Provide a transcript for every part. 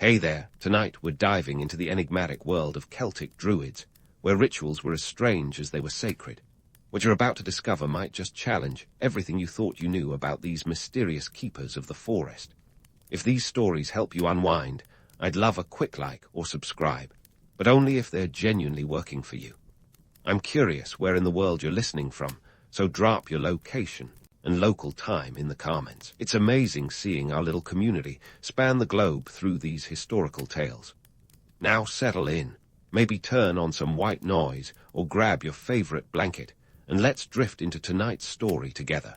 Hey there, tonight we're diving into the enigmatic world of Celtic Druids, where rituals were as strange as they were sacred. What you're about to discover might just challenge everything you thought you knew about these mysterious keepers of the forest. If these stories help you unwind, I'd love a quick like or subscribe, but only if they're genuinely working for you. I'm curious where in the world you're listening from, so drop your location and local time in the comments. It's amazing seeing our little community span the globe through these historical tales. Now settle in, maybe turn on some white noise or grab your favorite blanket, and let's drift into tonight's story together.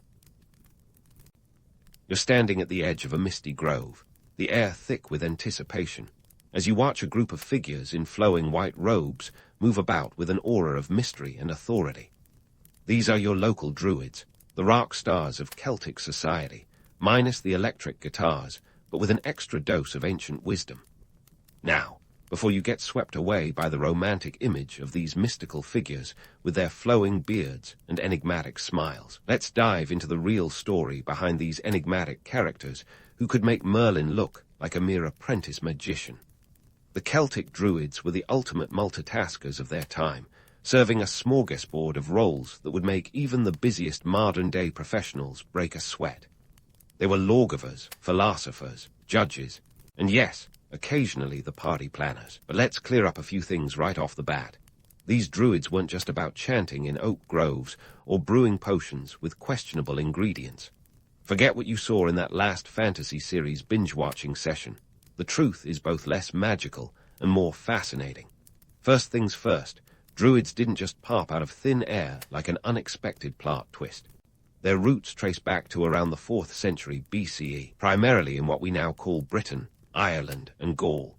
You're standing at the edge of a misty grove, the air thick with anticipation, as you watch a group of figures in flowing white robes move about with an aura of mystery and authority. These are your local druids, the rock stars of Celtic society, minus the electric guitars, but with an extra dose of ancient wisdom. Now, before you get swept away by the romantic image of these mystical figures with their flowing beards and enigmatic smiles, let's dive into the real story behind these enigmatic characters who could make Merlin look like a mere apprentice magician. The Celtic Druids were the ultimate multitaskers of their time, serving a smorgasbord of roles that would make even the busiest modern-day professionals break a sweat. They were lawgivers, philosophers, judges, and yes, occasionally the party planners. But let's clear up a few things right off the bat. These druids weren't just about chanting in oak groves or brewing potions with questionable ingredients. Forget what you saw in that last fantasy series binge-watching session. The truth is both less magical and more fascinating. First things first, druids didn't just pop out of thin air like an unexpected plot twist. Their roots trace back to around the 4th century BCE, primarily in what we now call Britain, Ireland, and Gaul.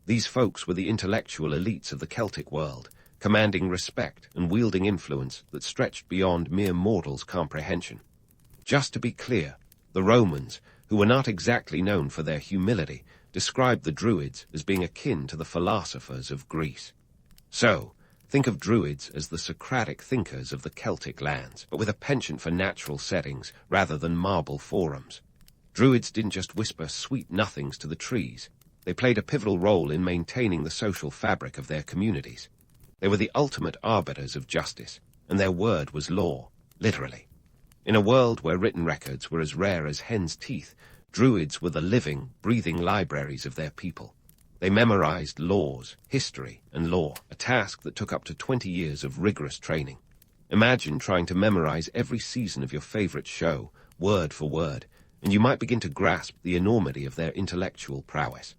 These folks were the intellectual elites of the Celtic world, commanding respect and wielding influence that stretched beyond mere mortals' comprehension. Just to be clear, the Romans, who were not exactly known for their humility, described the Druids as being akin to the philosophers of Greece. So, think of Druids as the Socratic thinkers of the Celtic lands, but with a penchant for natural settings rather than marble forums. Druids didn't just whisper sweet nothings to the trees. They played a pivotal role in maintaining the social fabric of their communities. They were the ultimate arbiters of justice, and their word was law, literally. In a world where written records were as rare as hen's teeth, Druids were the living, breathing libraries of their people. They memorized laws, history, and lore, a task that took up to 20 years of rigorous training. Imagine trying to memorize every season of your favorite show, word for word, and you might begin to grasp the enormity of their intellectual prowess.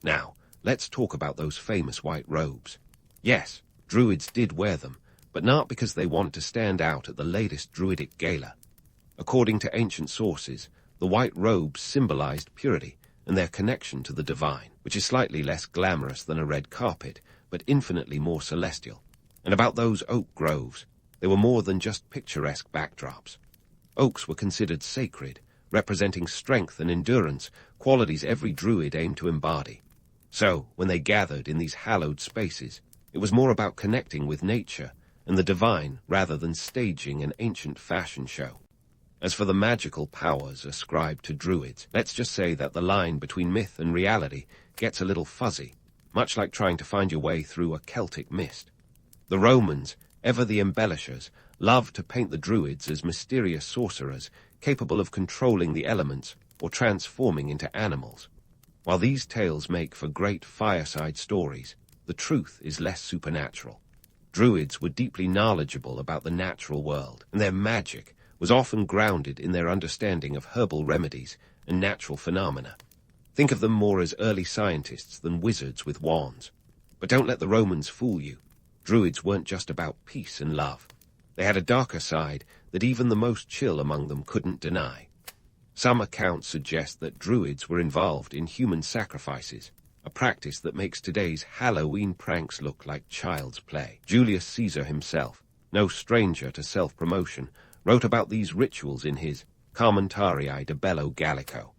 Now, let's talk about those famous white robes. Yes, Druids did wear them, but not because they wanted to stand out at the latest Druidic gala. According to ancient sources, the white robes symbolized purity and their connection to the divine, which is slightly less glamorous than a red carpet, but infinitely more celestial. And about those oak groves, they were more than just picturesque backdrops. Oaks were considered sacred, representing strength and endurance, qualities every druid aimed to embody. So, when they gathered in these hallowed spaces, it was more about connecting with nature and the divine rather than staging an ancient fashion show. As for the magical powers ascribed to druids, let's just say that the line between myth and reality gets a little fuzzy, much like trying to find your way through a Celtic mist. The Romans, ever the embellishers, loved to paint the druids as mysterious sorcerers capable of controlling the elements or transforming into animals. While these tales make for great fireside stories, the truth is less supernatural. Druids were deeply knowledgeable about the natural world, and their magic was often grounded in their understanding of herbal remedies and natural phenomena. Think of them more as early scientists than wizards with wands. But don't let the Romans fool you. Druids weren't just about peace and love. They had a darker side that even the most chill among them couldn't deny. Some accounts suggest that Druids were involved in human sacrifices, a practice that makes today's Halloween pranks look like child's play. Julius Caesar himself, no stranger to self-promotion, wrote about these rituals in his Commentarii de Bello Gallico.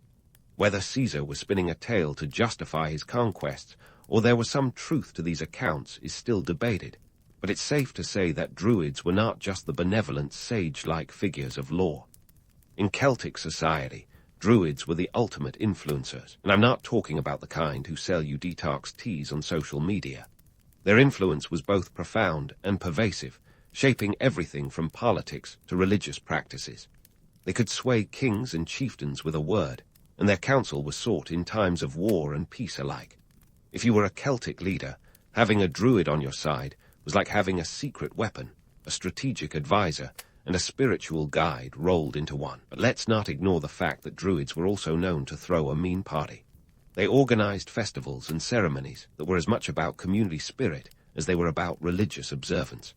Whether Caesar was spinning a tale to justify his conquests or there was some truth to these accounts is still debated, but it's safe to say that Druids were not just the benevolent, sage-like figures of lore. In Celtic society, Druids were the ultimate influencers, and I'm not talking about the kind who sell you detox teas on social media. Their influence was both profound and pervasive, shaping everything from politics to religious practices. They could sway kings and chieftains with a word, and their counsel was sought in times of war and peace alike. If you were a Celtic leader, having a druid on your side was like having a secret weapon, a strategic advisor, and a spiritual guide rolled into one. But let's not ignore the fact that druids were also known to throw a mean party. They organized festivals and ceremonies that were as much about community spirit as they were about religious observance.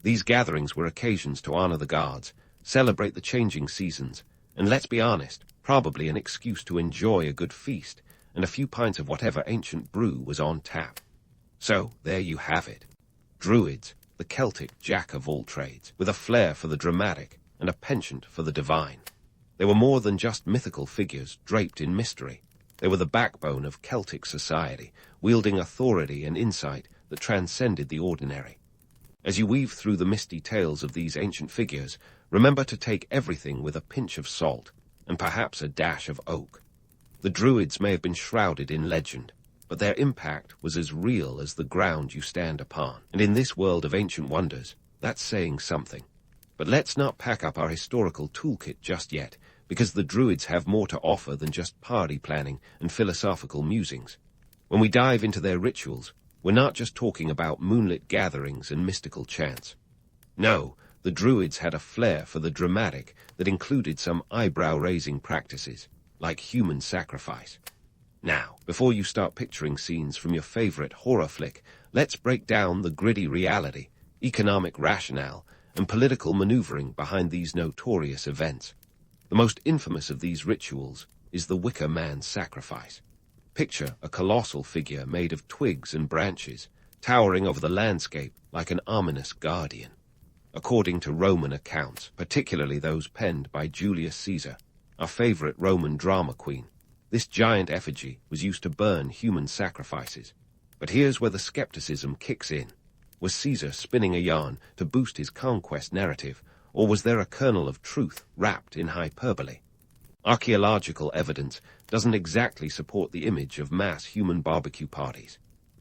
These gatherings were occasions to honor the gods, celebrate the changing seasons, and let's be honest, probably an excuse to enjoy a good feast and a few pints of whatever ancient brew was on tap. So, there you have it. Druids, the Celtic jack of all trades, with a flair for the dramatic and a penchant for the divine. They were more than just mythical figures draped in mystery. They were the backbone of Celtic society, wielding authority and insight that transcended the ordinary. As you weave through the misty tales of these ancient figures, remember to take everything with a pinch of salt, and perhaps a dash of oak. The Druids may have been shrouded in legend, but their impact was as real as the ground you stand upon. And in this world of ancient wonders, that's saying something. But let's not pack up our historical toolkit just yet, because the Druids have more to offer than just party planning and philosophical musings. When we dive into their rituals, we're not just talking about moonlit gatherings and mystical chants. No, the Druids had a flair for the dramatic that included some eyebrow-raising practices, like human sacrifice. Now, before you start picturing scenes from your favorite horror flick, let's break down the gritty reality, economic rationale, and political maneuvering behind these notorious events. The most infamous of these rituals is the Wicker Man's sacrifice. Picture a colossal figure made of twigs and branches, towering over the landscape like an ominous guardian. According to Roman accounts, particularly those penned by Julius Caesar, our favorite Roman drama queen, this giant effigy was used to burn human sacrifices. But here's where the skepticism kicks in. Was Caesar spinning a yarn to boost his conquest narrative, or was there a kernel of truth wrapped in hyperbole? Archaeological evidence doesn't exactly support the image of mass human barbecue parties.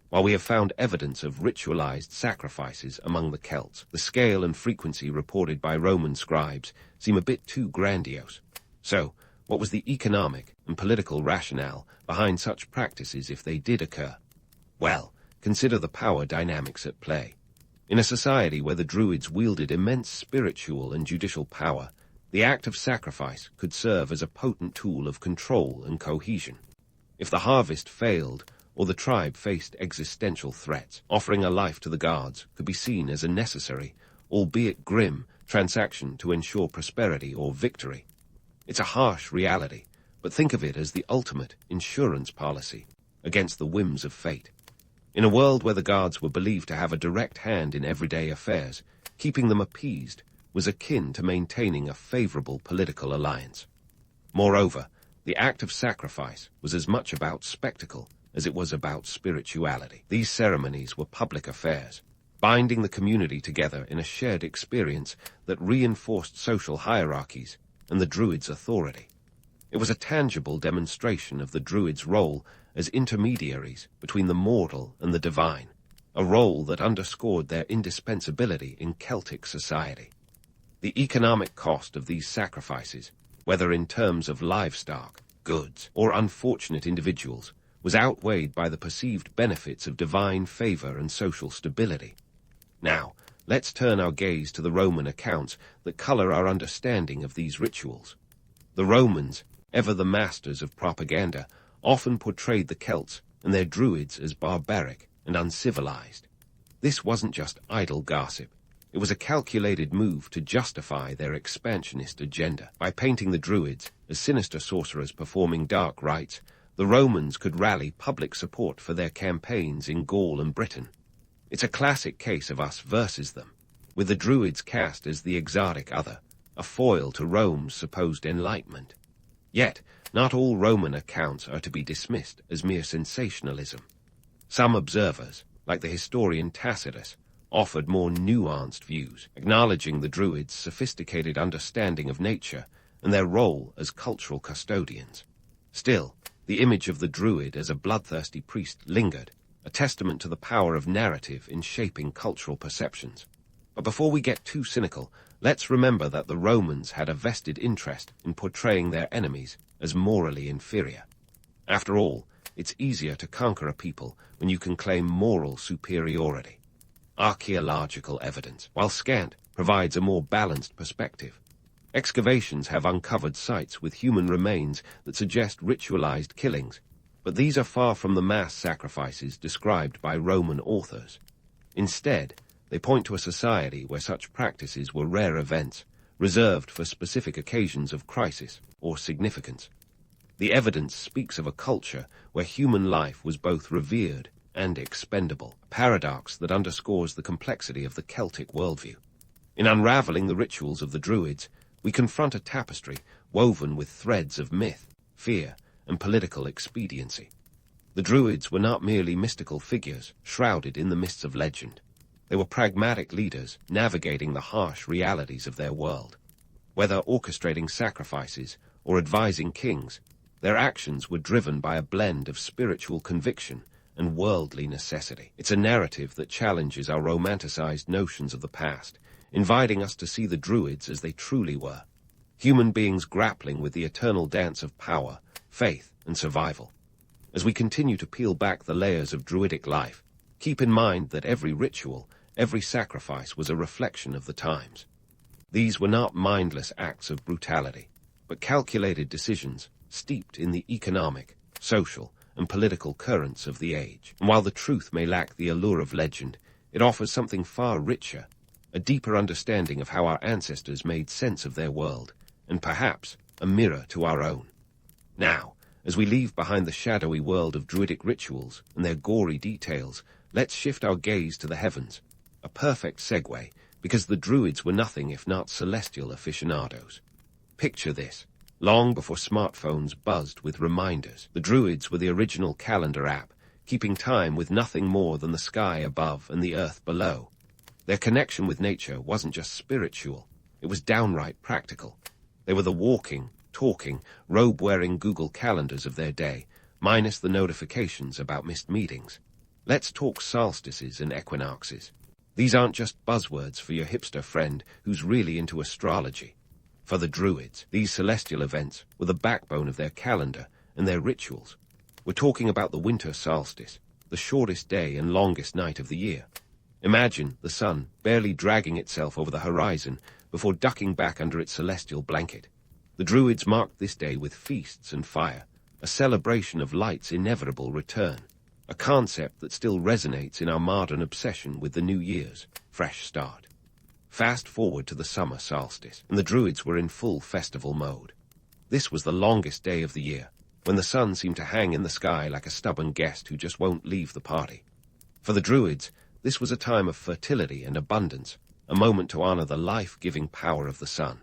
While we have found evidence of ritualized sacrifices among the Celts, the scale and frequency reported by Roman scribes seem a bit too grandiose. So, what was the economic and political rationale behind such practices if they did occur? Well, consider the power dynamics at play. In a society where the Druids wielded immense spiritual and judicial power, the act of sacrifice could serve as a potent tool of control and cohesion. If the harvest failed, or the tribe faced existential threats, offering a life to the gods could be seen as a necessary, albeit grim, transaction to ensure prosperity or victory. It's a harsh reality, but think of it as the ultimate insurance policy against the whims of fate. In a world where the gods were believed to have a direct hand in everyday affairs, keeping them appeased was akin to maintaining a favorable political alliance. Moreover, the act of sacrifice was as much about spectacle as it was about spirituality. These ceremonies were public affairs, binding the community together in a shared experience that reinforced social hierarchies and the Druids' authority. It was a tangible demonstration of the Druids' role as intermediaries between the mortal and the divine, a role that underscored their indispensability in Celtic society. The economic cost of these sacrifices, whether in terms of livestock, goods, or unfortunate individuals, was outweighed by the perceived benefits of divine favor and social stability. Now, let's turn our gaze to the Roman accounts that color our understanding of these rituals. The Romans, ever the masters of propaganda, often portrayed the Celts and their Druids as barbaric and uncivilized. This wasn't just idle gossip. It was a calculated move to justify their expansionist agenda. By painting the Druids as sinister sorcerers performing dark rites, the Romans could rally public support for their campaigns in Gaul and Britain. It's a classic case of us versus them, with the Druids cast as the exotic other, a foil to Rome's supposed enlightenment. Yet, not all Roman accounts are to be dismissed as mere sensationalism. Some observers, like the historian Tacitus, offered more nuanced views, acknowledging the Druids' sophisticated understanding of nature and their role as cultural custodians. Still, the image of the Druid as a bloodthirsty priest lingered, a testament to the power of narrative in shaping cultural perceptions. But before we get too cynical, let's remember that the Romans had a vested interest in portraying their enemies as morally inferior. After all, it's easier to conquer a people when you can claim moral superiority. Archaeological evidence, while scant, provides a more balanced perspective. Excavations have uncovered sites with human remains that suggest ritualized killings, but these are far from the mass sacrifices described by Roman authors. Instead, they point to a society where such practices were rare events, reserved for specific occasions of crisis or significance. The evidence speaks of a culture where human life was both revered and expendable, a paradox that underscores the complexity of the Celtic worldview. In unraveling the rituals of the Druids, we confront a tapestry woven with threads of myth, fear, and political expediency. The Druids were not merely mystical figures shrouded in the mists of legend. They were pragmatic leaders navigating the harsh realities of their world. Whether orchestrating sacrifices or advising kings, their actions were driven by a blend of spiritual conviction and worldly necessity. It's a narrative that challenges our romanticized notions of the past, inviting us to see the Druids as they truly were, human beings grappling with the eternal dance of power, faith, and survival. As we continue to peel back the layers of Druidic life, keep in mind that every ritual, every sacrifice was a reflection of the times. These were not mindless acts of brutality, but calculated decisions steeped in the economic, social, and political currents of the age. And while the truth may lack the allure of legend, it offers something far richer, a deeper understanding of how our ancestors made sense of their world, and perhaps a mirror to our own. Now, as we leave behind the shadowy world of Druidic rituals and their gory details, let's shift our gaze to the heavens, a perfect segue, because the Druids were nothing if not celestial aficionados. Picture this. Long before smartphones buzzed with reminders, the Druids were the original calendar app, keeping time with nothing more than the sky above and the earth below. Their connection with nature wasn't just spiritual, it was downright practical. They were the walking, talking, robe-wearing Google calendars of their day, minus the notifications about missed meetings. Let's talk solstices and equinoxes. These aren't just buzzwords for your hipster friend who's really into astrology. For the Druids, these celestial events were the backbone of their calendar and their rituals. We're talking about the winter solstice, the shortest day and longest night of the year. Imagine the sun barely dragging itself over the horizon before ducking back under its celestial blanket. The Druids marked this day with feasts and fire, a celebration of light's inevitable return, a concept that still resonates in our modern obsession with the New Year's fresh start. Fast forward to the summer solstice, and the Druids were in full festival mode. This was the longest day of the year, when the sun seemed to hang in the sky like a stubborn guest who just won't leave the party. For the Druids, this was a time of fertility and abundance, a moment to honor the life-giving power of the sun.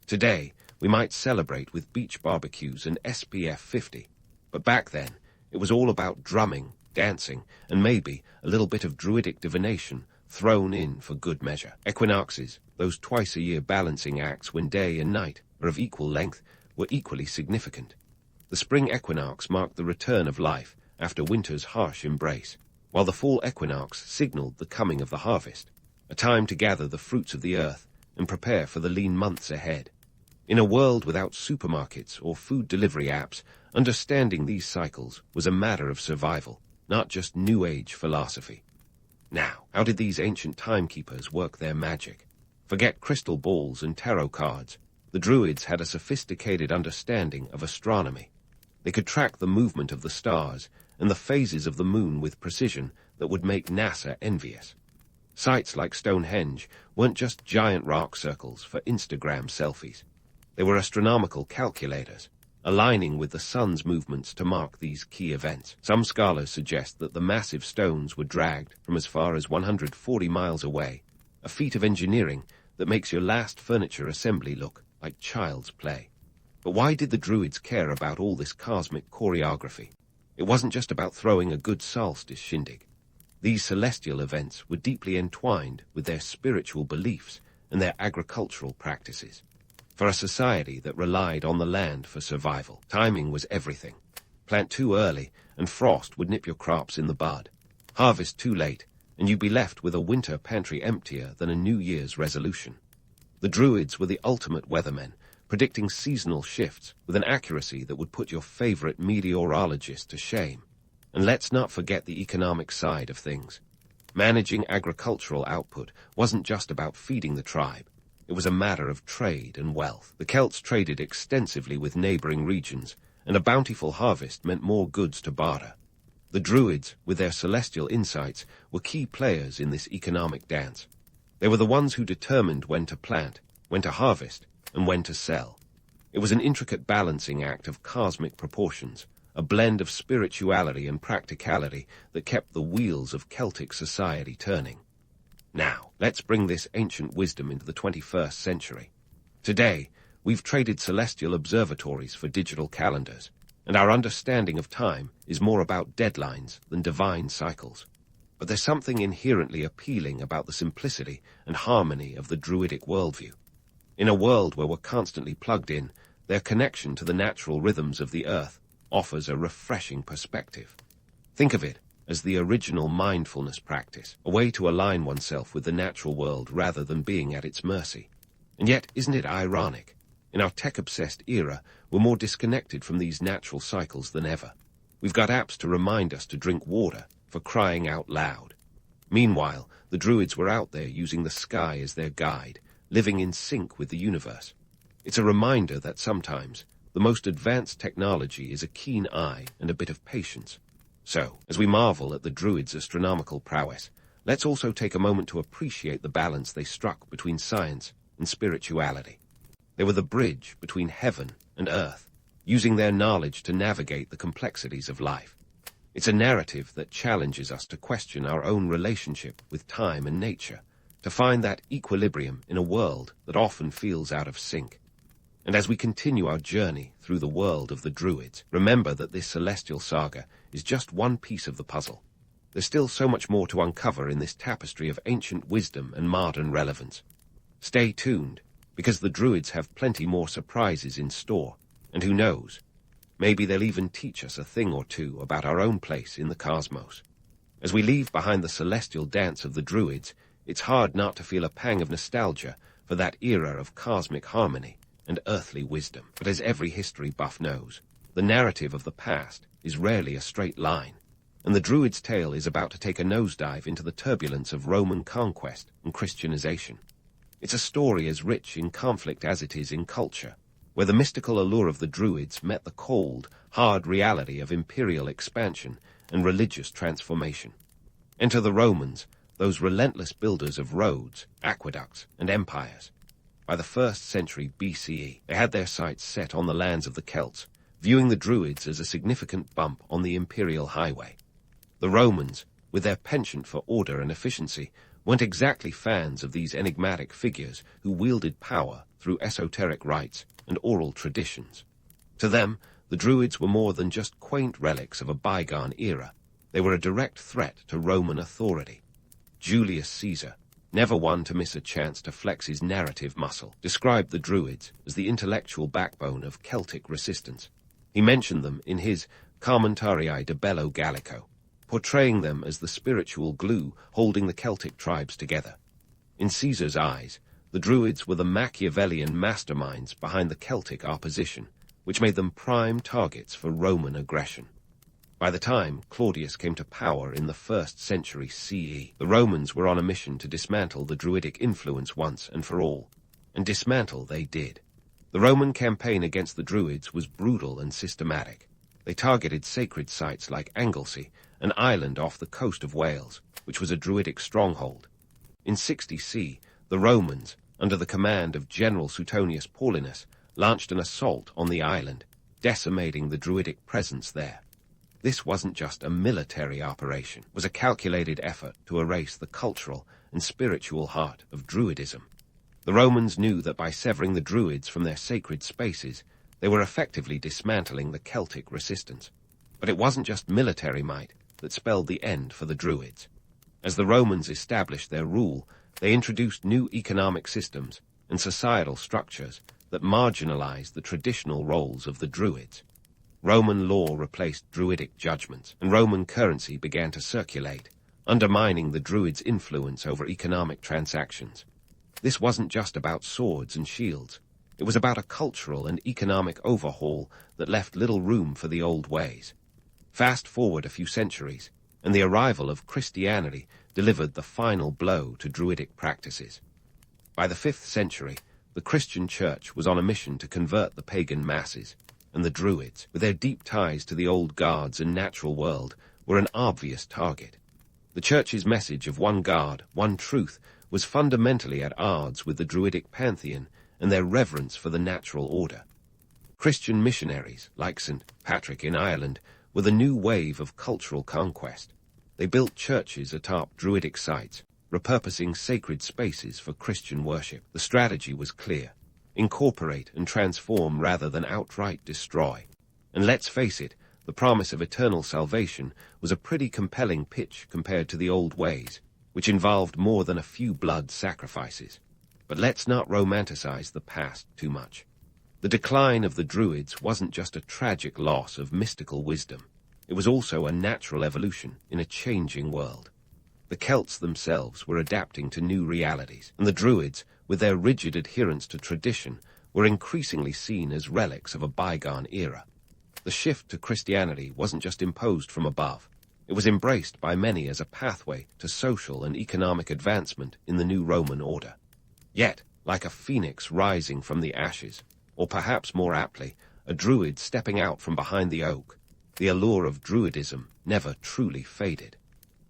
Today, we might celebrate with beach barbecues and SPF 50, but back then, it was all about drumming, dancing, and maybe a little bit of Druidic divination thrown in for good measure. Equinoxes, those twice-a-year balancing acts when day and night are of equal length, were equally significant. The spring equinox marked the return of life after winter's harsh embrace, while the fall equinox signaled the coming of the harvest, a time to gather the fruits of the earth and prepare for the lean months ahead. In a world without supermarkets or food delivery apps, understanding these cycles was a matter of survival, not just New Age philosophy. Now, how did these ancient timekeepers work their magic? Forget crystal balls and tarot cards. The Druids had a sophisticated understanding of astronomy. They could track the movement of the stars and the phases of the moon with precision that would make NASA envious. Sites like Stonehenge weren't just giant rock circles for Instagram selfies. They were astronomical calculators, aligning with the sun's movements to mark these key events. Some scholars suggest that the massive stones were dragged from as far as 140 miles away, a feat of engineering that makes your last furniture assembly look like child's play. But why did the Druids care about all this cosmic choreography? It wasn't just about throwing a good solstice shindig. These celestial events were deeply entwined with their spiritual beliefs and their agricultural practices. For a society that relied on the land for survival, timing was everything. Plant too early, and frost would nip your crops in the bud. Harvest too late, and you'd be left with a winter pantry emptier than a New Year's resolution. The Druids were the ultimate weathermen, predicting seasonal shifts with an accuracy that would put your favorite meteorologist to shame. And let's not forget the economic side of things. Managing agricultural output wasn't just about feeding the tribe. It was a matter of trade and wealth. The Celts traded extensively with neighboring regions, and a bountiful harvest meant more goods to barter. The Druids, with their celestial insights, were key players in this economic dance. They were the ones who determined when to plant, when to harvest, and when to sell. It was an intricate balancing act of cosmic proportions, a blend of spirituality and practicality that kept the wheels of Celtic society turning. Now, let's bring this ancient wisdom into the 21st century. Today, we've traded celestial observatories for digital calendars, and our understanding of time is more about deadlines than divine cycles. But there's something inherently appealing about the simplicity and harmony of the Druidic worldview. In a world where we're constantly plugged in, their connection to the natural rhythms of the earth offers a refreshing perspective. Think of it as the original mindfulness practice, a way to align oneself with the natural world rather than being at its mercy. And yet, isn't it ironic? In our tech-obsessed era, we're more disconnected from these natural cycles than ever. We've got apps to remind us to drink water, for crying out loud. Meanwhile, the Druids were out there using the sky as their guide, living in sync with the universe. It's a reminder that sometimes the most advanced technology is a keen eye and a bit of patience. So, as we marvel at the Druids' astronomical prowess, let's also take a moment to appreciate the balance they struck between science and spirituality. They were the bridge between heaven and earth, using their knowledge to navigate the complexities of life. It's a narrative that challenges us to question our own relationship with time and nature, to find that equilibrium in a world that often feels out of sync. And as we continue our journey through the world of the Druids, remember that this celestial saga is just one piece of the puzzle. There's still so much more to uncover in this tapestry of ancient wisdom and modern relevance. Stay tuned, because the Druids have plenty more surprises in store, and who knows, maybe they'll even teach us a thing or two about our own place in the cosmos. As we leave behind the celestial dance of the Druids, it's hard not to feel a pang of nostalgia for that era of cosmic harmony and earthly wisdom. But as every history buff knows, the narrative of the past is rarely a straight line, and the Druid's tale is about to take a nosedive into the turbulence of Roman conquest and Christianization. It's a story as rich in conflict as it is in culture, where the mystical allure of the Druids met the cold, hard reality of imperial expansion and religious transformation. Enter the Romans, those relentless builders of roads, aqueducts, and empires. By the 1st century BCE, they had their sights set on the lands of the Celts, viewing the Druids as a significant bump on the imperial highway. The Romans, with their penchant for order and efficiency, weren't exactly fans of these enigmatic figures who wielded power through esoteric rites and oral traditions. To them, the Druids were more than just quaint relics of a bygone era. They were a direct threat to Roman authority. Julius Caesar, never one to miss a chance to flex his narrative muscle, described the Druids as the intellectual backbone of Celtic resistance. He mentioned them in his Commentarii de Bello Gallico, portraying them as the spiritual glue holding the Celtic tribes together. In Caesar's eyes, the Druids were the Machiavellian masterminds behind the Celtic opposition, which made them prime targets for Roman aggression. By the time Claudius came to power in the 1st century CE, the Romans were on a mission to dismantle the Druidic influence once and for all, and dismantle they did. The Roman campaign against the Druids was brutal and systematic. They targeted sacred sites like Anglesey, an island off the coast of Wales, which was a Druidic stronghold. In 60 C, the Romans, under the command of General Suetonius Paulinus, launched an assault on the island, decimating the Druidic presence there. This wasn't just a military operation. It was a calculated effort to erase the cultural and spiritual heart of Druidism. The Romans knew that by severing the Druids from their sacred spaces, they were effectively dismantling the Celtic resistance. But it wasn't just military might that spelled the end for the Druids. As the Romans established their rule, they introduced new economic systems and societal structures that marginalized the traditional roles of the Druids. Roman law replaced Druidic judgments, and Roman currency began to circulate, undermining the Druids' influence over economic transactions. This wasn't just about swords and shields. It was about a cultural and economic overhaul that left little room for the old ways. Fast forward a few centuries, and the arrival of Christianity delivered the final blow to Druidic practices. By the 5th century, the Christian Church was on a mission to convert the pagan masses, and the Druids, with their deep ties to the old gods and natural world, were an obvious target. The Church's message of one God, one truth, was fundamentally at odds with the Druidic pantheon and their reverence for the natural order. Christian missionaries, like St. Patrick in Ireland, were the new wave of cultural conquest. They built churches atop Druidic sites, repurposing sacred spaces for Christian worship. The strategy was clear: incorporate and transform rather than outright destroy. And let's face it, the promise of eternal salvation was a pretty compelling pitch compared to the old ways, which involved more than a few blood sacrifices. But let's not romanticize the past too much. The decline of the Druids wasn't just a tragic loss of mystical wisdom. It was also a natural evolution in a changing world. The Celts themselves were adapting to new realities, and the Druids, with their rigid adherence to tradition, were increasingly seen as relics of a bygone era. The shift to Christianity wasn't just imposed from above. It was embraced by many as a pathway to social and economic advancement in the new Roman order. Yet, like a phoenix rising from the ashes, or perhaps more aptly, a Druid stepping out from behind the oak, the allure of Druidism never truly faded.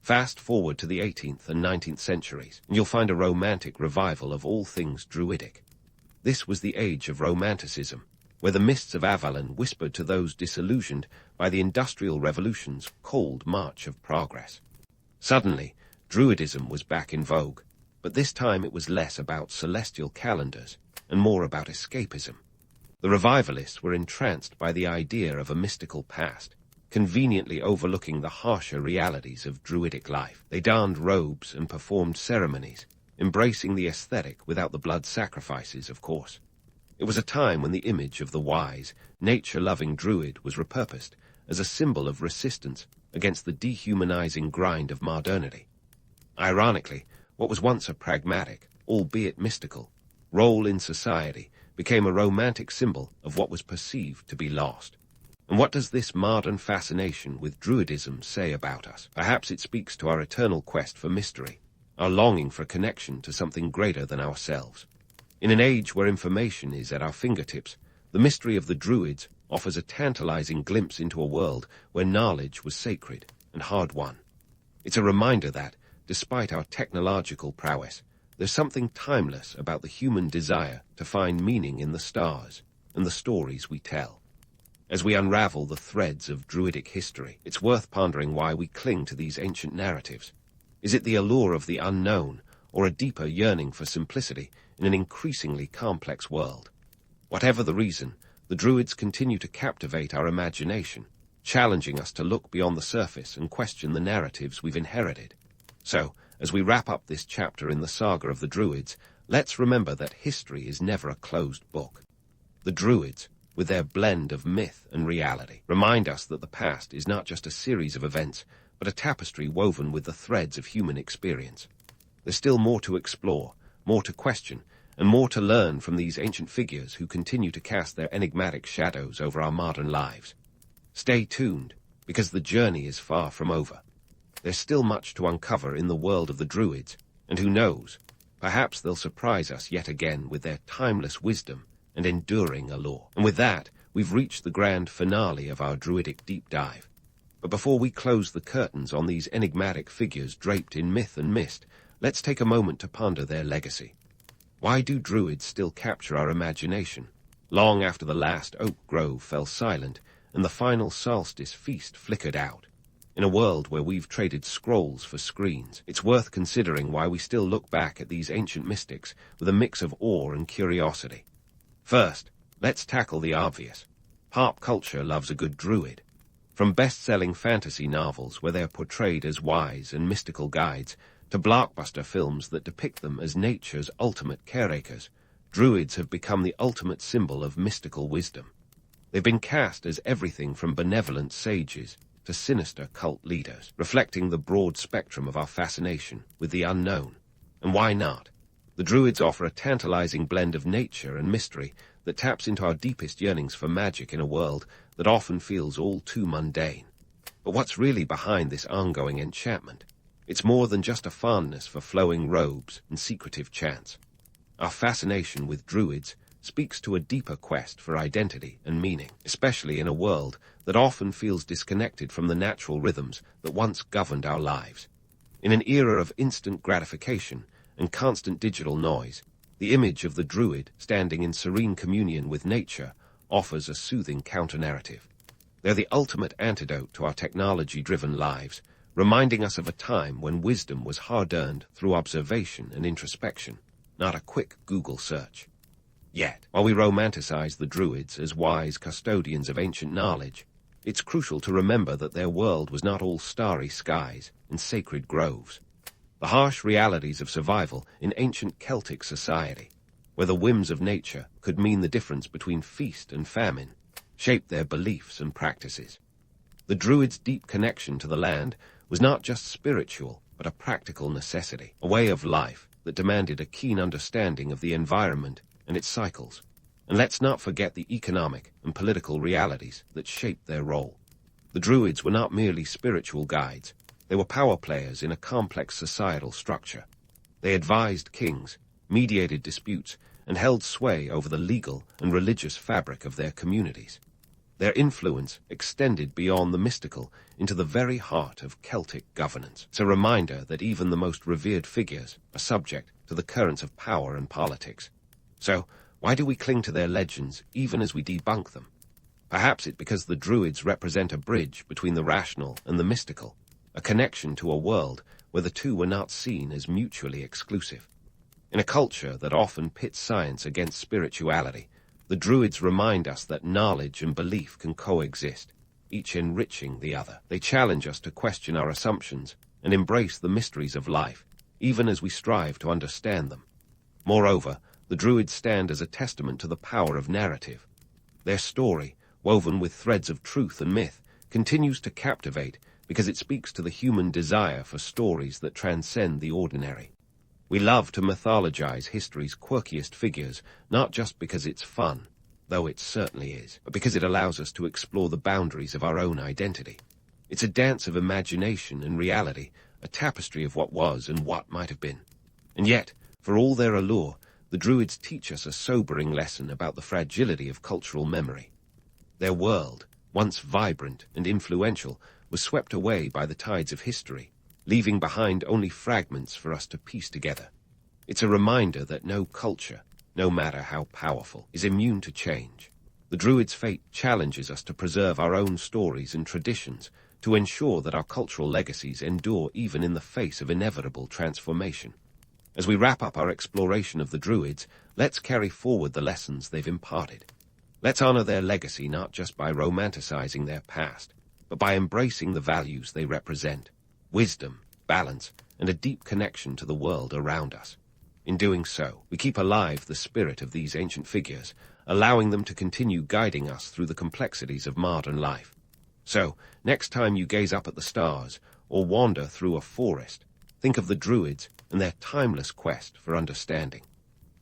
Fast forward to the 18th and 19th centuries, and you'll find a romantic revival of all things Druidic. This was the age of Romanticism, where the mists of Avalon whispered to those disillusioned by the Industrial Revolution's cold march of progress. Suddenly, Druidism was back in vogue, but this time it was less about celestial calendars and more about escapism. The revivalists were entranced by the idea of a mystical past, conveniently overlooking the harsher realities of Druidic life. They donned robes and performed ceremonies, embracing the aesthetic without the blood sacrifices, of course. It was a time when the image of the wise, nature-loving Druid was repurposed as a symbol of resistance against the dehumanizing grind of modernity. Ironically, what was once a pragmatic, albeit mystical, role in society became a romantic symbol of what was perceived to be lost. And what does this modern fascination with Druidism say about us? Perhaps it speaks to our eternal quest for mystery, our longing for connection to something greater than ourselves. In an age where information is at our fingertips, the mystery of the Druids offers a tantalizing glimpse into a world where knowledge was sacred and hard-won. It's a reminder that, despite our technological prowess, there's something timeless about the human desire to find meaning in the stars and the stories we tell. As we unravel the threads of Druidic history, it's worth pondering why we cling to these ancient narratives. Is it the allure of the unknown, or a deeper yearning for simplicity in an increasingly complex world? Whatever the reason, the Druids continue to captivate our imagination, challenging us to look beyond the surface and question the narratives we've inherited. So, as we wrap up this chapter in the saga of the Druids, let's remember that history is never a closed book. The Druids, with their blend of myth and reality, remind us that the past is not just a series of events, but a tapestry woven with the threads of human experience. There's still more to explore, more to question, and more to learn from these ancient figures who continue to cast their enigmatic shadows over our modern lives. Stay tuned, because the journey is far from over. There's still much to uncover in the world of the Druids, and who knows, perhaps they'll surprise us yet again with their timeless wisdom and enduring allure. And with that, we've reached the grand finale of our Druidic deep dive. But before we close the curtains on these enigmatic figures draped in myth and mist, let's take a moment to ponder their legacy. Why do Druids still capture our imagination, long after the last oak grove fell silent and the final solstice feast flickered out? In a world where we've traded scrolls for screens, it's worth considering why we still look back at these ancient mystics with a mix of awe and curiosity. First, let's tackle the obvious. Pop culture loves a good Druid. From best-selling fantasy novels where they're portrayed as wise and mystical guides, to blockbuster films that depict them as nature's ultimate caretakers, Druids have become the ultimate symbol of mystical wisdom. They've been cast as everything from benevolent sages to sinister cult leaders, reflecting the broad spectrum of our fascination with the unknown. And why not? The Druids offer a tantalizing blend of nature and mystery that taps into our deepest yearnings for magic in a world that often feels all too mundane. But what's really behind this ongoing enchantment? It's more than just a fondness for flowing robes and secretive chants. Our fascination with Druids speaks to a deeper quest for identity and meaning, especially in a world that often feels disconnected from the natural rhythms that once governed our lives. In an era of instant gratification and constant digital noise, the image of the Druid standing in serene communion with nature offers a soothing counter-narrative. They're the ultimate antidote to our technology-driven lives, reminding us of a time when wisdom was hard-earned through observation and introspection, not a quick Google search. Yet, while we romanticize the Druids as wise custodians of ancient knowledge, it's crucial to remember that their world was not all starry skies and sacred groves. The harsh realities of survival in ancient Celtic society, where the whims of nature could mean the difference between feast and famine, shaped their beliefs and practices. The Druids' deep connection to the land was not just spiritual, but a practical necessity, a way of life that demanded a keen understanding of the environment and its cycles. And let's not forget the economic and political realities that shaped their role. The Druids were not merely spiritual guides. They were power players in a complex societal structure. They advised kings, mediated disputes, and held sway over the legal and religious fabric of their communities. Their influence extended beyond the mystical into the very heart of Celtic governance. It's a reminder that even the most revered figures are subject to the currents of power and politics. So, why do we cling to their legends even as we debunk them? Perhaps it's because the Druids represent a bridge between the rational and the mystical, a connection to a world where the two were not seen as mutually exclusive. In a culture that often pits science against spirituality, the Druids remind us that knowledge and belief can coexist, each enriching the other. They challenge us to question our assumptions and embrace the mysteries of life, even as we strive to understand them. Moreover, the Druids stand as a testament to the power of narrative. Their story, woven with threads of truth and myth, continues to captivate because it speaks to the human desire for stories that transcend the ordinary. We love to mythologize history's quirkiest figures, not just because it's fun, though it certainly is, but because it allows us to explore the boundaries of our own identity. It's a dance of imagination and reality, a tapestry of what was and what might have been. And yet, for all their allure, the Druids teach us a sobering lesson about the fragility of cultural memory. Their world, once vibrant and influential, was swept away by the tides of history, leaving behind only fragments for us to piece together. It's a reminder that no culture, no matter how powerful, is immune to change. The Druids' fate challenges us to preserve our own stories and traditions, to ensure that our cultural legacies endure even in the face of inevitable transformation. As we wrap up our exploration of the Druids, let's carry forward the lessons they've imparted. Let's honor their legacy not just by romanticizing their past, but by embracing the values they represent: wisdom, balance, and a deep connection to the world around us. In doing so, we keep alive the spirit of these ancient figures, allowing them to continue guiding us through the complexities of modern life. So, next time you gaze up at the stars or wander through a forest, think of the Druids and their timeless quest for understanding.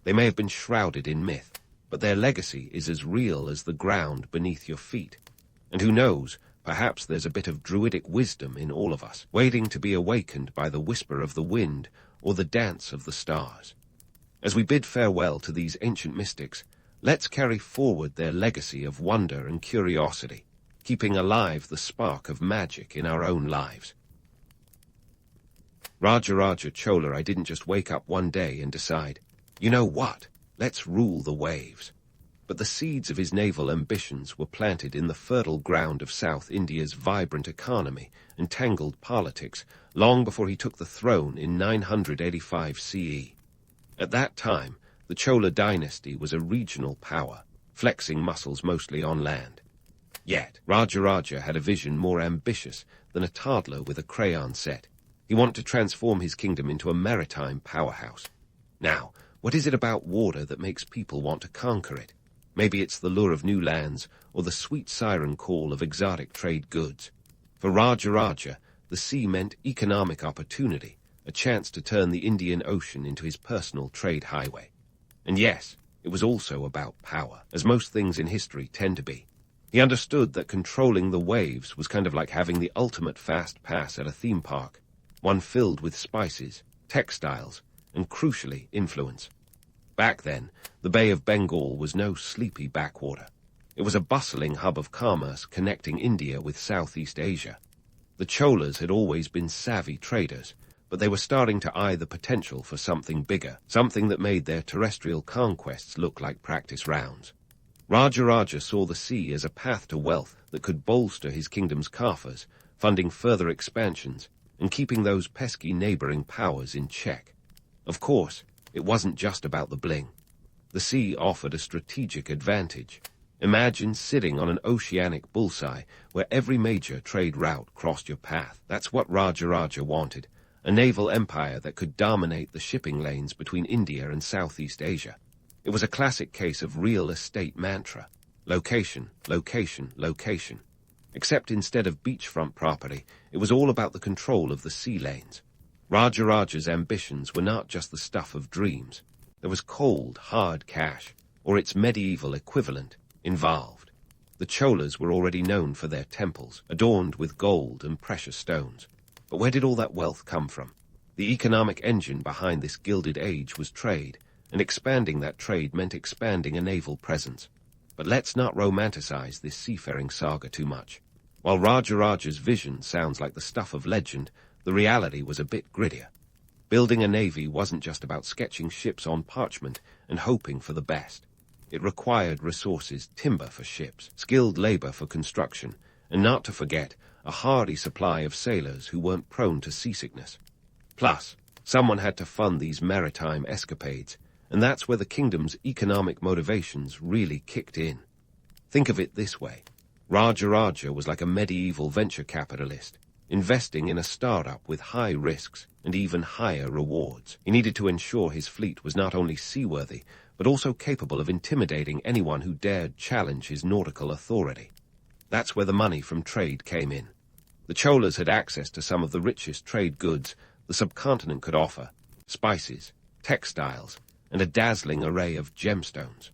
They may have been shrouded in myth, but their legacy is as real as the ground beneath your feet. And who knows, perhaps there's a bit of druidic wisdom in all of us, waiting to be awakened by the whisper of the wind or the dance of the stars. As we bid farewell to these ancient mystics, let's carry forward their legacy of wonder and curiosity, keeping alive the spark of magic in our own lives. Raja Chola, I didn't just wake up one day and decide, you know what, let's rule the waves. But the seeds of his naval ambitions were planted in the fertile ground of South India's vibrant economy and tangled politics long before he took the throne in 985 CE. At that time, the Chola dynasty was a regional power, flexing muscles mostly on land. Yet, Raja had a vision more ambitious than a toddler with a crayon set. He wanted to transform his kingdom into a maritime powerhouse. Now, What is it about water that makes people want to conquer it? Maybe it's the lure of new lands or the sweet siren call of exotic trade goods. For Raja, the sea meant economic opportunity, a chance to turn the Indian Ocean into his personal trade highway. And yes, it was also about power, as most things in history tend to be. He understood that controlling the waves was kind of like having the ultimate fast pass at a theme park, one filled with spices, textiles, and crucially, influence. Back then, the Bay of Bengal was no sleepy backwater. It was a bustling hub of commerce connecting India with Southeast Asia. The Cholas had always been savvy traders, but they were starting to eye the potential for something bigger, something that made their terrestrial conquests look like practice rounds. Raja saw the sea as a path to wealth that could bolster his kingdom's coffers, funding further expansions and keeping those pesky neighboring powers in check. Of course, it wasn't just about the bling. The sea offered a strategic advantage. Imagine sitting on an oceanic bullseye where every major trade route crossed your path. That's what Raja wanted, a naval empire that could dominate the shipping lanes between India and Southeast Asia. It was a classic case of real estate mantra. Location, location, location. Except instead of beachfront property, it was all about the control of the sea lanes. Raja's ambitions were not just the stuff of dreams. There was cold, hard cash, or its medieval equivalent, involved. The Cholas were already known for their temples, adorned with gold and precious stones. But where did all that wealth come from? The economic engine behind this gilded age was trade, and expanding that trade meant expanding a naval presence. But let's not romanticize this seafaring saga too much. While Raja's vision sounds like the stuff of legend, the reality was a bit grittier. Building a navy wasn't just about sketching ships on parchment and hoping for the best. It required resources, timber for ships, skilled labor for construction, and not to forget, a hardy supply of sailors who weren't prone to seasickness. Plus, someone had to fund these maritime escapades, and that's where the kingdom's economic motivations really kicked in. Think of it this way. Raja was like a medieval venture capitalist, investing in a startup with high risks and even higher rewards. He needed to ensure his fleet was not only seaworthy, but also capable of intimidating anyone who dared challenge his nautical authority. That's where the money from trade came in. The Cholas had access to some of the richest trade goods the subcontinent could offer: spices, textiles, and a dazzling array of gemstones.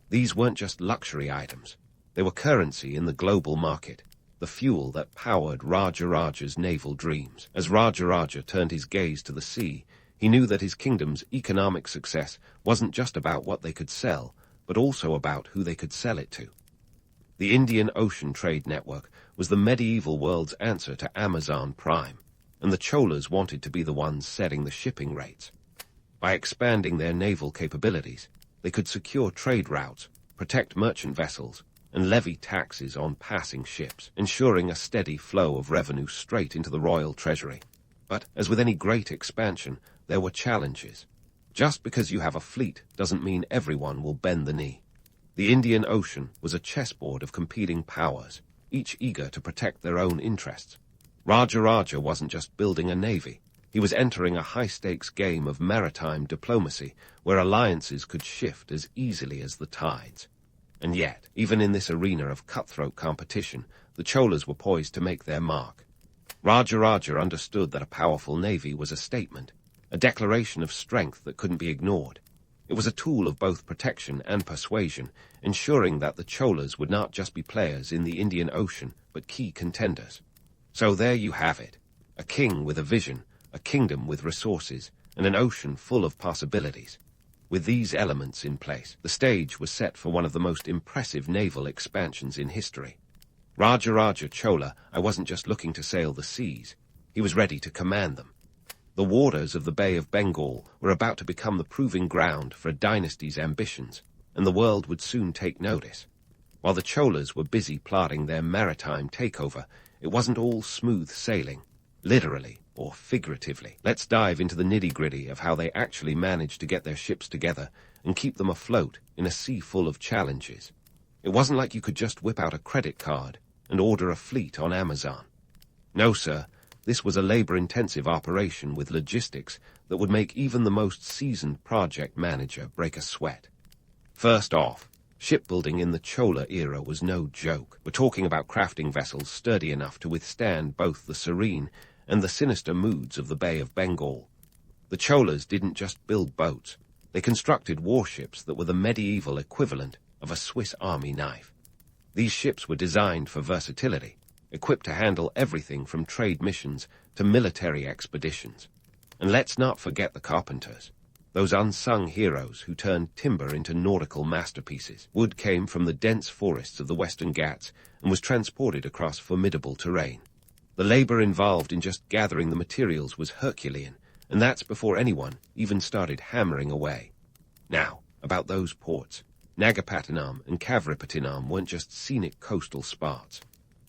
These weren't just luxury items. They were currency in the global market, the fuel that powered Raja's naval dreams. As Raja turned his gaze to the sea, he knew that his kingdom's economic success wasn't just about what they could sell, but also about who they could sell it to. The Indian Ocean Trade Network was the medieval world's answer to Amazon Prime, and the Cholas wanted to be the ones setting the shipping rates. By expanding their naval capabilities, they could secure trade routes, protect merchant vessels, and levy taxes on passing ships, ensuring a steady flow of revenue straight into the royal treasury. But, as with any great expansion, there were challenges. Just because you have a fleet doesn't mean everyone will bend the knee. The Indian Ocean was a chessboard of competing powers, each eager to protect their own interests. Raja wasn't just building a navy. He was entering a high-stakes game of maritime diplomacy where alliances could shift as easily as the tides. And yet, even in this arena of cutthroat competition, the Cholas were poised to make their mark. Raja understood that a powerful navy was a statement, a declaration of strength that couldn't be ignored. It was a tool of both protection and persuasion, ensuring that the Cholas would not just be players in the Indian Ocean, but key contenders. So there you have it, a king with a vision, a kingdom with resources, and an ocean full of possibilities. With these elements in place, the stage was set for one of the most impressive naval expansions in history. Raja Chola, I wasn't just looking to sail the seas. He was ready to command them. The waters of the Bay of Bengal were about to become the proving ground for a dynasty's ambitions, and the world would soon take notice. While the Cholas were busy plotting their maritime takeover, it wasn't all smooth sailing, literally or figuratively. Let's dive into the nitty-gritty of how they actually managed to get their ships together and keep them afloat in a sea full of challenges. It wasn't like you could just whip out a credit card and order a fleet on Amazon. No, sir, This was a labor-intensive operation with logistics that would make even the most seasoned project manager break a sweat. First off, shipbuilding in the Chola era was no joke. We're talking about crafting vessels sturdy enough to withstand both the serene and the sinister moods of the Bay of Bengal. The Cholas didn't just build boats. They constructed warships that were the medieval equivalent of a Swiss Army knife. These ships were designed for versatility, equipped to handle everything from trade missions to military expeditions. And let's not forget the carpenters, those unsung heroes who turned timber into nautical masterpieces. Wood came from the dense forests of the Western Ghats and was transported across formidable terrain. The labor involved in just gathering the materials was Herculean, and that's before anyone even started hammering away. Now, about those ports. Nagapattinam and Kavripattinam weren't just scenic coastal spots.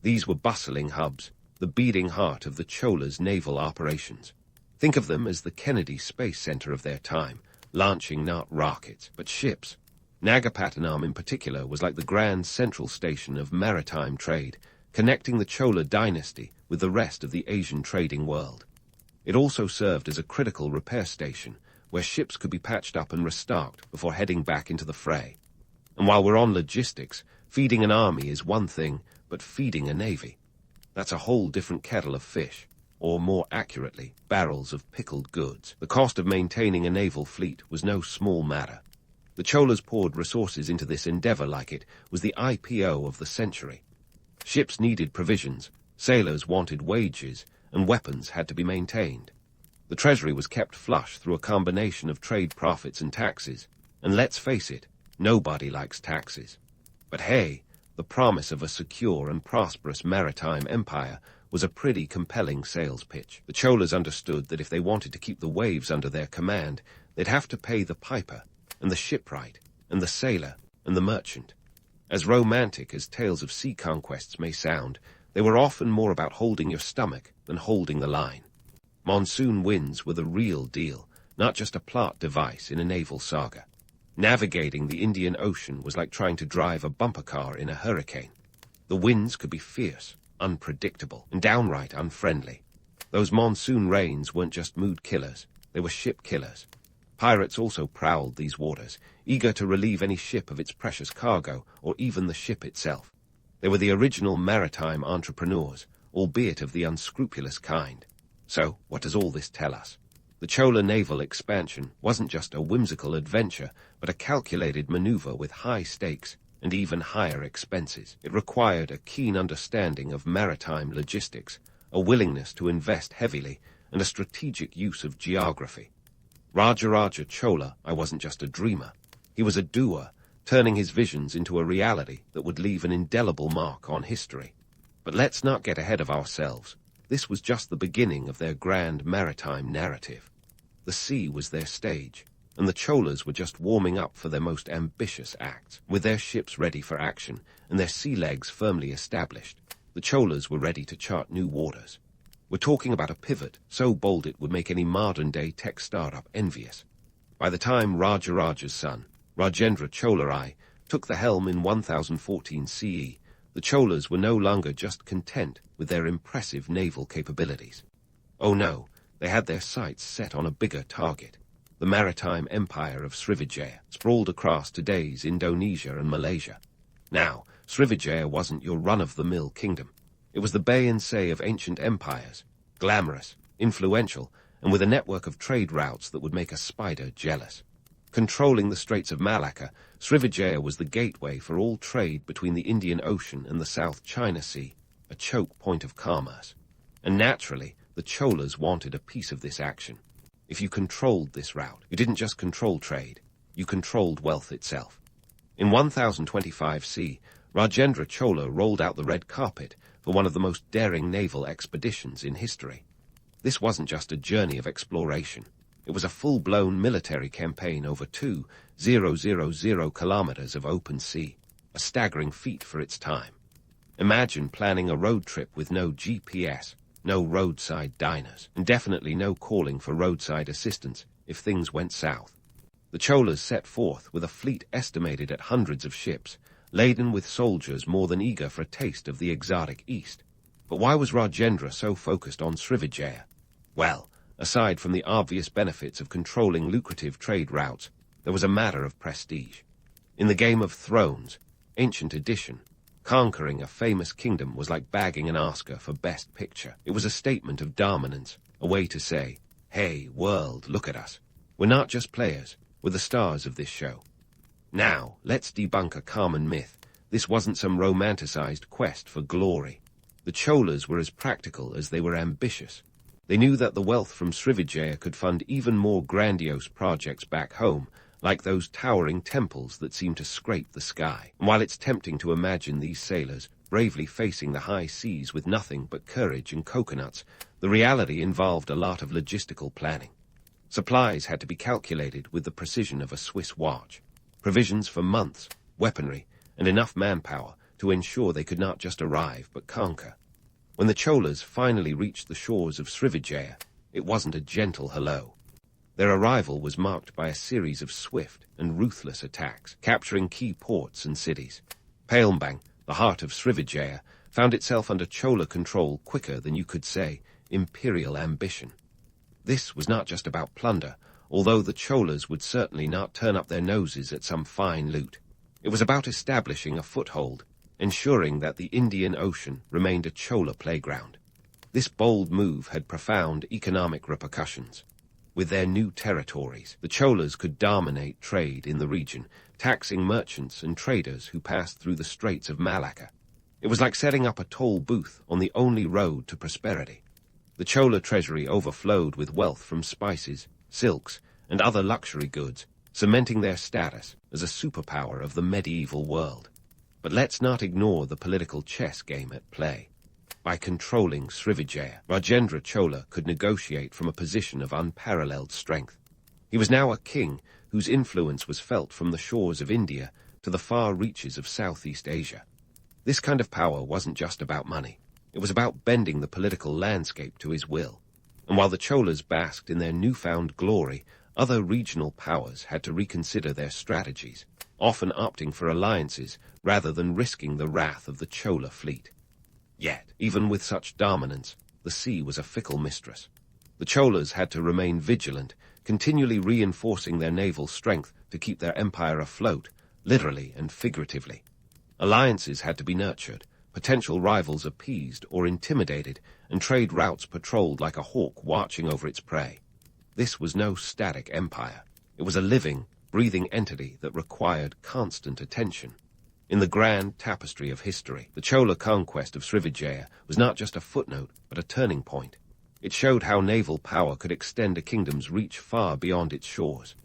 These were bustling hubs, the beating heart of the Chola's naval operations. Think of them as the Kennedy Space Center of their time, launching not rockets, but ships. Nagapattinam in particular was like the grand central station of maritime trade, connecting the Chola dynasty with the rest of the Asian trading world. It also served as a critical repair station, where ships could be patched up and restocked before heading back into the fray. And while we're on logistics, feeding an army is one thing, but feeding a navy, that's a whole different kettle of fish, or more accurately, barrels of pickled goods. The cost of maintaining a naval fleet was no small matter. The Cholas poured resources into this endeavor like it was the IPO of the century. Ships needed provisions, sailors wanted wages, and weapons had to be maintained. The treasury was kept flush through a combination of trade profits and taxes, and let's face it, nobody likes taxes. But hey, the promise of a secure and prosperous maritime empire was a pretty compelling sales pitch. The Cholas understood that if they wanted to keep the waves under their command, they'd have to pay the piper, and the shipwright, and the sailor, and the merchant. As romantic as tales of sea conquests may sound, they were often more about holding your stomach than holding the line. Monsoon winds were the real deal, not just a plot device in a naval saga. Navigating the Indian Ocean was like trying to drive a bumper car in a hurricane. The winds could be fierce, unpredictable, and downright unfriendly. Those monsoon rains weren't just mood killers, they were ship killers. Pirates also prowled these waters, eager to relieve any ship of its precious cargo, or even the ship itself. They were the original maritime entrepreneurs, albeit of the unscrupulous kind. So, what does all this tell us? The Chola naval expansion wasn't just a whimsical adventure, but a calculated maneuver with high stakes and even higher expenses. It required a keen understanding of maritime logistics, a willingness to invest heavily, and a strategic use of geography. Rajaraja Chola, I wasn't just a dreamer. He was a doer, turning his visions into a reality that would leave an indelible mark on history. But let's not get ahead of ourselves. This was just the beginning of their grand maritime narrative. The sea was their stage, and the Cholas were just warming up for their most ambitious acts. With their ships ready for action and their sea legs firmly established, the Cholas were ready to chart new waters. We're talking about a pivot so bold it would make any modern-day tech startup envious. By the time Rajaraja's son, Rajendra Chola I, took the helm in 1014 CE, the Cholas were no longer just content with their impressive naval capabilities. Oh no, they had their sights set on a bigger target. The maritime empire of Srivijaya sprawled across today's Indonesia and Malaysia. Now, Srivijaya wasn't your run-of-the-mill kingdom. It was the bay and say of ancient empires, glamorous, influential, and with a network of trade routes that would make a spider jealous. Controlling the Straits of Malacca, Srivijaya was the gateway for all trade between the Indian Ocean and the South China Sea, a choke point of commerce. And naturally, the Cholas wanted a piece of this action. If you controlled this route, you didn't just control trade, you controlled wealth itself. In 1025 C, Rajendra Chola rolled out the red carpet for one of the most daring naval expeditions in history. This wasn't just a journey of exploration. It was a full-blown military campaign over 2,000 kilometers of open sea, a staggering feat for its time. Imagine planning a road trip with no GPS, no roadside diners, and definitely no calling for roadside assistance if things went south. The Cholas set forth with a fleet estimated at hundreds of ships, laden with soldiers more than eager for a taste of the exotic East. But why was Rajendra so focused on Srivijaya? Well, aside from the obvious benefits of controlling lucrative trade routes, there was a matter of prestige. In the Game of Thrones, Ancient Edition, conquering a famous kingdom was like bagging an Oscar for Best Picture. It was a statement of dominance, a way to say, hey, world, look at us. We're not just players, we're the stars of this show. Now, let's debunk a common myth. This wasn't some romanticized quest for glory. The Cholas were as practical as they were ambitious. They knew that the wealth from Srivijaya could fund even more grandiose projects back home, like those towering temples that seem to scrape the sky. And while it's tempting to imagine these sailors bravely facing the high seas with nothing but courage and coconuts, the reality involved a lot of logistical planning. Supplies had to be calculated with the precision of a Swiss watch. Provisions for months, weaponry, and enough manpower to ensure they could not just arrive but conquer. When the Cholas finally reached the shores of Srivijaya, it wasn't a gentle hello. Their arrival was marked by a series of swift and ruthless attacks, capturing key ports and cities. Palembang, the heart of Srivijaya, found itself under Chola control quicker than you could say imperial ambition. This was not just about plunder, although the Cholas would certainly not turn up their noses at some fine loot. It was about establishing a foothold, ensuring that the Indian Ocean remained a Chola playground. This bold move had profound economic repercussions. With their new territories, the Cholas could dominate trade in the region, taxing merchants and traders who passed through the Straits of Malacca. It was like setting up a toll booth on the only road to prosperity. The Chola treasury overflowed with wealth from spices, silks, and other luxury goods, cementing their status as a superpower of the medieval world. But let's not ignore the political chess game at play. By controlling Srivijaya, Rajendra Chola could negotiate from a position of unparalleled strength. He was now a king whose influence was felt from the shores of India to the far reaches of Southeast Asia. This kind of power wasn't just about money. It was about bending the political landscape to his will. And while the Cholas basked in their newfound glory, other regional powers had to reconsider their strategies, often opting for alliances rather than risking the wrath of the Chola fleet. Yet, even with such dominance, the sea was a fickle mistress. The Cholas had to remain vigilant, continually reinforcing their naval strength to keep their empire afloat, literally and figuratively. Alliances had to be nurtured, potential rivals appeased or intimidated, and trade routes patrolled like a hawk watching over its prey. This was no static empire. It was a living, breathing entity that required constant attention. In the grand tapestry of history, the Chola conquest of Srivijaya was not just a footnote, but a turning point. It showed how naval power could extend a kingdom's reach far beyond its shores.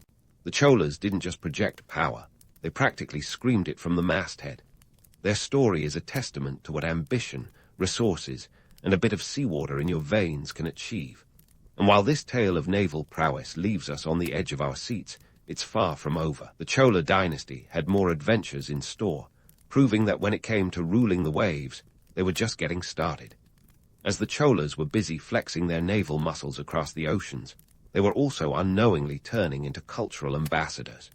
The Cholas didn't just project power, they practically screamed it from the masthead. Their story is a testament to what ambition, resources, and a bit of seawater in your veins can achieve. And while this tale of naval prowess leaves us on the edge of our seats, it's far from over. The Chola dynasty had more adventures in store, proving that when it came to ruling the waves, they were just getting started. As the Cholas were busy flexing their naval muscles across the oceans, they were also unknowingly turning into cultural ambassadors.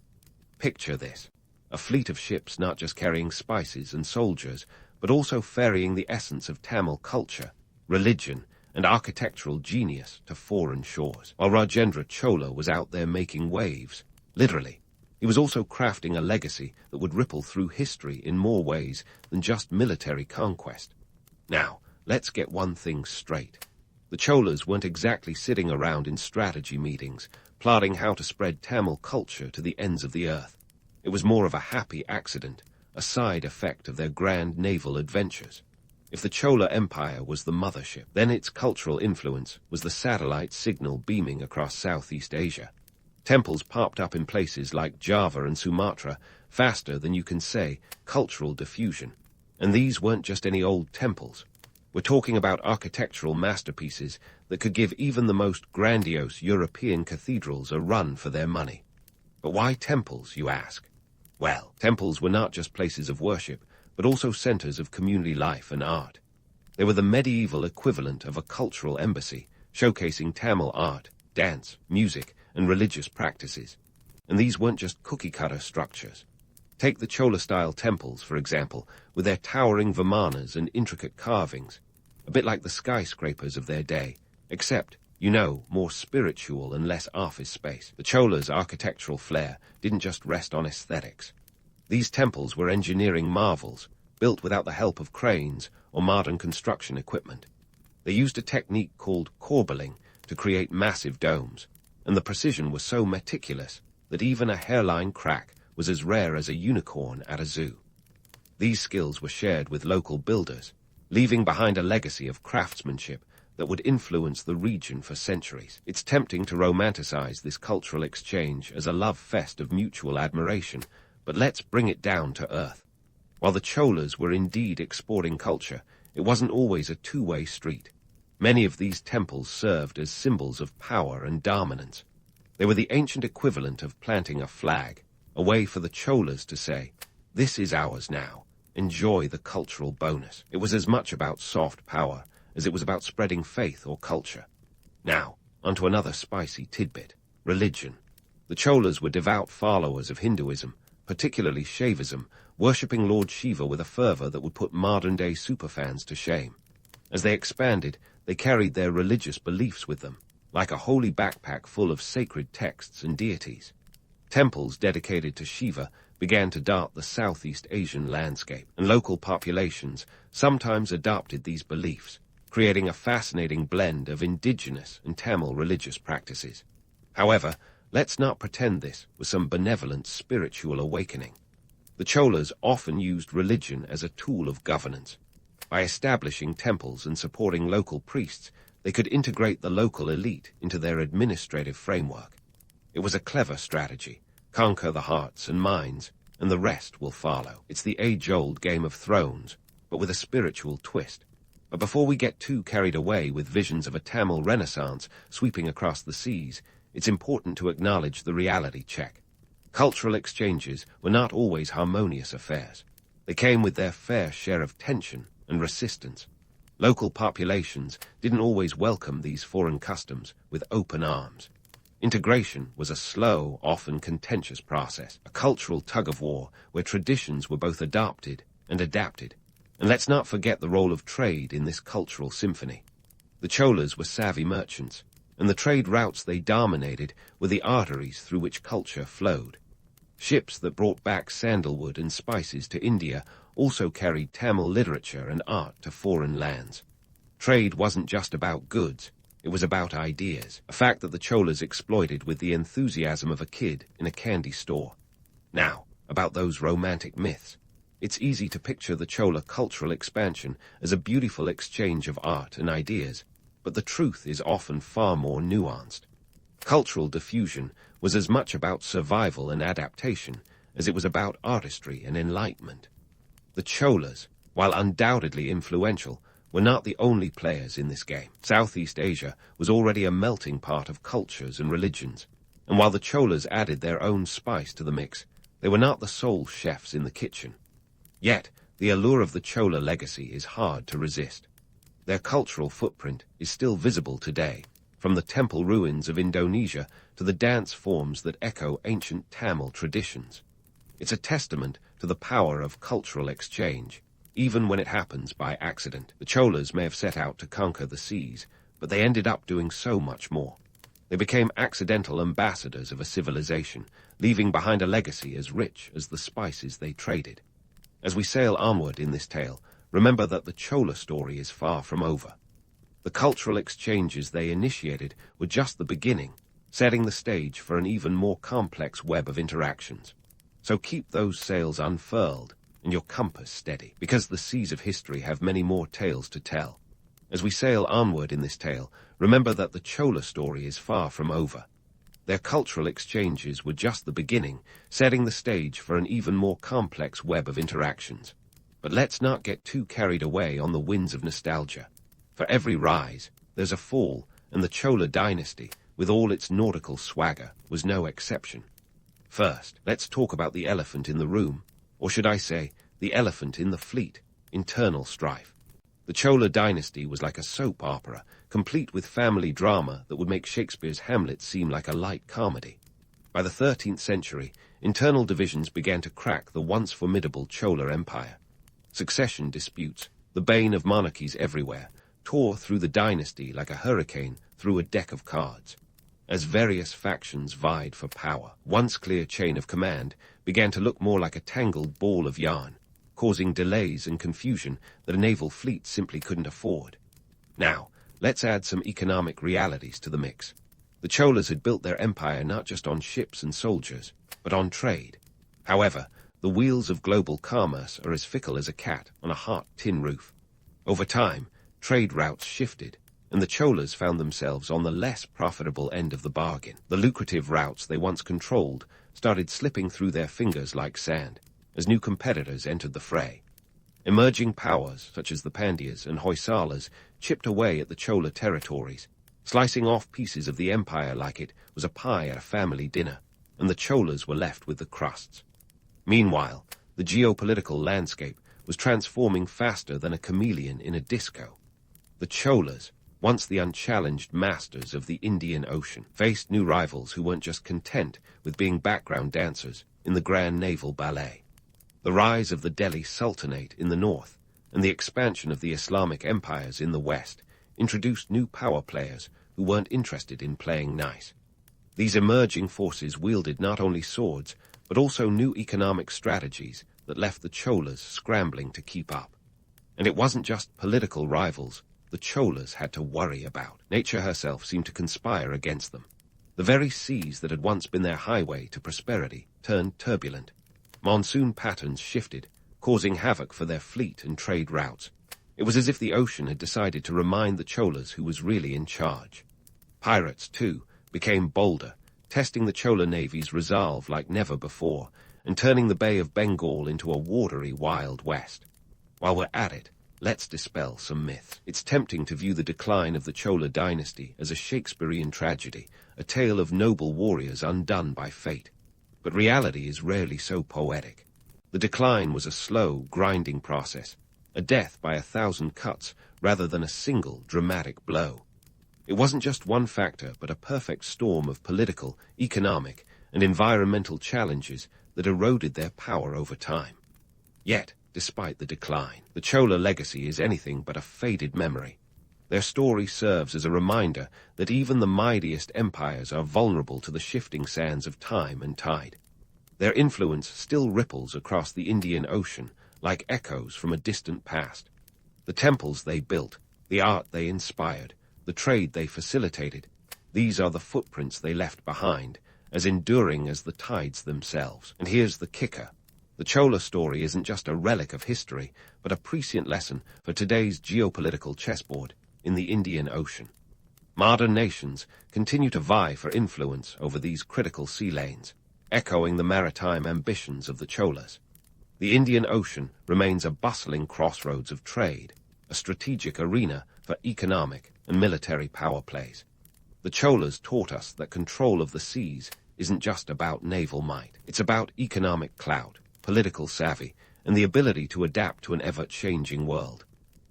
Picture this: a fleet of ships not just carrying spices and soldiers, but also ferrying the essence of Tamil culture, religion, and architectural genius to foreign shores. While Rajendra Chola was out there making waves, literally, he was also crafting a legacy that would ripple through history in more ways than just military conquest. Now, let's get one thing straight. The Cholas weren't exactly sitting around in strategy meetings, plotting how to spread Tamil culture to the ends of the earth. It was more of a happy accident, a side effect of their grand naval adventures. If the Chola Empire was the mothership, then its cultural influence was the satellite signal beaming across Southeast Asia. Temples popped up in places like Java and Sumatra faster than you can say cultural diffusion. And these weren't just any old temples. We're talking about architectural masterpieces that could give even the most grandiose European cathedrals a run for their money. But why temples, you ask? Well, temples were not just places of worship, but also centers of community life and art. They were the medieval equivalent of a cultural embassy, showcasing Tamil art, dance, music, and religious practices. And these weren't just cookie-cutter structures. Take the Chola-style temples, for example, with their towering vimanas and intricate carvings. A a bit like the skyscrapers of their day, except, more spiritual and less office space. The Chola's architectural flair didn't just rest on aesthetics. These temples were engineering marvels, built without the help of cranes or modern construction equipment. They used a technique called corbelling to create massive domes, and the precision was so meticulous that even a hairline crack was as rare as a unicorn at a zoo. These skills were shared with local builders, leaving behind a legacy of craftsmanship that would influence the region for centuries. It's tempting to romanticize this cultural exchange as a love fest of mutual admiration, but let's bring it down to earth. While the Cholas were indeed exporting culture, it wasn't always a two-way street. Many of these temples served as symbols of power and dominance. They were the ancient equivalent of planting a flag, a way for the Cholas to say, "This is ours now. Enjoy the cultural bonus." It was as much about soft power as it was about spreading faith or culture. Now, onto another spicy tidbit: religion. The Cholas were devout followers of Hinduism, particularly Shaivism, worshipping Lord Shiva with a fervor that would put modern-day superfans to shame. As they expanded, they carried their religious beliefs with them, like a holy backpack full of sacred texts and deities. Temples dedicated to Shiva began to dot the Southeast Asian landscape, and local populations sometimes adopted these beliefs, creating a fascinating blend of indigenous and Tamil religious practices. However, let's not pretend this was some benevolent spiritual awakening. The Cholas often used religion as a tool of governance. By establishing temples and supporting local priests, they could integrate the local elite into their administrative framework. It was a clever strategy: conquer the hearts and minds, and the rest will follow. It's the age-old Game of Thrones, but with a spiritual twist. But before we get too carried away with visions of a Tamil renaissance sweeping across the seas, it's important to acknowledge the reality check. Cultural exchanges were not always harmonious affairs. They came with their fair share of tension and resistance. Local populations didn't always welcome these foreign customs with open arms. Integration was a slow, often contentious process, a cultural tug-of-war where traditions were both adopted and adapted. And let's not forget the role of trade in this cultural symphony. The Cholas were savvy merchants, and the trade routes they dominated were the arteries through which culture flowed. Ships that brought back sandalwood and spices to India also carried Tamil literature and art to foreign lands. Trade wasn't just about goods, it was about ideas, a fact that the Cholas exploited with the enthusiasm of a kid in a candy store. Now, about those romantic myths. It's easy to picture the Chola cultural expansion as a beautiful exchange of art and ideas, but the truth is often far more nuanced. Cultural diffusion was as much about survival and adaptation as it was about artistry and enlightenment. The Cholas, while undoubtedly influential, were not the only players in this game. Southeast Asia was already a melting pot of cultures and religions, and while the Cholas added their own spice to the mix, they were not the sole chefs in the kitchen. Yet, the allure of the Chola legacy is hard to resist. Their cultural footprint is still visible today, from the temple ruins of Indonesia to the dance forms that echo ancient Tamil traditions. It's a testament to the power of cultural exchange, even when it happens by accident. The Cholas may have set out to conquer the seas, but they ended up doing so much more. They became accidental ambassadors of a civilization, leaving behind a legacy as rich as the spices they traded. As we sail onward in this tale, remember that the Chola story is far from over. The cultural exchanges they initiated were just the beginning, setting the stage for an even more complex web of interactions. So keep those sails unfurled and your compass steady, because the seas of history have many more tales to tell. As we sail onward in this tale, remember that the Chola story is far from over. Their cultural exchanges were just the beginning, setting the stage for an even more complex web of interactions. But let's not get too carried away on the winds of nostalgia. For every rise, there's a fall, and the Chola dynasty, with all its nautical swagger, was no exception. First, let's talk about the elephant in the room, or should I say, the elephant in the fleet: internal strife. The Chola dynasty was like a soap opera, complete with family drama that would make Shakespeare's Hamlet seem like a light comedy. By the 13th century, internal divisions began to crack the once formidable Chola Empire. Succession disputes, the bane of monarchies everywhere, tore through the dynasty like a hurricane through a deck of cards. As various factions vied for power, once clear chain of command began to look more like a tangled ball of yarn, causing delays and confusion that a naval fleet simply couldn't afford. Now, let's add some economic realities to the mix. The Cholas had built their empire not just on ships and soldiers, but on trade. However, the wheels of global commerce are as fickle as a cat on a hot tin roof. Over time, trade routes shifted, and the Cholas found themselves on the less profitable end of the bargain. The lucrative routes they once controlled started slipping through their fingers like sand as new competitors entered the fray. Emerging powers, such as the Pandyas and Hoysalas, chipped away at the Chola territories, slicing off pieces of the empire like it was a pie at a family dinner, and the Cholas were left with the crusts. Meanwhile, the geopolitical landscape was transforming faster than a chameleon in a disco. The Cholas, once the unchallenged masters of the Indian Ocean, faced new rivals who weren't just content with being background dancers in the grand naval ballet. The rise of the Delhi Sultanate in the north and the expansion of the Islamic empires in the west introduced new power players who weren't interested in playing nice. These emerging forces wielded not only swords, but also new economic strategies that left the Cholas scrambling to keep up. And it wasn't just political rivals the Cholas had to worry about. Nature herself seemed to conspire against them. The very seas that had once been their highway to prosperity turned turbulent. Monsoon patterns shifted, causing havoc for their fleet and trade routes. It was as if the ocean had decided to remind the Cholas who was really in charge. Pirates, too, became bolder, testing the Chola navy's resolve like never before, and turning the Bay of Bengal into a watery Wild West. While we're at it, let's dispel some myths. It's tempting to view the decline of the Chola dynasty as a Shakespearean tragedy, a tale of noble warriors undone by fate. But reality is rarely so poetic. The decline was a slow, grinding process, a death by 1,000 cuts rather than a single dramatic blow. It wasn't just one factor, but a perfect storm of political, economic, and environmental challenges that eroded their power over time. Yet, despite the decline, the Chola legacy is anything but a faded memory. Their story serves as a reminder that even the mightiest empires are vulnerable to the shifting sands of time and tide. Their influence still ripples across the Indian Ocean like echoes from a distant past. The temples they built, the art they inspired, the trade they facilitated, these are the footprints they left behind, as enduring as the tides themselves. And here's the kicker. The Chola story isn't just a relic of history, but a prescient lesson for today's geopolitical chessboard in the Indian Ocean. Modern nations continue to vie for influence over these critical sea lanes, echoing the maritime ambitions of the Cholas. The Indian Ocean remains a bustling crossroads of trade, a strategic arena for economic and military power plays. The Cholas taught us that control of the seas isn't just about naval might. It's about economic clout, political savvy, and the ability to adapt to an ever-changing world.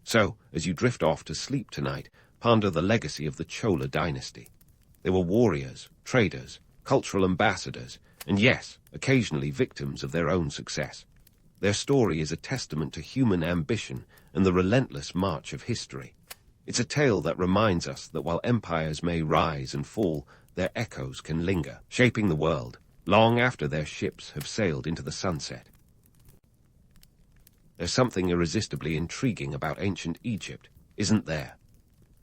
So, as you drift off to sleep tonight, ponder the legacy of the Chola dynasty. They were warriors, traders, cultural ambassadors, and yes, occasionally victims of their own success. Their story is a testament to human ambition and the relentless march of history. It's a tale that reminds us that while empires may rise and fall, their echoes can linger, shaping the world long after their ships have sailed into the sunset. There's something irresistibly intriguing about ancient Egypt, isn't there?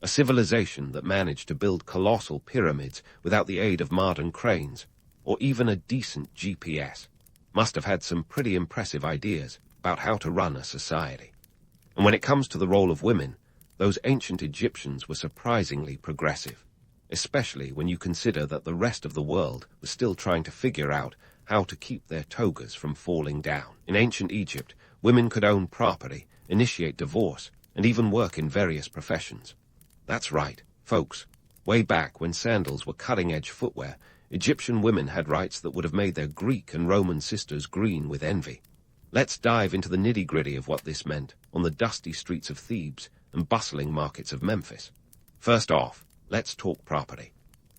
A civilization that managed to build colossal pyramids without the aid of modern cranes, or even a decent GPS, must have had some pretty impressive ideas about how to run a society. And when it comes to the role of women, those ancient Egyptians were surprisingly progressive, especially when you consider that the rest of the world was still trying to figure out how to keep their togas from falling down. In ancient Egypt, women could own property, initiate divorce, and even work in various professions. That's right, folks. Way back when sandals were cutting-edge footwear, Egyptian women had rights that would have made their Greek and Roman sisters green with envy. Let's dive into the nitty-gritty of what this meant on the dusty streets of Thebes and bustling markets of Memphis. First off, let's talk property.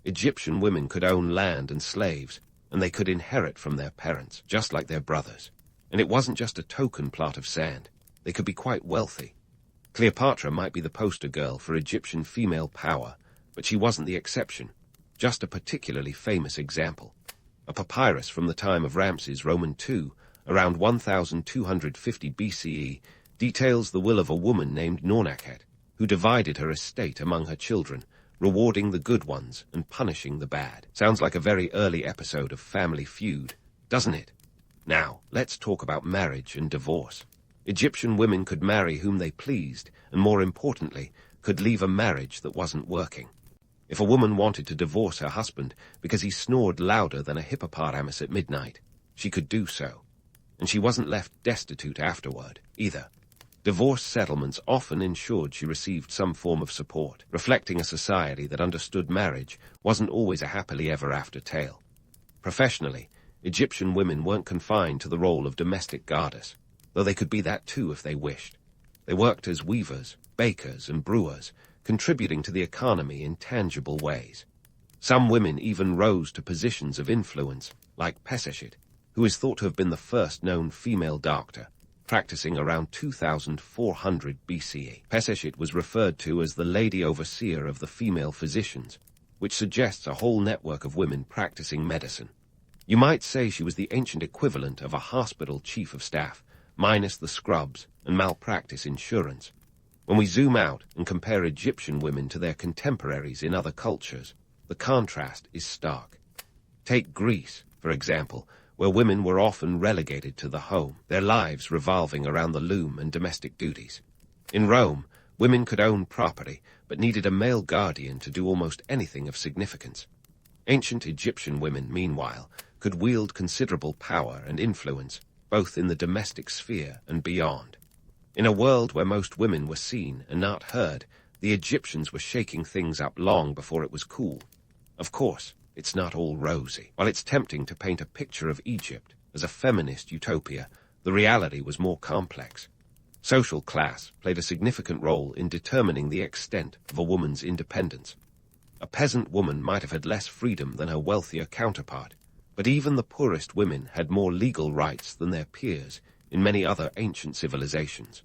Egyptian women could own land and slaves, and they could inherit from their parents, just like their brothers. And it wasn't just a token plot of sand. They could be quite wealthy. Cleopatra might be the poster girl for Egyptian female power, but she wasn't the exception, just a particularly famous example. A papyrus from the time of Ramses Roman II, around 1250 BCE, details the will of a woman named Nornakhet, who divided her estate among her children, rewarding the good ones and punishing the bad. Sounds like a very early episode of Family Feud, doesn't it? Now, let's talk about marriage and divorce. Egyptian women could marry whom they pleased, and more importantly, could leave a marriage that wasn't working. If a woman wanted to divorce her husband because he snored louder than a hippopotamus at midnight, she could do so. And she wasn't left destitute afterward, either. Divorce settlements often ensured she received some form of support, reflecting a society that understood marriage wasn't always a happily ever after tale. Professionally, Egyptian women weren't confined to the role of domestic goddess, though they could be that too if they wished. They worked as weavers, bakers, and brewers, contributing to the economy in tangible ways. Some women even rose to positions of influence, like Peseshit, who is thought to have been the first known female doctor, practicing around 2400 BCE. Peseshit was referred to as the Lady Overseer of the female physicians, which suggests a whole network of women practicing medicine. You might say she was the ancient equivalent of a hospital chief of staff, minus the scrubs and malpractice insurance. When we zoom out and compare Egyptian women to their contemporaries in other cultures, the contrast is stark. Take Greece, for example, where women were often relegated to the home, their lives revolving around the loom and domestic duties. In Rome, women could own property, but needed a male guardian to do almost anything of significance. Ancient Egyptian women, meanwhile, could wield considerable power and influence, both in the domestic sphere and beyond. In a world where most women were seen and not heard, the Egyptians were shaking things up long before it was cool. Of course, it's not all rosy. While it's tempting to paint a picture of Egypt as a feminist utopia, the reality was more complex. Social class played a significant role in determining the extent of a woman's independence. A peasant woman might have had less freedom than her wealthier counterpart, but even the poorest women had more legal rights than their peers in many other ancient civilizations.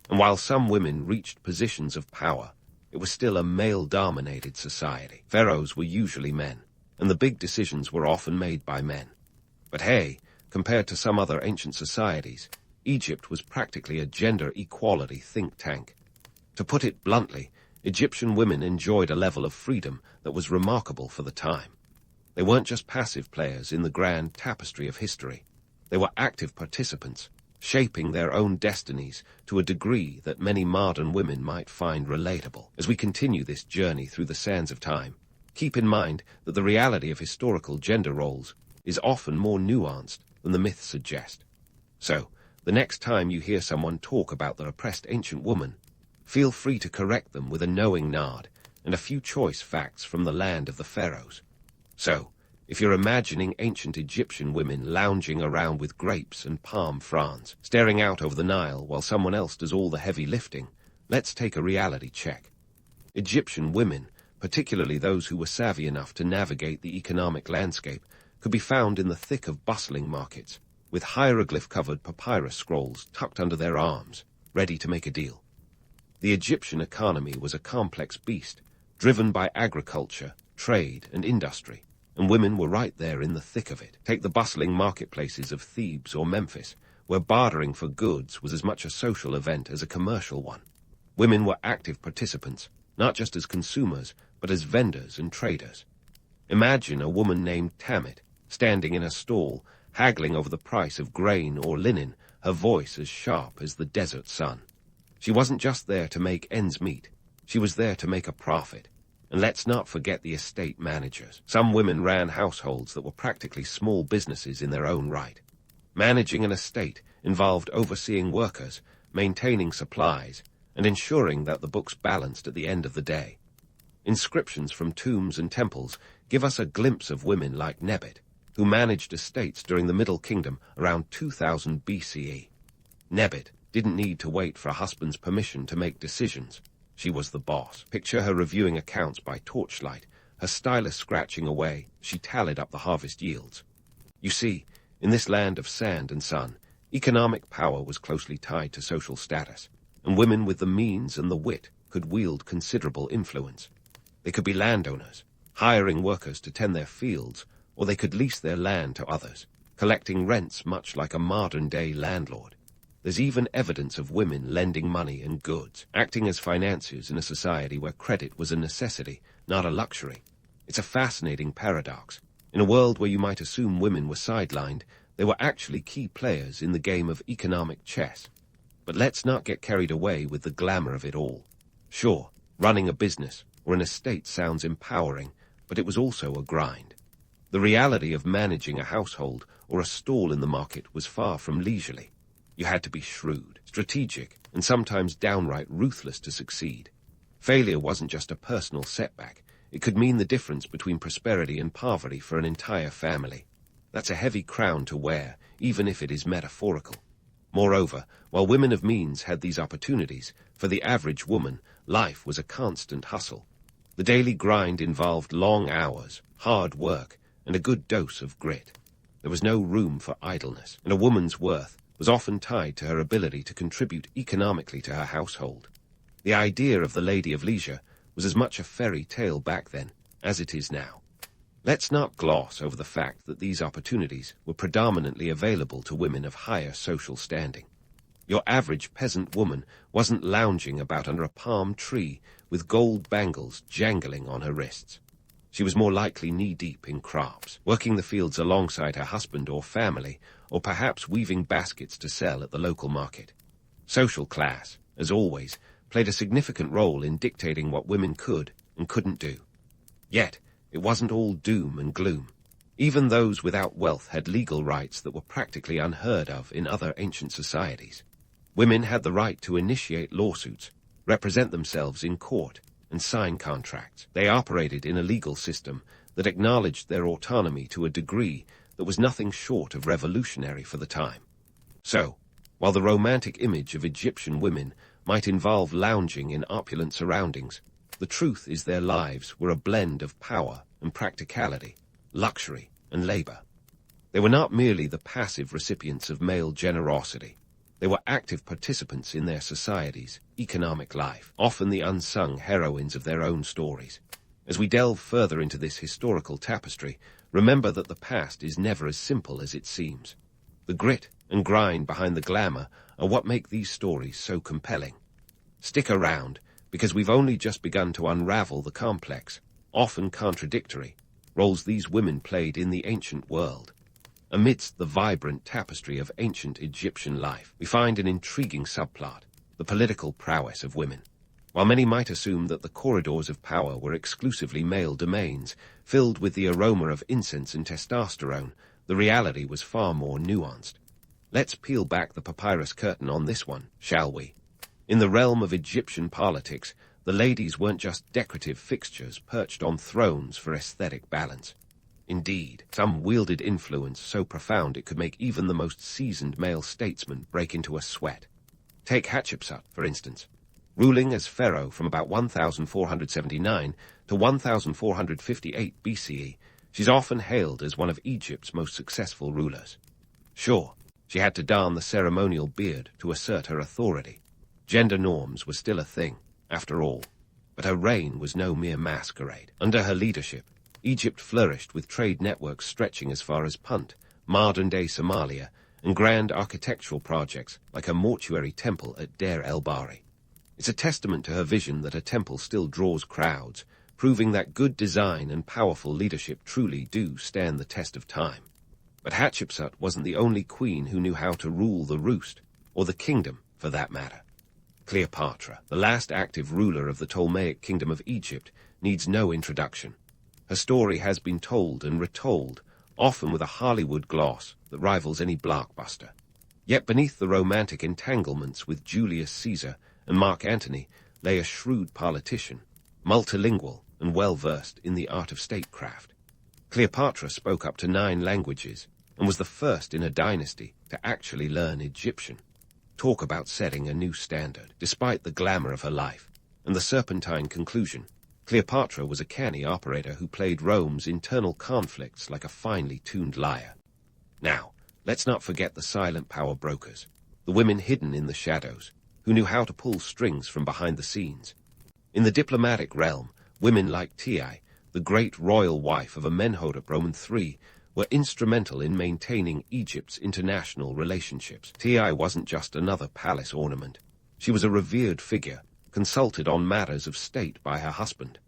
And while some women reached positions of power, it was still a male-dominated society. Pharaohs were usually men, and the big decisions were often made by men. But hey, compared to some other ancient societies, Egypt was practically a gender equality think tank. To put it bluntly, Egyptian women enjoyed a level of freedom that was remarkable for the time. They weren't just passive players in the grand tapestry of history. They were active participants, shaping their own destinies to a degree that many modern women might find relatable. As we continue this journey through the sands of time, keep in mind that the reality of historical gender roles is often more nuanced than the myths suggest. So, the next time you hear someone talk about the oppressed ancient woman, feel free to correct them with a knowing nod and a few choice facts from the land of the pharaohs. So, if you're imagining ancient Egyptian women lounging around with grapes and palm fronds, staring out over the Nile while someone else does all the heavy lifting, let's take a reality check. Egyptian women, particularly those who were savvy enough to navigate the economic landscape, could be found in the thick of bustling markets, with hieroglyph-covered papyrus scrolls tucked under their arms, ready to make a deal. The Egyptian economy was a complex beast, driven by agriculture, trade, and industry, and women were right there in the thick of it. Take the bustling marketplaces of Thebes or Memphis, where bartering for goods was as much a social event as a commercial one. Women were active participants, not just as consumers, but as vendors and traders. Imagine a woman named Tamit, standing in a stall, haggling over the price of grain or linen, her voice as sharp as the desert sun. She wasn't just there to make ends meet. She was there to make a profit. And let's not forget the estate managers. Some women ran households that were practically small businesses in their own right. Managing an estate involved overseeing workers, maintaining supplies, and ensuring that the books balanced at the end of the day. Inscriptions from tombs and temples give us a glimpse of women like Nebet, who managed estates during the Middle Kingdom around 2000 BCE. Nebet didn't need to wait for a husband's permission to make decisions. She was the boss. Picture her reviewing accounts by torchlight, her stylus scratching away. She tallied up the harvest yields. You see, in this land of sand and sun, economic power was closely tied to social status. and women with the means and the wit could wield considerable influence. They could be landowners, hiring workers to tend their fields, or they could lease their land to others, collecting rents much like a modern-day landlord. There's even evidence of women lending money and goods, acting as financiers in a society where credit was a necessity, not a luxury. It's a fascinating paradox. In a world where you might assume women were sidelined, they were actually key players in the game of economic chess. But let's not get carried away with the glamour of it all. Sure, running a business or an estate sounds empowering, but it was also a grind. The reality of managing a household or a stall in the market was far from leisurely. You had to be shrewd, strategic, and sometimes downright ruthless to succeed. Failure wasn't just a personal setback. It could mean the difference between prosperity and poverty for an entire family. That's a heavy crown to wear, even if it is metaphorical. Moreover, while women of means had these opportunities, for the average woman, life was a constant hustle. The daily grind involved long hours, hard work, and a good dose of grit. There was no room for idleness, and a woman's worth was often tied to her ability to contribute economically to her household. The idea of the lady of leisure was as much a fairy tale back then as it is now. Let's not gloss over the fact that these opportunities were predominantly available to women of higher social standing. Your average peasant woman wasn't lounging about under a palm tree with gold bangles jangling on her wrists. She was more likely knee-deep in crops, working the fields alongside her husband or family, or perhaps weaving baskets to sell at the local market. Social class, as always, played a significant role in dictating what women could and couldn't do. Yet, it wasn't all doom and gloom. Even those without wealth had legal rights that were practically unheard of in other ancient societies. Women had the right to initiate lawsuits, represent themselves in court, and sign contracts. They operated in a legal system that acknowledged their autonomy to a degree that was nothing short of revolutionary for the time. So, while the romantic image of Egyptian women might involve lounging in opulent surroundings, the truth is their lives were a blend of power and practicality, luxury and labor. They were not merely the passive recipients of male generosity. They were active participants in their society's economic life, often the unsung heroines of their own stories. As we delve further into this historical tapestry, remember that the past is never as simple as it seems. The grit and grind behind the glamour are what make these stories so compelling. Stick around, because we've only just begun to unravel the complex, often contradictory, roles these women played in the ancient world. Amidst the vibrant tapestry of ancient Egyptian life, we find an intriguing subplot, the political prowess of women. While many might assume that the corridors of power were exclusively male domains, filled with the aroma of incense and testosterone, the reality was far more nuanced. Let's peel back the papyrus curtain on this one, shall we? In the realm of Egyptian politics, the ladies weren't just decorative fixtures perched on thrones for aesthetic balance. Indeed, some wielded influence so profound it could make even the most seasoned male statesman break into a sweat. Take Hatshepsut, for instance. Ruling as pharaoh from about 1479 to 1458 BCE, she's often hailed as one of Egypt's most successful rulers. Sure, she had to don the ceremonial beard to assert her authority. Gender norms were still a thing, after all, but her reign was no mere masquerade. Under her leadership, Egypt flourished with trade networks stretching as far as Punt, modern-day Somalia, and grand architectural projects like a mortuary temple at Deir el-Bahri. It's a testament to her vision that a temple still draws crowds, proving that good design and powerful leadership truly do stand the test of time. But Hatshepsut wasn't the only queen who knew how to rule the roost, or the kingdom, for that matter. Cleopatra, the last active ruler of the Ptolemaic kingdom of Egypt, needs no introduction. Her story has been told and retold, often with a Hollywood gloss that rivals any blockbuster. Yet beneath the romantic entanglements with Julius Caesar and Mark Antony lay a shrewd politician, multilingual and well-versed in the art of statecraft. Cleopatra spoke up to 9 languages and was the first in a dynasty to actually learn Egyptian. Talk about setting a new standard, despite the glamour of her life, and the serpentine conclusion. Cleopatra was a canny operator who played Rome's internal conflicts like a finely tuned lyre. Now, let's not forget the silent power brokers, the women hidden in the shadows. who knew how to pull strings from behind the scenes. In the diplomatic realm, women like Ti, the great royal wife of Amenhotep III, were instrumental in maintaining Egypt's international relationships. Ti wasn't just another palace ornament. She was a revered figure, consulted on matters of state by her husband.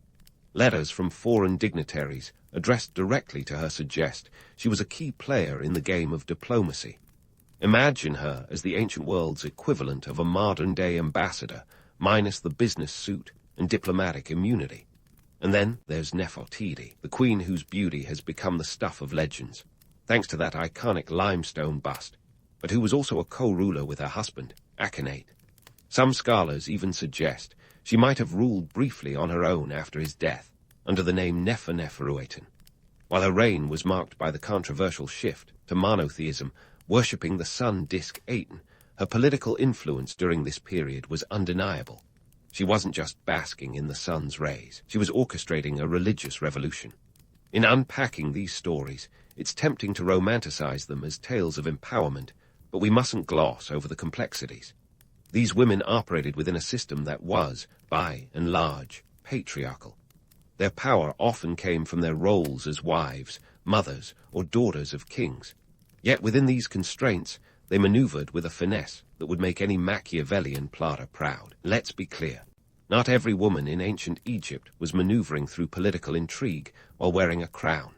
Letters from foreign dignitaries addressed directly to her suggest she was a key player in the game of diplomacy. Imagine her as the ancient world's equivalent of a modern-day ambassador, minus the business suit and diplomatic immunity. And then there's Nefertiti, the queen whose beauty has become the stuff of legends, thanks to that iconic limestone bust, but who was also a co-ruler with her husband, Akhenaten. Some scholars even suggest she might have ruled briefly on her own after his death, under the name Neferneferuaten. While her reign was marked by the controversial shift to monotheism, worshipping the sun disk Aten, her political influence during this period was undeniable. She wasn't just basking in the sun's rays. She was orchestrating a religious revolution. In unpacking these stories, it's tempting to romanticize them as tales of empowerment, but we mustn't gloss over the complexities. These women operated within a system that was, by and large, patriarchal. Their power often came from their roles as wives, mothers, or daughters of kings. Yet within these constraints, they maneuvered with a finesse that would make any Machiavellian plotter proud. Let's be clear. Not every woman in ancient Egypt was maneuvering through political intrigue while wearing a crown.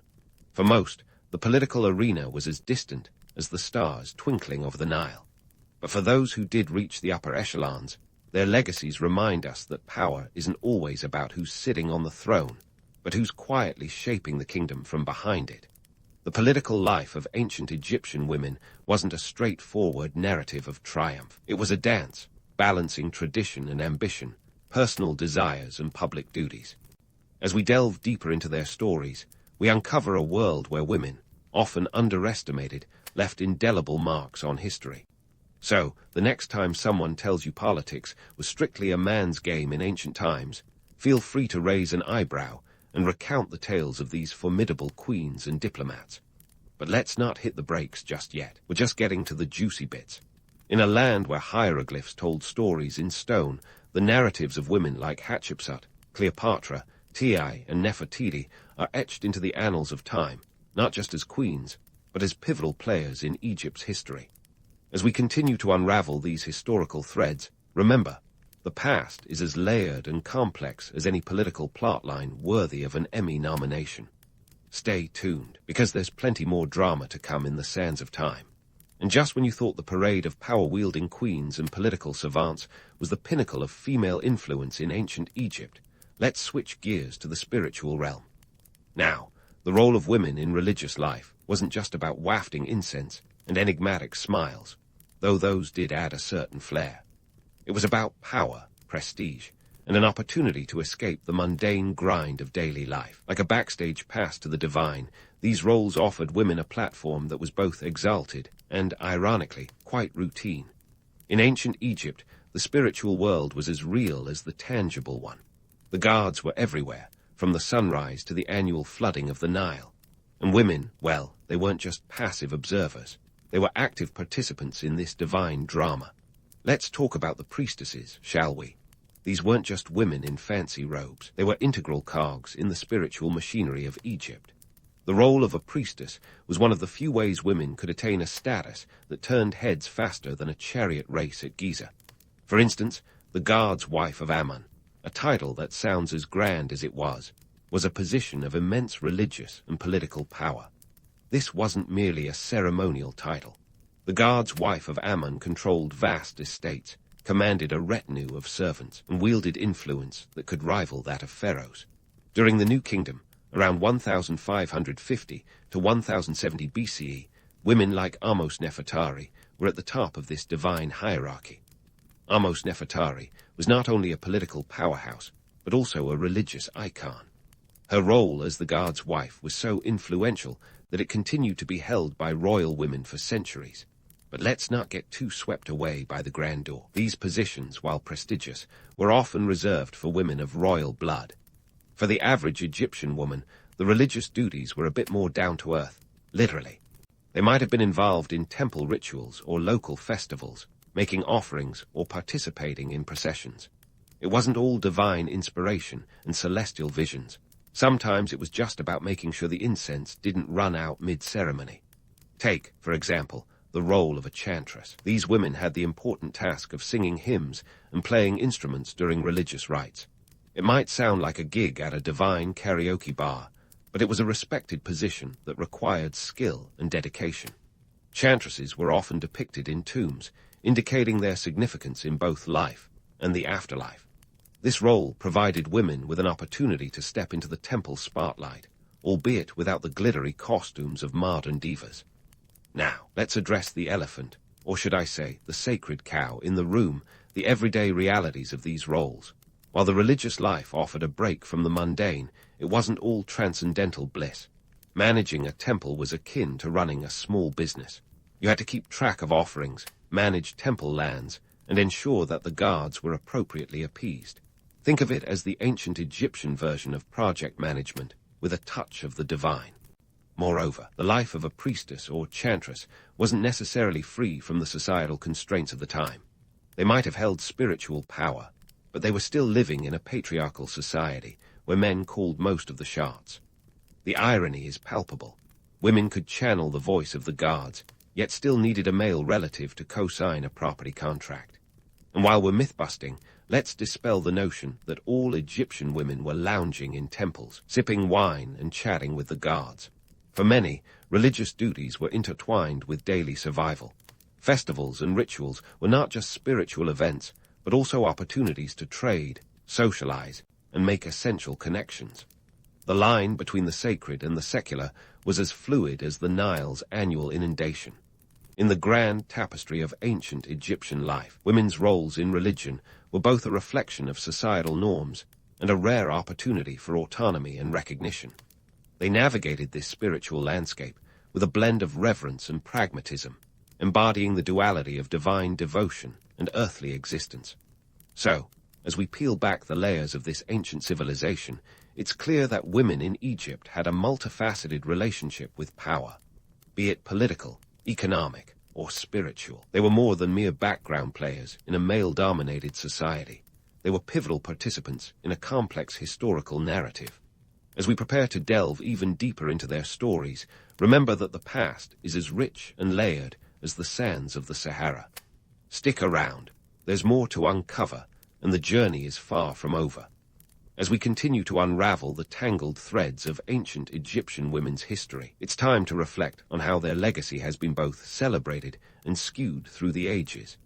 For most, the political arena was as distant as the stars twinkling over the Nile. But for those who did reach the upper echelons, their legacies remind us that power isn't always about who's sitting on the throne, but who's quietly shaping the kingdom from behind it. The political life of ancient Egyptian women wasn't a straightforward narrative of triumph. It was a dance, balancing tradition and ambition, personal desires and public duties. As we delve deeper into their stories, we uncover a world where women, often underestimated, left indelible marks on history. So, the next time someone tells you politics was strictly a man's game in ancient times, feel free to raise an eyebrow and recount the tales of these formidable queens and diplomats. But let's not hit the brakes just yet. We're just getting to the juicy bits. In a land where hieroglyphs told stories in stone, the narratives of women like Hatshepsut, Cleopatra, Ti, and Nefertiti are etched into the annals of time, not just as queens, but as pivotal players in Egypt's history. As we continue to unravel these historical threads, remember, the past is as layered and complex as any political plotline worthy of an Emmy nomination. Stay tuned, because there's plenty more drama to come in the sands of time. And just when you thought the parade of power-wielding queens and political savants was the pinnacle of female influence in ancient Egypt, let's switch gears to the spiritual realm. Now, the role of women in religious life wasn't just about wafting incense and enigmatic smiles, though those did add a certain flair. It was about power, prestige, and an opportunity to escape the mundane grind of daily life. Like a backstage pass to the divine, these roles offered women a platform that was both exalted and, ironically, quite routine. In ancient Egypt, the spiritual world was as real as the tangible one. The gods were everywhere, from the sunrise to the annual flooding of the Nile. And women, well, they weren't just passive observers. They were active participants in this divine drama. Let's talk about the priestesses, shall we? These weren't just women in fancy robes. They were integral cogs in the spiritual machinery of Egypt. The role of a priestess was one of the few ways women could attain a status that turned heads faster than a chariot race at Giza. For instance, the god's wife of Ammon, a title that sounds as grand as it was a position of immense religious and political power. This wasn't merely a ceremonial title. The god's wife of Ammon controlled vast estates, commanded a retinue of servants, and wielded influence that could rival that of pharaohs. During the New Kingdom, around 1550 to 1070 BCE, women like Ahmose Nefertari were at the top of this divine hierarchy. Ahmose Nefertari was not only a political powerhouse, but also a religious icon. Her role as the god's wife was so influential that it continued to be held by royal women for centuries. But let's not get too swept away by the grandeur. These positions, while prestigious, were often reserved for women of royal blood. For the average Egyptian woman, the religious duties were a bit more down-to-earth, literally. They might have been involved in temple rituals or local festivals, making offerings or participating in processions. It wasn't all divine inspiration and celestial visions. Sometimes it was just about making sure the incense didn't run out mid-ceremony. Take, for example, the role of a chantress. These women had the important task of singing hymns and playing instruments during religious rites. It might sound like a gig at a divine karaoke bar, but it was a respected position that required skill and dedication. Chantresses were often depicted in tombs, indicating their significance in both life and the afterlife. This role provided women with an opportunity to step into the temple spotlight, albeit without the glittery costumes of modern divas. Now, let's address the elephant, or should I say, the sacred cow, in the room, the everyday realities of these roles. While the religious life offered a break from the mundane, it wasn't all transcendental bliss. Managing a temple was akin to running a small business. You had to keep track of offerings, manage temple lands, and ensure that the guards were appropriately appeased. Think of it as the ancient Egyptian version of project management, with a touch of the divine. Moreover, the life of a priestess or chantress wasn't necessarily free from the societal constraints of the time. They might have held spiritual power, but they were still living in a patriarchal society where men called most of the shots. The irony is palpable. Women could channel the voice of the gods, yet still needed a male relative to co-sign a property contract. And while we're myth-busting, let's dispel the notion that all Egyptian women were lounging in temples, sipping wine and chatting with the gods. For many, religious duties were intertwined with daily survival. Festivals and rituals were not just spiritual events, but also opportunities to trade, socialize, and make essential connections. The line between the sacred and the secular was as fluid as the Nile's annual inundation. In the grand tapestry of ancient Egyptian life, women's roles in religion were both a reflection of societal norms and a rare opportunity for autonomy and recognition. They navigated this spiritual landscape with a blend of reverence and pragmatism, embodying the duality of divine devotion and earthly existence. So, as we peel back the layers of this ancient civilization, it's clear that women in Egypt had a multifaceted relationship with power, be it political, economic, or spiritual. They were more than mere background players in a male-dominated society. They were pivotal participants in a complex historical narrative. As we prepare to delve even deeper into their stories, remember that the past is as rich and layered as the sands of the Sahara. Stick around. There's more to uncover, and the journey is far from over. As we continue to unravel the tangled threads of ancient Egyptian women's history, it's time to reflect on how their legacy has been both celebrated and skewed through the ages.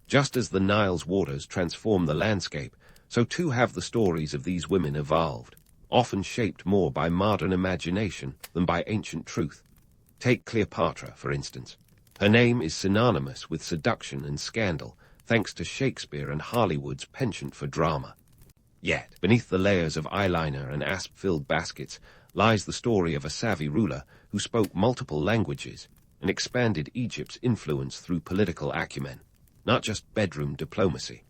Just as the Nile's waters transform the landscape, so too have the stories of these women evolved, often shaped more by modern imagination than by ancient truth. Take Cleopatra, for instance. Her name is synonymous with seduction and scandal, thanks to Shakespeare and Hollywood's penchant for drama. Yet, beneath the layers of eyeliner and asp-filled baskets lies the story of a savvy ruler who spoke multiple languages and expanded Egypt's influence through political acumen, not just bedroom diplomacy.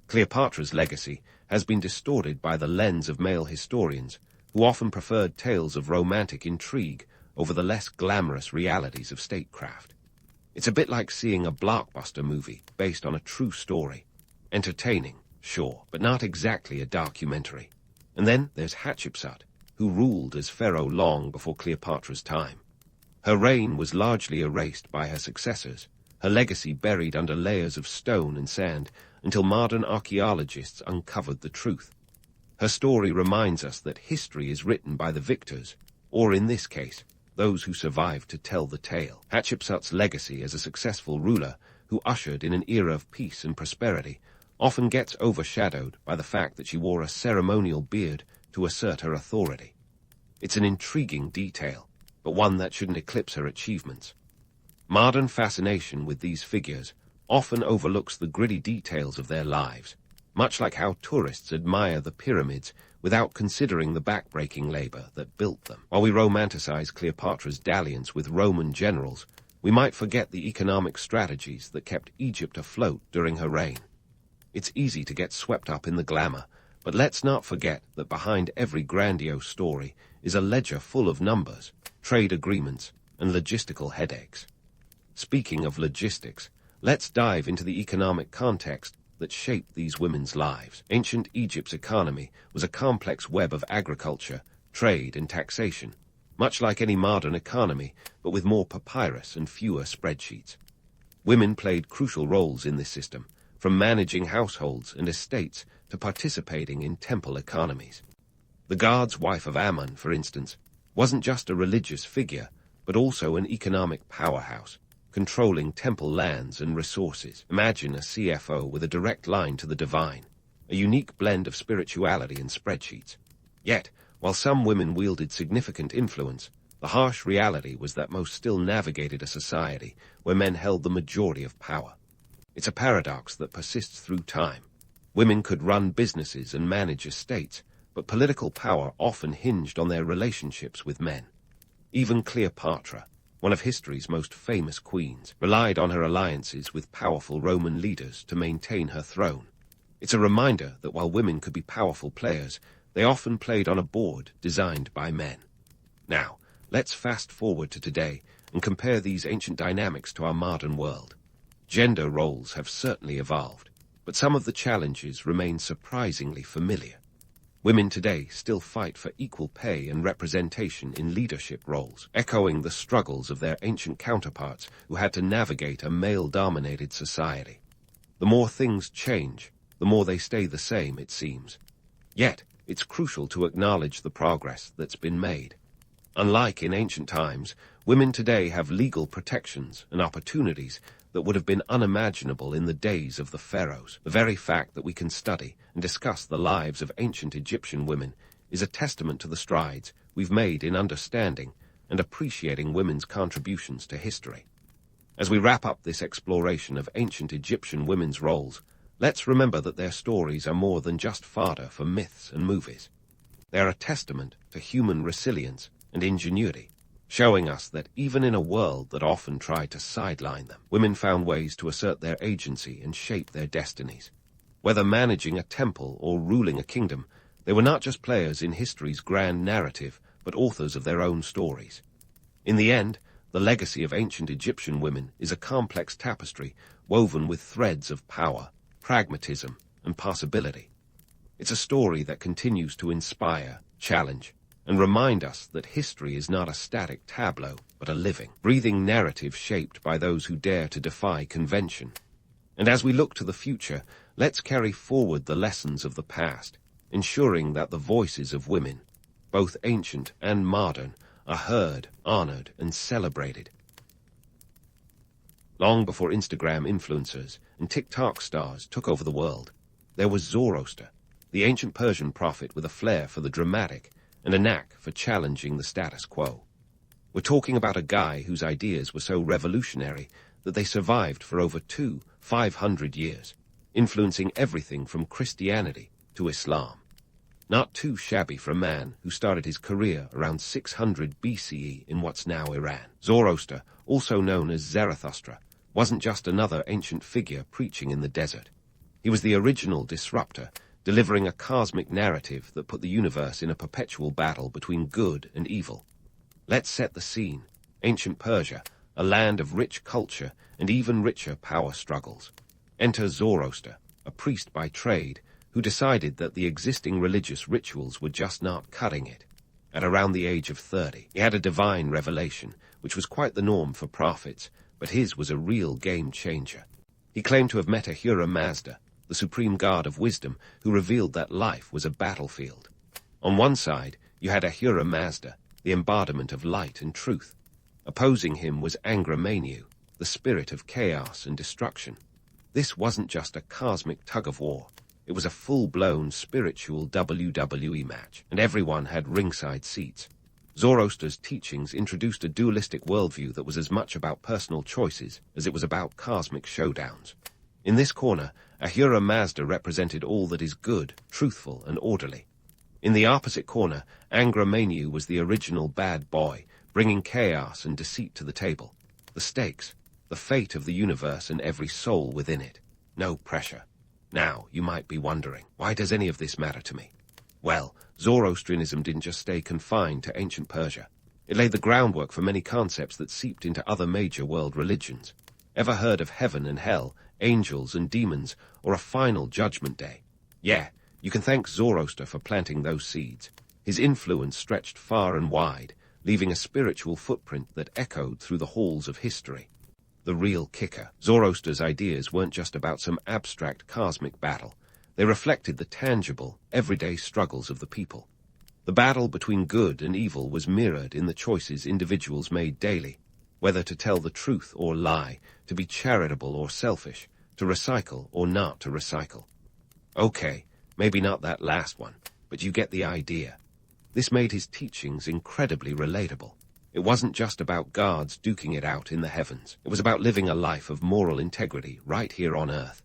Cleopatra's legacy has been distorted by the lens of male historians who often preferred tales of romantic intrigue over the less glamorous realities of statecraft. It's a bit like seeing a blockbuster movie based on a true story. Entertaining, sure, but not exactly a documentary. And then there's Hatshepsut, who ruled as pharaoh long before Cleopatra's time. Her reign was largely erased by her successors, her legacy buried under layers of stone and sand until modern archaeologists uncovered the truth. Her story reminds us that history is written by the victors, or in this case, those who survived to tell the tale. Hatshepsut's legacy as a successful ruler who ushered in an era of peace and prosperity often gets overshadowed by the fact that she wore a ceremonial beard to assert her authority. It's an intriguing detail, but one that shouldn't eclipse her achievements. Modern fascination with these figures often overlooks the gritty details of their lives, much like how tourists admire the pyramids without considering the backbreaking labor that built them. While we romanticize Cleopatra's dalliance with Roman generals, we might forget the economic strategies that kept Egypt afloat during her reign. It's easy to get swept up in the glamour, but let's not forget that behind every grandiose story is a ledger full of numbers, trade agreements, and logistical headaches. Speaking of logistics, let's dive into the economic context that shaped these women's lives. Ancient Egypt's economy was a complex web of agriculture, trade, and taxation, much like any modern economy, but with more papyrus and fewer spreadsheets. Women played crucial roles in this system, from managing households and estates to participating in temple economies. The god's wife of Ammon, for instance, wasn't just a religious figure, but also an economic powerhouse, controlling temple lands and resources. Imagine a CFO with a direct line to the divine, a unique blend of spirituality and spreadsheets. Yet, while some women wielded significant influence, the harsh reality was that most still navigated a society where men held the majority of power. It's a paradox that persists through time. Women could run businesses and manage estates, but political power often hinged on their relationships with men. Even Cleopatra, one of history's most famous queens, relied on her alliances with powerful Roman leaders to maintain her throne. It's a reminder that while women could be powerful players, they often played on a board designed by men. Now, let's fast forward to today and compare these ancient dynamics to our modern world. Gender roles have certainly evolved, but some of the challenges remain surprisingly familiar. Women today still fight for equal pay and representation in leadership roles, echoing the struggles of their ancient counterparts who had to navigate a male-dominated society. The more things change, the more they stay the same, it seems. Yet, it's crucial to acknowledge the progress that's been made. Unlike in ancient times, women today have legal protections and opportunities that would have been unimaginable in the days of the pharaohs. The very fact that we can study and discuss the lives of ancient Egyptian women is a testament to the strides we've made in understanding and appreciating women's contributions to history. As we wrap up this exploration of ancient Egyptian women's roles, let's remember that their stories are more than just fodder for myths and movies. They are a testament to human resilience and ingenuity, showing us that even in a world that often tried to sideline them, women found ways to assert their agency and shape their destinies. Whether managing a temple or ruling a kingdom, they were not just players in history's grand narrative, but authors of their own stories. In the end, the legacy of ancient Egyptian women is a complex tapestry woven with threads of power, pragmatism, and possibility. It's a story that continues to inspire, challenge, and remind us that history is not a static tableau, but a living, breathing narrative shaped by those who dare to defy convention. And as we look to the future, let's carry forward the lessons of the past, ensuring that the voices of women, both ancient and modern, are heard, honored, and celebrated. Long before Instagram influencers and TikTok stars took over the world, there was Zoroaster, the ancient Persian prophet with a flair for the dramatic and a knack for challenging the status quo. We're talking about a guy whose ideas were so revolutionary that they survived for over 500 years, influencing everything from Christianity to Islam. Not too shabby for a man who started his career around 600 BCE in what's now Iran. Zoroaster, also known as Zarathustra, wasn't just another ancient figure preaching in the desert. He was the original disruptor, delivering a cosmic narrative that put the universe in a perpetual battle between good and evil. Let's set the scene. Ancient Persia, a land of rich culture and even richer power struggles. Enter Zoroaster, a priest by trade, who decided that the existing religious rituals were just not cutting it. At around the age of 30, he had a divine revelation, which was quite the norm for prophets, but his was a real game changer. He claimed to have met Ahura Mazda, the supreme god of wisdom, who revealed that life was a battlefield. On one side, you had Ahura Mazda, the embodiment of light and truth. Opposing him was Angramenu, the spirit of chaos and destruction. This wasn't just a cosmic tug-of-war. It was a full-blown spiritual WWE match, and everyone had ringside seats. Zoroaster's teachings introduced a dualistic worldview that was as much about personal choices as it was about cosmic showdowns. In this corner, Ahura Mazda represented all that is good, truthful, and orderly. In the opposite corner, Angramenu was the original bad boy, bringing chaos and deceit to the table. The stakes, the fate of the universe and every soul within it. No pressure. Now, you might be wondering, why does any of this matter to me? Well, Zoroastrianism didn't just stay confined to ancient Persia. It laid the groundwork for many concepts that seeped into other major world religions. Ever heard of heaven and hell, angels and demons, or a final judgment day? Yeah, you can thank Zoroaster for planting those seeds. His influence stretched far and wide, leaving a spiritual footprint that echoed through the halls of history. The real kicker, Zoroaster's ideas weren't just about some abstract cosmic battle. They reflected the tangible, everyday struggles of the people. The battle between good and evil was mirrored in the choices individuals made daily, whether to tell the truth or lie, to be charitable or selfish, to recycle or not to recycle. Okay, maybe not that last one, but you get the idea. This made his teachings incredibly relatable. It wasn't just about gods duking it out in the heavens. It was about living a life of moral integrity right here on Earth.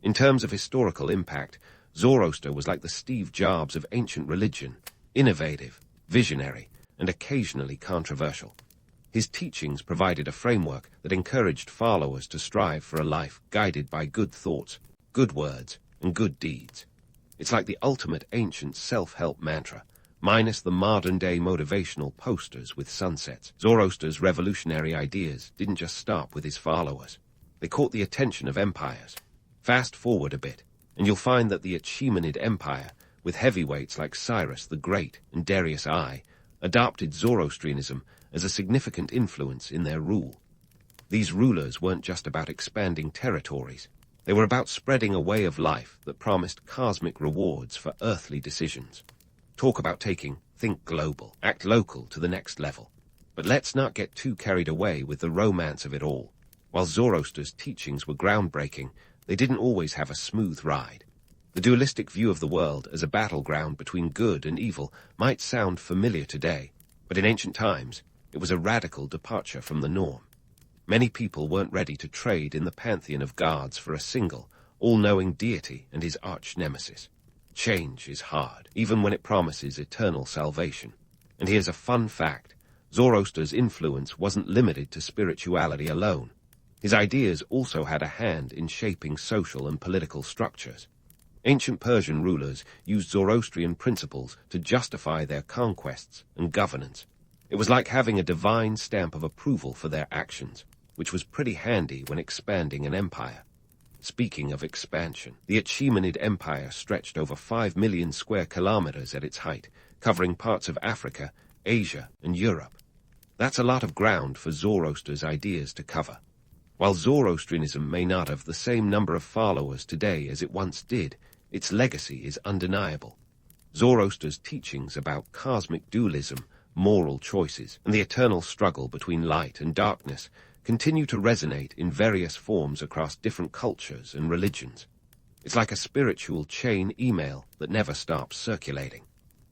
In terms of historical impact, Zoroaster was like the Steve Jobs of ancient religion, innovative, visionary, and occasionally controversial. His teachings provided a framework that encouraged followers to strive for a life guided by good thoughts, good words, and good deeds. It's like the ultimate ancient self-help mantra, minus the modern-day motivational posters with sunsets. Zoroaster's revolutionary ideas didn't just stop with his followers. They caught the attention of empires. Fast forward a bit, and you'll find that the Achaemenid Empire, with heavyweights like Cyrus the Great and Darius I, adopted Zoroastrianism as a significant influence in their rule. These rulers weren't just about expanding territories. They were about spreading a way of life that promised cosmic rewards for earthly decisions. Talk about taking think global, act local to the next level. But let's not get too carried away with the romance of it all. While Zoroaster's teachings were groundbreaking, they didn't always have a smooth ride. The dualistic view of the world as a battleground between good and evil might sound familiar today, but in ancient times, it was a radical departure from the norm. Many people weren't ready to trade in the pantheon of gods for a single, all-knowing deity and his arch-nemesis. Change is hard, even when it promises eternal salvation. And here's a fun fact. Zoroaster's influence wasn't limited to spirituality alone. His ideas also had a hand in shaping social and political structures. Ancient Persian rulers used Zoroastrian principles to justify their conquests and governance. It was like having a divine stamp of approval for their actions, which was pretty handy when expanding an empire. Speaking of expansion, the Achaemenid Empire stretched over 5 million square kilometers at its height, covering parts of Africa, Asia, and Europe. That's a lot of ground for Zoroaster's ideas to cover. While Zoroastrianism may not have the same number of followers today as it once did, its legacy is undeniable. Zoroaster's teachings about cosmic dualism, moral choices, and the eternal struggle between light and darkness continue to resonate in various forms across different cultures and religions. It's like a spiritual chain email that never stops circulating.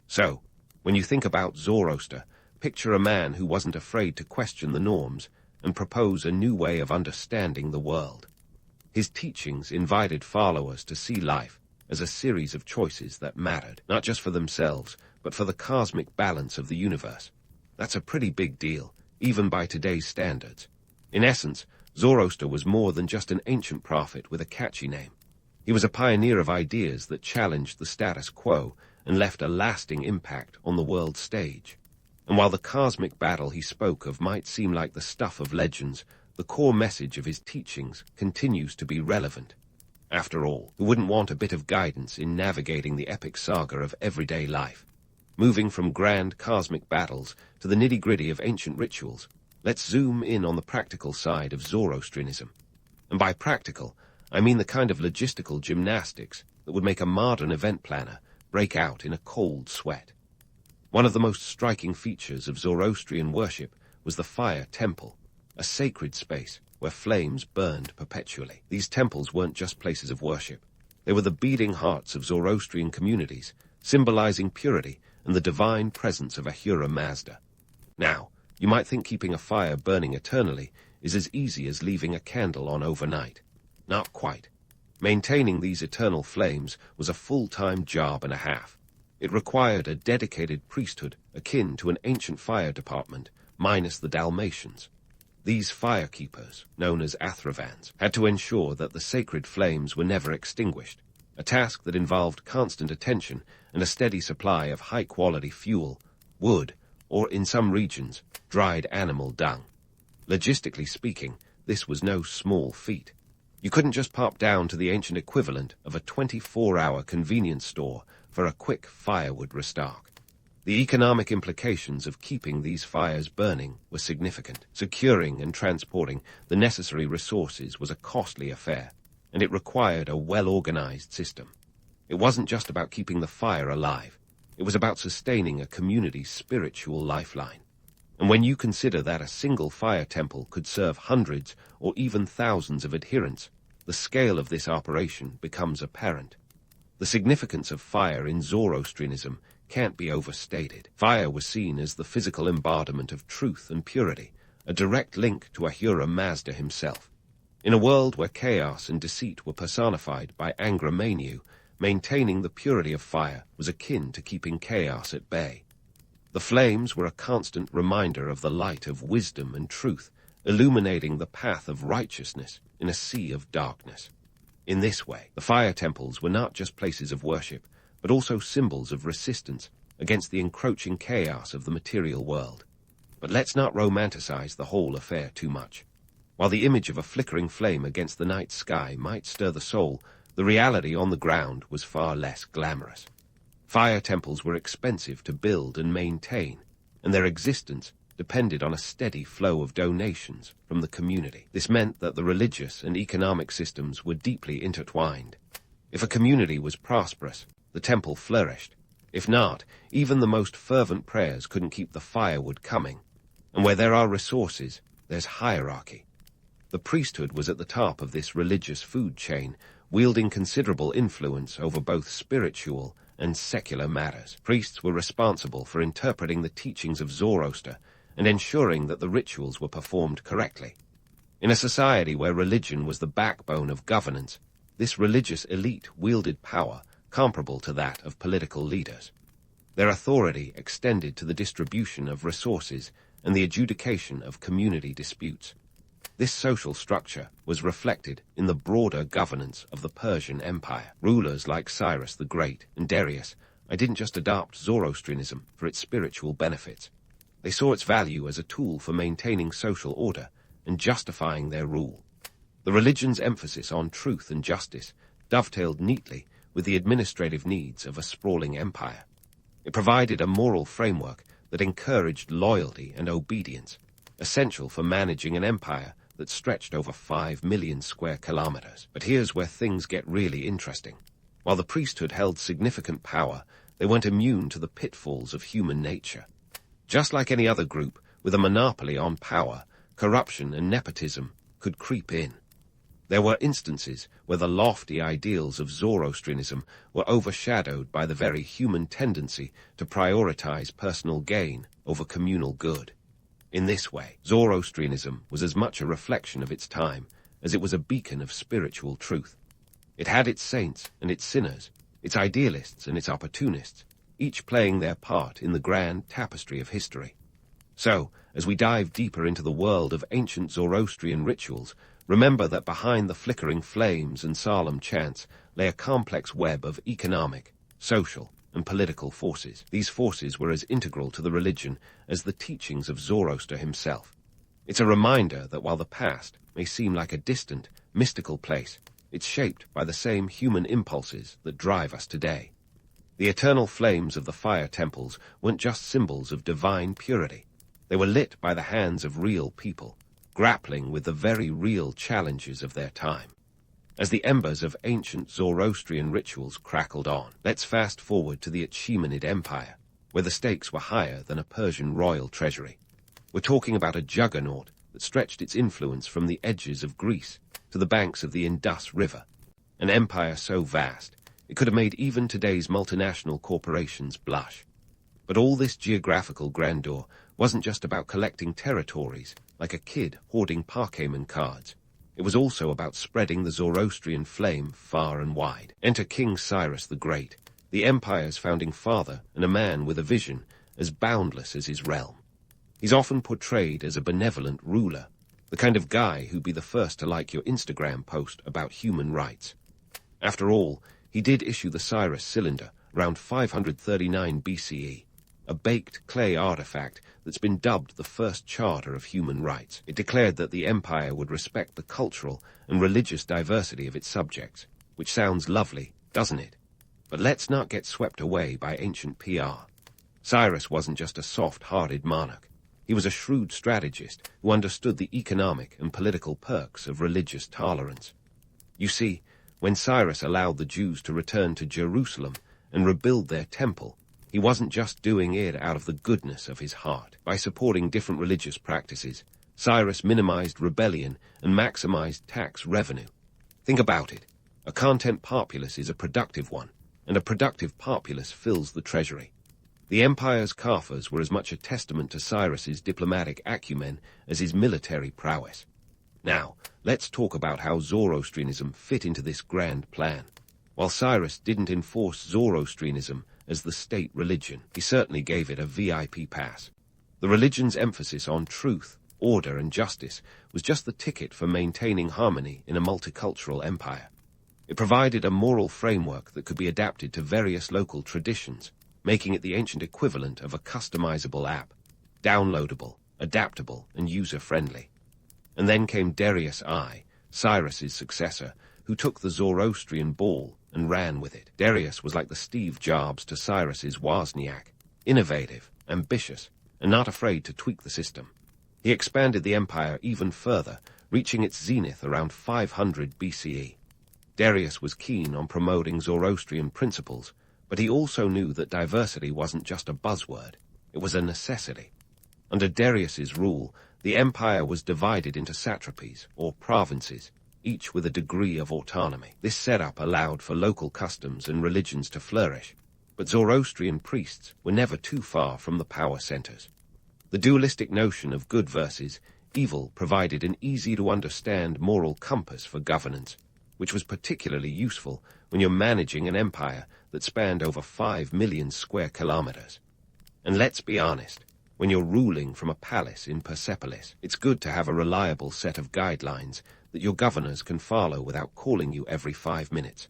So, when you think about Zoroaster, picture a man who wasn't afraid to question the norms and propose a new way of understanding the world. His teachings invited followers to see life as a series of choices that mattered, not just for themselves, but for the cosmic balance of the universe. That's a pretty big deal, even by today's standards. In essence, Zoroaster was more than just an ancient prophet with a catchy name. He was a pioneer of ideas that challenged the status quo and left a lasting impact on the world stage. And while the cosmic battle he spoke of might seem like the stuff of legends, the core message of his teachings continues to be relevant. After all, who wouldn't want a bit of guidance in navigating the epic saga of everyday life? Moving from grand cosmic battles to the nitty-gritty of ancient rituals, let's zoom in on the practical side of Zoroastrianism. And by practical, I mean the kind of logistical gymnastics that would make a modern event planner break out in a cold sweat. One of the most striking features of Zoroastrian worship was the fire temple, a sacred space where flames burned perpetually. These temples weren't just places of worship. They were the beating hearts of Zoroastrian communities, symbolizing purity and the divine presence of Ahura Mazda. Now, you might think keeping a fire burning eternally is as easy as leaving a candle on overnight. Not quite. Maintaining these eternal flames was a full-time job and a half. It required a dedicated priesthood akin to an ancient fire department, minus the Dalmatians. These firekeepers, known as Athravans, had to ensure that the sacred flames were never extinguished, a task that involved constant attention and a steady supply of high-quality fuel, wood, or in some regions, dried animal dung. Logistically speaking, This was no small feat. You couldn't just pop down to the ancient equivalent of a 24-hour convenience store for a quick firewood restock. The economic implications of keeping these fires burning were significant. Securing and transporting the necessary resources was a costly affair, and it required a well-organized system. It wasn't just about keeping the fire alive. It was about sustaining a community's spiritual lifeline. And when you consider that a single fire temple could serve hundreds or even thousands of adherents, the scale of this operation becomes apparent. The significance of fire in Zoroastrianism can't be overstated. Fire was seen as the physical embodiment of truth and purity, a direct link to Ahura Mazda himself. In a world where chaos and deceit were personified by Angra Mainyu, maintaining the purity of fire was akin to keeping chaos at bay. The flames were a constant reminder of the light of wisdom and truth, illuminating the path of righteousness in a sea of darkness. In this way, the fire temples were not just places of worship, but also symbols of resistance against the encroaching chaos of the material world. But let's not romanticize the whole affair too much. While the image of a flickering flame against the night sky might stir the soul, the reality on the ground was far less glamorous. Fire temples were expensive to build and maintain, and their existence depended on a steady flow of donations from the community. This meant that the religious and economic systems were deeply intertwined. If a community was prosperous, the temple flourished. If not, even the most fervent prayers couldn't keep the firewood coming. And where there are resources, there's hierarchy. The priesthood was at the top of this religious food chain, wielding considerable influence over both spiritual and secular matters. Priests were responsible for interpreting the teachings of Zoroaster and ensuring that the rituals were performed correctly. In a society where religion was the backbone of governance, this religious elite wielded power comparable to that of political leaders. Their authority extended to the distribution of resources and the adjudication of community disputes. This social structure was reflected in the broader governance of the Persian Empire. Rulers like Cyrus the Great and Darius didn't just adopt Zoroastrianism for its spiritual benefits. They saw its value as a tool for maintaining social order and justifying their rule. The religion's emphasis on truth and justice dovetailed neatly with the administrative needs of a sprawling empire. It provided a moral framework that encouraged loyalty and obedience, essential for managing an empire that stretched over 5 million square kilometers. But here's where things get really interesting. While the priesthood held significant power, they weren't immune to the pitfalls of human nature. Just like any other group with a monopoly on power, corruption and nepotism could creep in. There were instances where the lofty ideals of Zoroastrianism were overshadowed by the very human tendency to prioritize personal gain over communal good. In this way, Zoroastrianism was as much a reflection of its time as it was a beacon of spiritual truth. It had its saints and its sinners, its idealists and its opportunists, each playing their part in the grand tapestry of history. So, as we dive deeper into the world of ancient Zoroastrian rituals, remember that behind the flickering flames and solemn chants lay a complex web of economic, social, and political forces. These forces were as integral to the religion as the teachings of Zoroaster himself. It's a reminder that while the past may seem like a distant, mystical place, it's shaped by the same human impulses that drive us today. The eternal flames of the fire temples weren't just symbols of divine purity. They were lit by the hands of real people, grappling with the very real challenges of their time. As the embers of ancient Zoroastrian rituals crackled on, let's fast forward to the Achaemenid Empire, where the stakes were higher than a Persian royal treasury. We're talking about a juggernaut that stretched its influence from the edges of Greece to the banks of the Indus River, an empire so vast it could have made even today's multinational corporations blush. But all this geographical grandeur wasn't just about collecting territories like a kid hoarding Parkayman cards. It was also about spreading the Zoroastrian flame far and wide. Enter King Cyrus the Great, the empire's founding father and a man with a vision as boundless as his realm. He's often portrayed as a benevolent ruler, the kind of guy who'd be the first to like your Instagram post about human rights. After all, he did issue the Cyrus cylinder around 539 BCE, a baked clay artifact that's been dubbed the first charter of human rights. It declared that the empire would respect the cultural and religious diversity of its subjects, which sounds lovely, doesn't it? But let's not get swept away by ancient PR. Cyrus wasn't just a soft-hearted monarch. He was a shrewd strategist who understood the economic and political perks of religious tolerance. You see, when Cyrus allowed the Jews to return to Jerusalem and rebuild their temple, he wasn't just doing it out of the goodness of his heart. By supporting different religious practices, Cyrus minimized rebellion and maximized tax revenue. Think about it. A content populace is a productive one, and a productive populace fills the treasury. The empire's coffers were as much a testament to Cyrus's diplomatic acumen as his military prowess. Now, let's talk about how Zoroastrianism fit into this grand plan. While Cyrus didn't enforce Zoroastrianism as the state religion, he certainly gave it a VIP pass. The religion's emphasis on truth, order, and justice was just the ticket for maintaining harmony in a multicultural empire. It provided a moral framework that could be adapted to various local traditions, making it the ancient equivalent of a customizable app, downloadable, adaptable, and user-friendly. And then came Darius I, Cyrus's successor, who took the Zoroastrian ball and ran with it. Darius was like the Steve Jobs to Cyrus's Wozniak, innovative, ambitious, and not afraid to tweak the system. He expanded the empire even further, reaching its zenith around 500 BCE. Darius was keen on promoting Zoroastrian principles, but he also knew that diversity wasn't just a buzzword, it was a necessity. Under Darius's rule, the empire was divided into satrapies, or provinces, each with a degree of autonomy. This setup allowed for local customs and religions to flourish, but Zoroastrian priests were never too far from the power centers. The dualistic notion of good versus evil provided an easy-to-understand moral compass for governance, which was particularly useful when you're managing an empire that spanned over 5 million square kilometers. And let's be honest, when you're ruling from a palace in Persepolis, it's good to have a reliable set of guidelines that your governors can follow without calling you every 5 minutes.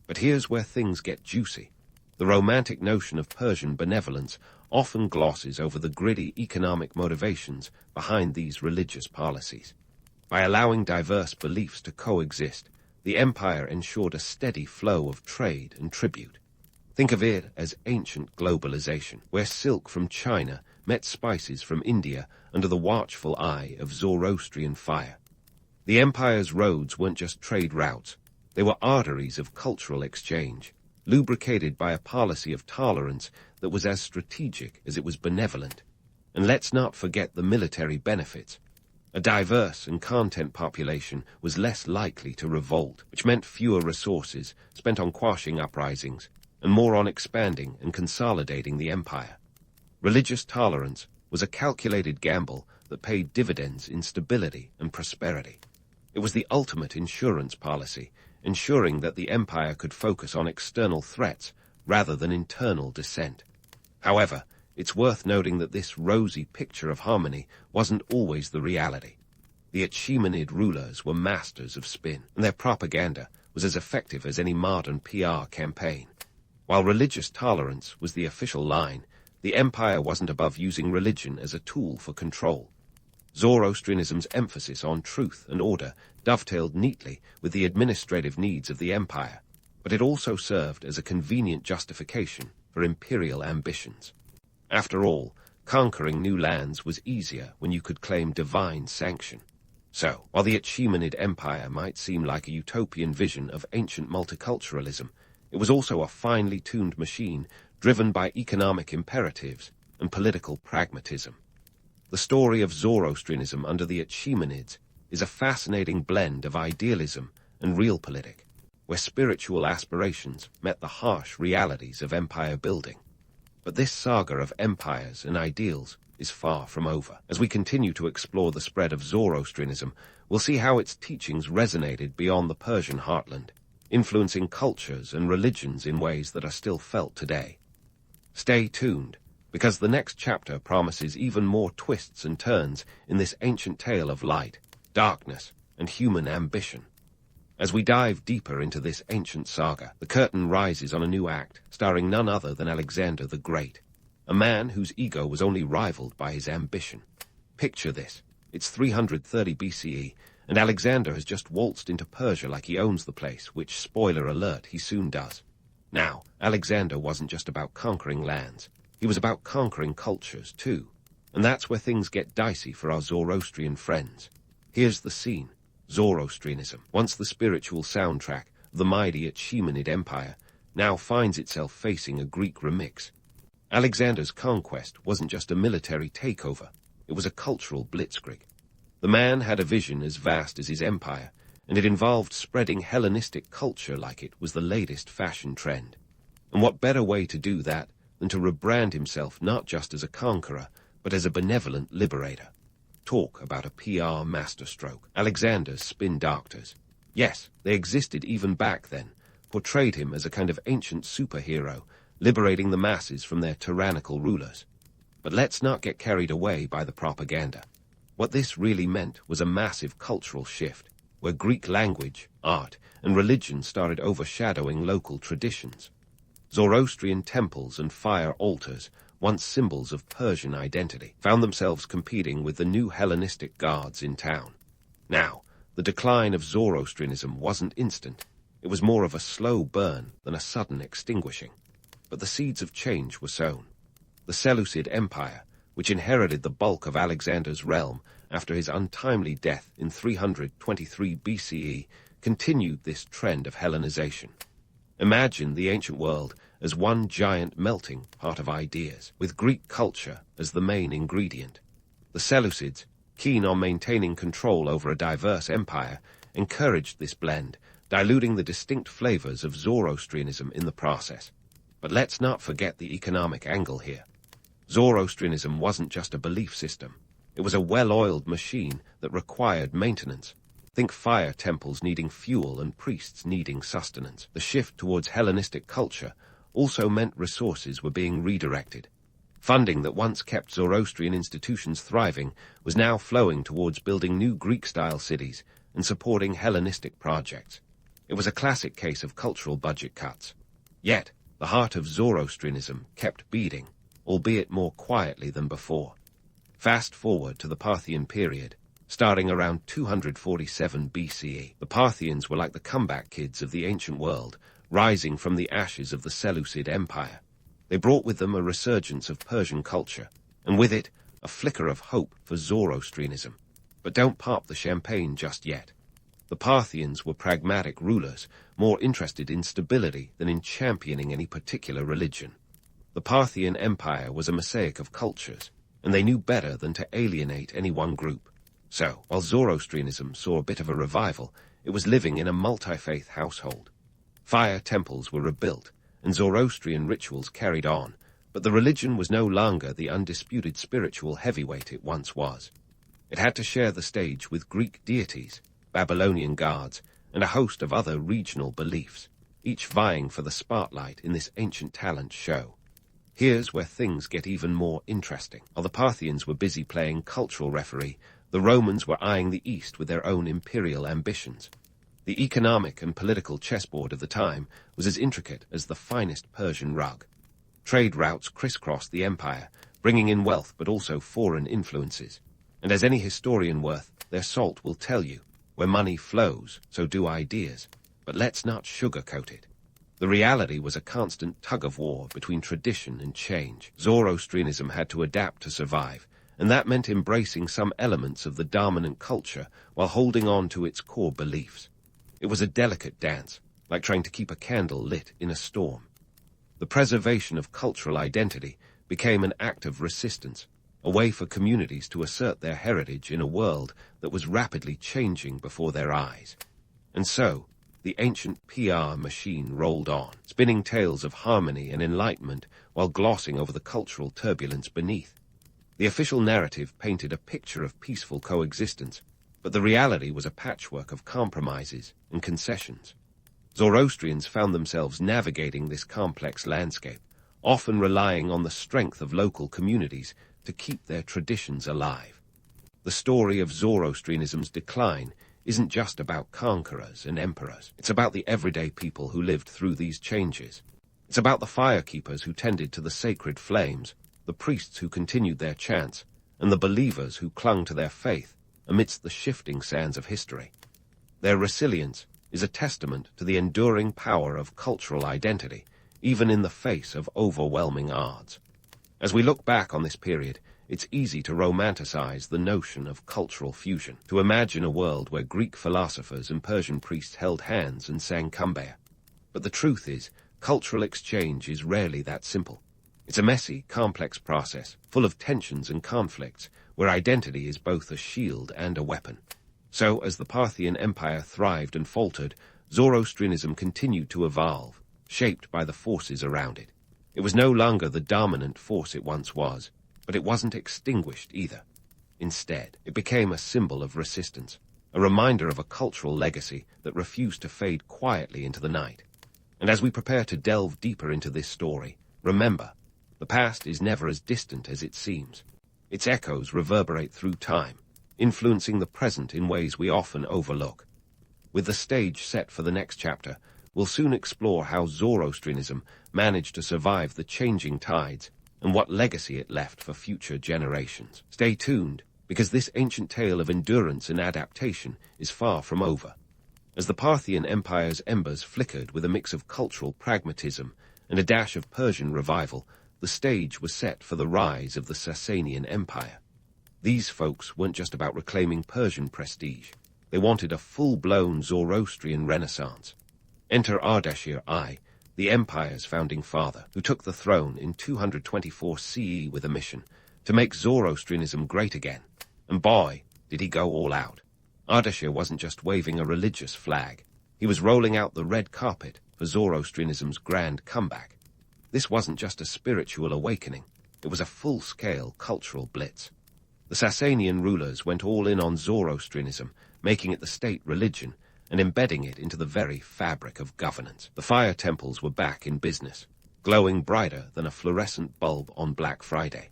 But here's where things get juicy. The romantic notion of Persian benevolence often glosses over the gritty economic motivations behind these religious policies. By allowing diverse beliefs to coexist, the empire ensured a steady flow of trade and tribute. Think of it as ancient globalization, where silk from China met spices from India under the watchful eye of Zoroastrian fire. The empire's roads weren't just trade routes, they were arteries of cultural exchange, lubricated by a policy of tolerance that was as strategic as it was benevolent. And let's not forget the military benefits. A diverse and content population was less likely to revolt, which meant fewer resources spent on quashing uprisings, and more on expanding and consolidating the empire. Religious tolerance was a calculated gamble that paid dividends in stability and prosperity. It was the ultimate insurance policy, ensuring that the empire could focus on external threats rather than internal dissent. However, it's worth noting that this rosy picture of harmony wasn't always the reality. The Achaemenid rulers were masters of spin, and their propaganda was as effective as any modern PR campaign. While religious tolerance was the official line, the empire wasn't above using religion as a tool for control. Zoroastrianism's emphasis on truth and order dovetailed neatly with the administrative needs of the empire, but it also served as a convenient justification for imperial ambitions. After all, conquering new lands was easier when you could claim divine sanction. So, while the Achaemenid Empire might seem like a utopian vision of ancient multiculturalism, it was also a finely tuned machine driven by economic imperatives and political pragmatism. The story of Zoroastrianism under the Achaemenids is a fascinating blend of idealism and realpolitik, where spiritual aspirations met the harsh realities of empire building. But this saga of empires and ideals is far from over. As we continue to explore the spread of Zoroastrianism, we'll see how its teachings resonated beyond the Persian heartland, influencing cultures and religions in ways that are still felt today. Stay tuned, because the next chapter promises even more twists and turns in this ancient tale of light, darkness, and human ambition. As we dive deeper into this ancient saga, the curtain rises on a new act, starring none other than Alexander the Great, a man whose ego was only rivaled by his ambition. Picture this. It's 330 BCE, and Alexander has just waltzed into Persia like he owns the place, which, spoiler alert, he soon does. Now, Alexander wasn't just about conquering lands. He was about conquering cultures, too. And that's where things get dicey for our Zoroastrian friends. Here's the scene. Zoroastrianism, once the spiritual soundtrack of the mighty Achaemenid Empire, now finds itself facing a Greek remix. Alexander's conquest wasn't just a military takeover. It was a cultural blitzkrieg. The man had a vision as vast as his empire, and it involved spreading Hellenistic culture like it was the latest fashion trend. And what better way to do that than to rebrand himself not just as a conqueror, but as a benevolent liberator? Talk about a PR masterstroke. Alexander's spin doctors. Yes, they existed even back then, portrayed him as a kind of ancient superhero, liberating the masses from their tyrannical rulers. But let's not get carried away by the propaganda. What this really meant was a massive cultural shift, where Greek language, art, and religion started overshadowing local traditions. Zoroastrian temples and fire altars, once symbols of Persian identity, found themselves competing with the new Hellenistic gods in town. Now, the decline of Zoroastrianism wasn't instant. It was more of a slow burn than a sudden extinguishing. But the seeds of change were sown. The Seleucid Empire, which inherited the bulk of Alexander's realm after his untimely death in 323 BCE, continued this trend of Hellenization. Imagine the ancient world as one giant melting pot of ideas, with Greek culture as the main ingredient. The Seleucids, keen on maintaining control over a diverse empire, encouraged this blend, diluting the distinct flavors of Zoroastrianism in the process. But let's not forget the economic angle here. Zoroastrianism wasn't just a belief system. It was a well-oiled machine that required maintenance. Think fire temples needing fuel and priests needing sustenance. The shift towards Hellenistic culture also meant resources were being redirected. Funding that once kept Zoroastrian institutions thriving was now flowing towards building new Greek-style cities and supporting Hellenistic projects. It was a classic case of cultural budget cuts. Yet, the heart of Zoroastrianism kept beating, albeit more quietly than before. Fast forward to the Parthian period, starting around 247 BCE. The Parthians were like the comeback kids of the ancient world, rising from the ashes of the Seleucid Empire. They brought with them a resurgence of Persian culture, and with it, a flicker of hope for Zoroastrianism. But don't pop the champagne just yet. The Parthians were pragmatic rulers, more interested in stability than in championing any particular religion. The Parthian Empire was a mosaic of cultures, and they knew better than to alienate any one group. So, while Zoroastrianism saw a bit of a revival, it was living in a multi-faith household. Fire temples were rebuilt, and Zoroastrian rituals carried on, but the religion was no longer the undisputed spiritual heavyweight it once was. It had to share the stage with Greek deities, Babylonian gods, and a host of other regional beliefs, each vying for the spotlight in this ancient talent show. Here's where things get even more interesting. While the Parthians were busy playing cultural referee, the Romans were eyeing the East with their own imperial ambitions. The economic and political chessboard of the time was as intricate as the finest Persian rug. Trade routes crisscrossed the empire, bringing in wealth but also foreign influences. And as any historian worth their salt will tell you, where money flows, so do ideas. But let's not sugarcoat it. The reality was a constant tug-of-war between tradition and change. Zoroastrianism had to adapt to survive, and that meant embracing some elements of the dominant culture while holding on to its core beliefs. It was a delicate dance, like trying to keep a candle lit in a storm. The preservation of cultural identity became an act of resistance, a way for communities to assert their heritage in a world that was rapidly changing before their eyes. And so, the ancient PR machine rolled on, spinning tales of harmony and enlightenment while glossing over the cultural turbulence beneath. The official narrative painted a picture of peaceful coexistence, but the reality was a patchwork of compromises and concessions. Zoroastrians found themselves navigating this complex landscape, often relying on the strength of local communities to keep their traditions alive. The story of Zoroastrianism's decline isn't just about conquerors and emperors. It's about the everyday people who lived through these changes. It's about the firekeepers who tended to the sacred flames, the priests who continued their chants, and the believers who clung to their faith amidst the shifting sands of history. Their resilience is a testament to the enduring power of cultural identity, even in the face of overwhelming odds. As we look back on this period, it's easy to romanticize the notion of cultural fusion, to imagine a world where Greek philosophers and Persian priests held hands and sang kumbaya. But the truth is, cultural exchange is rarely that simple. It's a messy, complex process, full of tensions and conflicts, where identity is both a shield and a weapon. So, as the Parthian Empire thrived and faltered, Zoroastrianism continued to evolve, shaped by the forces around it. It was no longer the dominant force it once was, but it wasn't extinguished either. Instead, it became a symbol of resistance, a reminder of a cultural legacy that refused to fade quietly into the night. And as we prepare to delve deeper into this story, remember, the past is never as distant as it seems. Its echoes reverberate through time, influencing the present in ways we often overlook. With the stage set for the next chapter, we'll soon explore how Zoroastrianism managed to survive the changing tides and what legacy it left for future generations. Stay tuned, because this ancient tale of endurance and adaptation is far from over. As the Parthian Empire's embers flickered with a mix of cultural pragmatism and a dash of Persian revival, the stage was set for the rise of the Sasanian Empire. These folks weren't just about reclaiming Persian prestige. They wanted a full-blown Zoroastrian renaissance. Enter Ardashir I, the empire's founding father, who took the throne in 224 CE with a mission to make Zoroastrianism great again. And boy, did he go all out. Ardashir wasn't just waving a religious flag. He was rolling out the red carpet for Zoroastrianism's grand comeback. This wasn't just a spiritual awakening. It was a full-scale cultural blitz. The Sasanian rulers went all in on Zoroastrianism, making it the state religion and embedding it into the very fabric of governance. The fire temples were back in business, glowing brighter than a fluorescent bulb on Black Friday.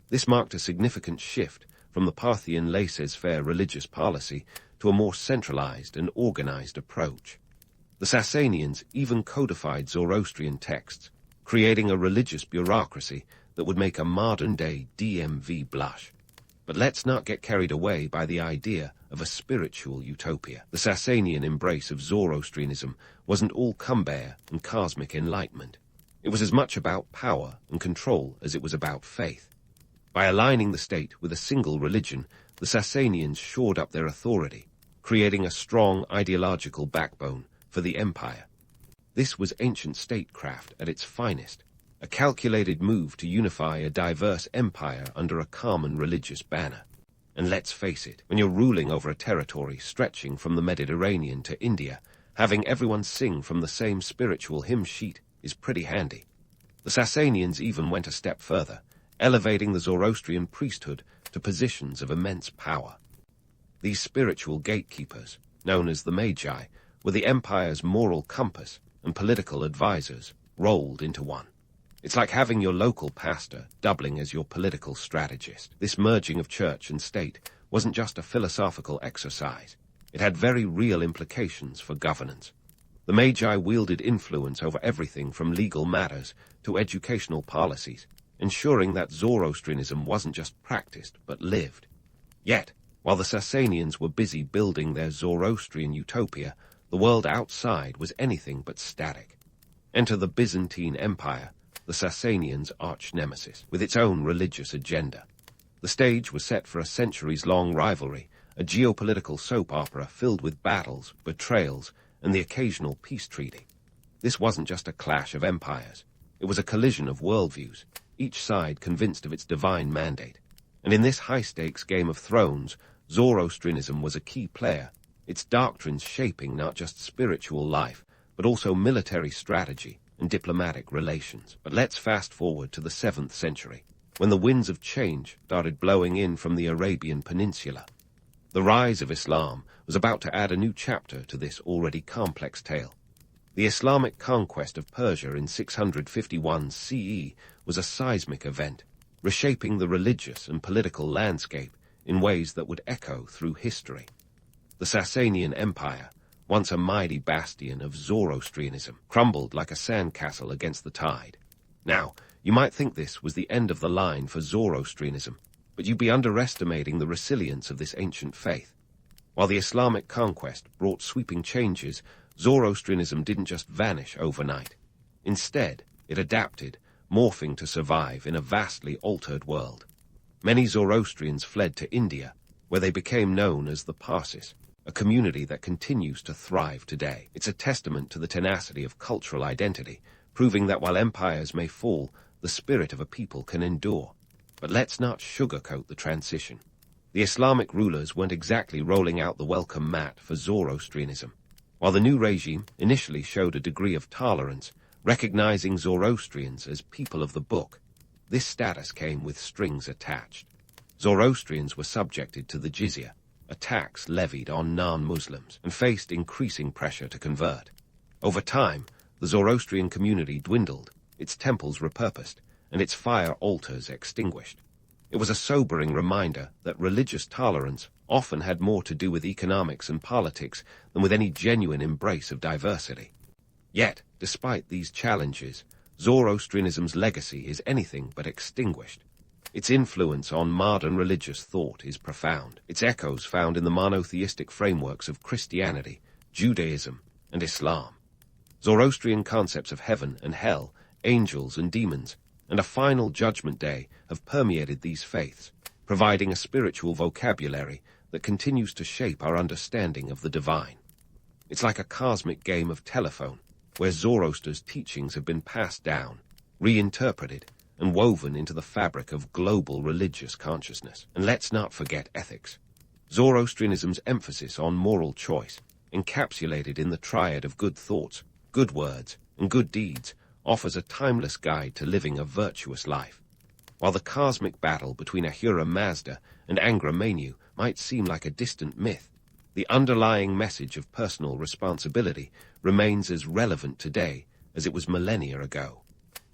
This marked a significant shift from the Parthian laissez-faire religious policy to a more centralized and organized approach. The Sasanians even codified Zoroastrian texts, creating a religious bureaucracy that would make a modern-day DMV blush. But let's not get carried away by the idea of a spiritual utopia. The Sasanian embrace of Zoroastrianism wasn't all kumbaya and cosmic enlightenment. It was as much about power and control as it was about faith. By aligning the state with a single religion, the Sasanians shored up their authority, creating a strong ideological backbone for the empire. This was ancient statecraft at its finest, a calculated move to unify a diverse empire under a common religious banner. And let's face it, when you're ruling over a territory stretching from the Mediterranean to India, having everyone sing from the same spiritual hymn sheet is pretty handy. The Sasanians even went a step further, elevating the Zoroastrian priesthood to positions of immense power. These spiritual gatekeepers, known as the Magi, were the empire's moral compass and political advisors rolled into one. It's like having your local pastor doubling as your political strategist. This merging of church and state wasn't just a philosophical exercise. It had very real implications for governance. The Magi wielded influence over everything from legal matters to educational policies, ensuring that Zoroastrianism wasn't just practiced but lived. Yet, while the Sasanians were busy building their Zoroastrian utopia, the world outside was anything but static. Enter the Byzantine Empire, the Sasanians' arch-nemesis, with its own religious agenda. The stage was set for a centuries-long rivalry, a geopolitical soap opera filled with battles, betrayals, and the occasional peace treaty. This wasn't just a clash of empires. It was a collision of worldviews, each side convinced of its divine mandate. And in this high-stakes Game of Thrones, Zoroastrianism was a key player, its doctrines shaping not just spiritual life, but also military strategy and diplomatic relations. But let's fast-forward to the 7th century, when the winds of change started blowing in from the Arabian Peninsula. The rise of Islam was about to add a new chapter to this already complex tale. The Islamic conquest of Persia in 651 CE was a seismic event, reshaping the religious and political landscape in ways that would echo through history. The Sasanian Empire, once a mighty bastion of Zoroastrianism, crumbled like a sandcastle against the tide. Now, You might think this was the end of the line for Zoroastrianism, but you'd be underestimating the resilience of this ancient faith. While the Islamic conquest brought sweeping changes, Zoroastrianism didn't just vanish overnight. Instead, it adapted, morphing to survive in a vastly altered world. Many Zoroastrians fled to India, where they became known as the Parsis, a community that continues to thrive today. It's a testament to the tenacity of cultural identity, proving that while empires may fall, the spirit of a people can endure. But let's not sugarcoat the transition. The Islamic rulers weren't exactly rolling out the welcome mat for Zoroastrianism. While the new regime initially showed a degree of tolerance, recognizing Zoroastrians as people of the book, this status came with strings attached. Zoroastrians were subjected to the jizya, a tax levied on non-Muslims, and faced increasing pressure to convert. Over time, the Zoroastrian community dwindled, its temples repurposed, and its fire altars extinguished. It was a sobering reminder that religious tolerance often had more to do with economics and politics than with any genuine embrace of diversity. Yet, despite these challenges, Zoroastrianism's legacy is anything but extinguished. Its influence on modern religious thought is profound. Its echoes found in the monotheistic frameworks of Christianity, Judaism, and Islam. Zoroastrian concepts of heaven and hell, angels and demons, and a final judgment day have permeated these faiths, providing a spiritual vocabulary that continues to shape our understanding of the divine. It's like a cosmic game of telephone, where Zoroaster's teachings have been passed down, reinterpreted, and woven into the fabric of global religious consciousness. And let's not forget ethics. Zoroastrianism's emphasis on moral choice, encapsulated in the triad of good thoughts, good words, and good deeds, offers a timeless guide to living a virtuous life. While the cosmic battle between Ahura Mazda and Angra Mainyu might seem like a distant myth, the underlying message of personal responsibility remains as relevant today as it was millennia ago.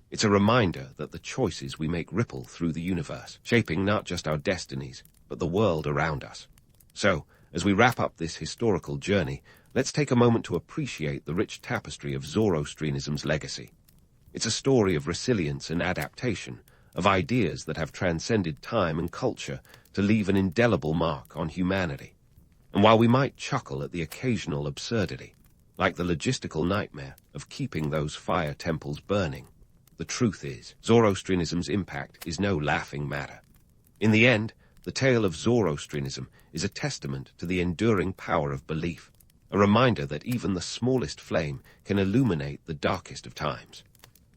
It's a reminder that the choices we make ripple through the universe, shaping not just our destinies, but the world around us. So, as we wrap up this historical journey, let's take a moment to appreciate the rich tapestry of Zoroastrianism's legacy. It's a story of resilience and adaptation, of ideas that have transcended time and culture to leave an indelible mark on humanity. And while we might chuckle at the occasional absurdity, like the logistical nightmare of keeping those fire temples burning, the truth is, Zoroastrianism's impact is no laughing matter. In the end, the tale of Zoroastrianism is a testament to the enduring power of belief, a reminder that even the smallest flame can illuminate the darkest of times.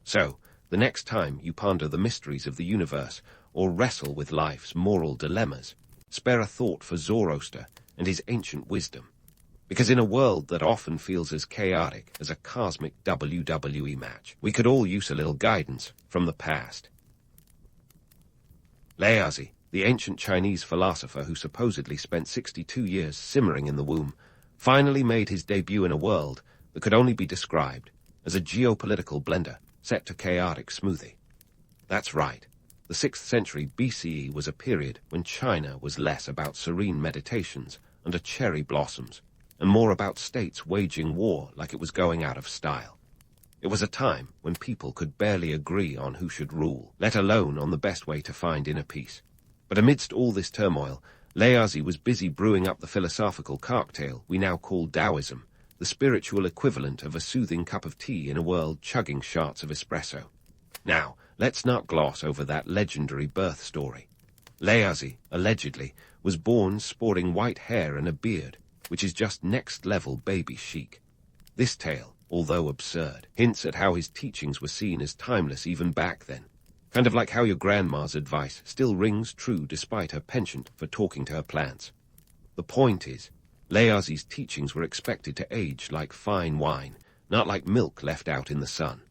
So, the next time you ponder the mysteries of the universe or wrestle with life's moral dilemmas, spare a thought for Zoroaster and his ancient wisdom. Because in a world that often feels as chaotic as a cosmic WWE match, we could all use a little guidance from the past. Laozi, the ancient Chinese philosopher who supposedly spent 62 years simmering in the womb, finally made his debut in a world that could only be described as a geopolitical blender set to chaotic smoothie. That's right. The 6th century BCE was a period when China was less about serene meditations under cherry blossoms and more about states waging war like it was going out of style. It was a time when people could barely agree on who should rule, let alone on the best way to find inner peace. But amidst all this turmoil, Laozi was busy brewing up the philosophical cocktail we now call Taoism, the spiritual equivalent of a soothing cup of tea in a world chugging shots of espresso. Now, let's not gloss over that legendary birth story. Laozi, allegedly, was born sporting white hair and a beard, which is just next-level baby chic. This tale, although absurd, hints at how his teachings were seen as timeless even back then. Kind of like how your grandma's advice still rings true despite her penchant for talking to her plants. The point is, Laozi's teachings were expected to age like fine wine, not like milk left out in the sun.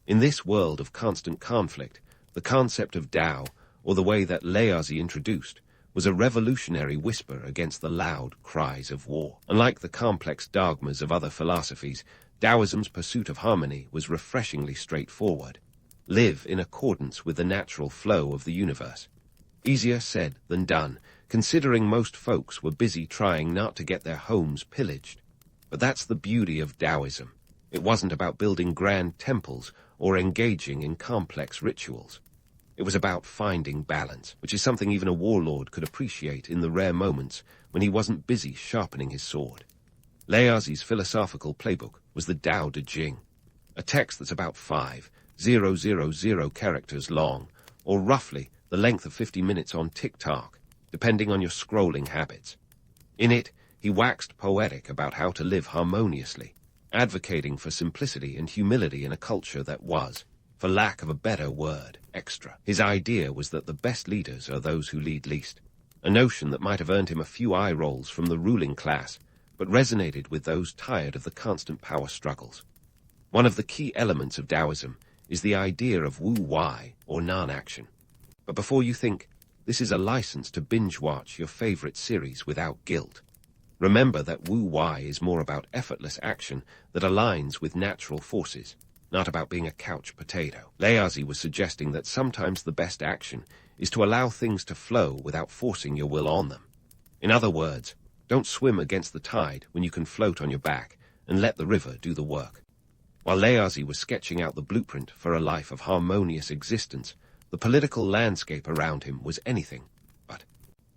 In this world of constant conflict, the concept of Tao, or the way that Laozi introduced, was a revolutionary whisper against the loud cries of war. Unlike the complex dogmas of other philosophies, Taoism's pursuit of harmony was refreshingly straightforward. Live in accordance with the natural flow of the universe. Easier said than done, considering most folks were busy trying not to get their homes pillaged. But that's the beauty of Taoism. It wasn't about building grand temples or engaging in complex rituals. It was about finding balance, which is something even a warlord could appreciate in the rare moments when he wasn't busy sharpening his sword. Laozi's philosophical playbook was the Tao Te Ching, a text that's about 5,000 characters long, or roughly the length of 50 minutes on TikTok, depending on your scrolling habits. In it, he waxed poetic about how to live harmoniously, advocating for simplicity and humility in a culture that was, for lack of a better word, extra. His idea was that the best leaders are those who lead least, a notion that might have earned him a few eye rolls from the ruling class, but resonated with those tired of the constant power struggles. One of the key elements of Taoism is the idea of wu-wai, or non-action. But before you think, this is a license to binge-watch your favorite series without guilt, remember that wu-wai is more about effortless action that aligns with natural forces, not about being a couch potato. Laozi was suggesting that sometimes the best action is to allow things to flow without forcing your will on them. In other words, don't swim against the tide when you can float on your back and let the river do the work. While Laozi was sketching out the blueprint for a life of harmonious existence, the political landscape around him was anything but.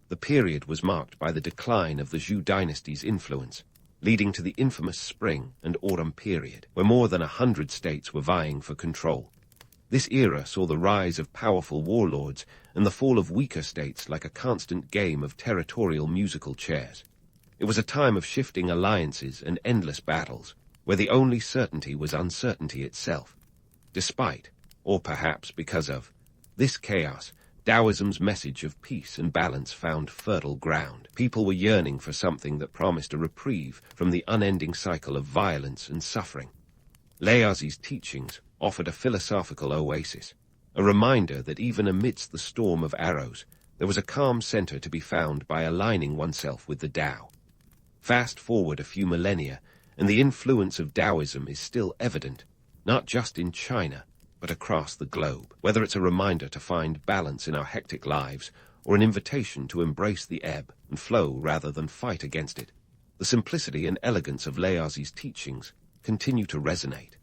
The period was marked by the decline of the Zhou dynasty's influence, leading to the infamous Spring and Autumn period, where more than 100 states were vying for control. This era saw the rise of powerful warlords and the fall of weaker states like a constant game of territorial musical chairs. It was a time of shifting alliances and endless battles, where the only certainty was uncertainty itself. Despite, or perhaps because of, this chaos, Taoism's message of peace and balance found fertile ground. People were yearning for something that promised a reprieve from the unending cycle of violence and suffering. Laozi's teachings offered a philosophical oasis, a reminder that even amidst the storm of arrows, there was a calm center to be found by aligning oneself with the Tao. Fast forward a few millennia, and the influence of Taoism is still evident, not just in China, but across the globe. Whether it's a reminder to find balance in our hectic lives, or an invitation to embrace the ebb and flow rather than fight against it, the simplicity and elegance of Laozi's teachings continue to resonate.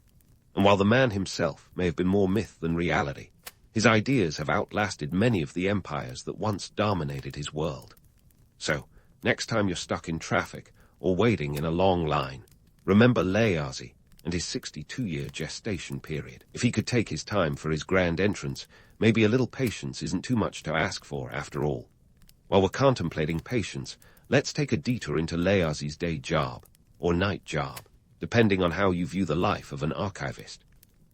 And while the man himself may have been more myth than reality, his ideas have outlasted many of the empires that once dominated his world. So, next time you're stuck in traffic or waiting in a long line, remember Laozi and his 62-year gestation period. If he could take his time for his grand entrance, maybe a little patience isn't too much to ask for after all. While we're contemplating patience, let's take a detour into Laozi's day job, or night job, depending on how you view the life of an archivist.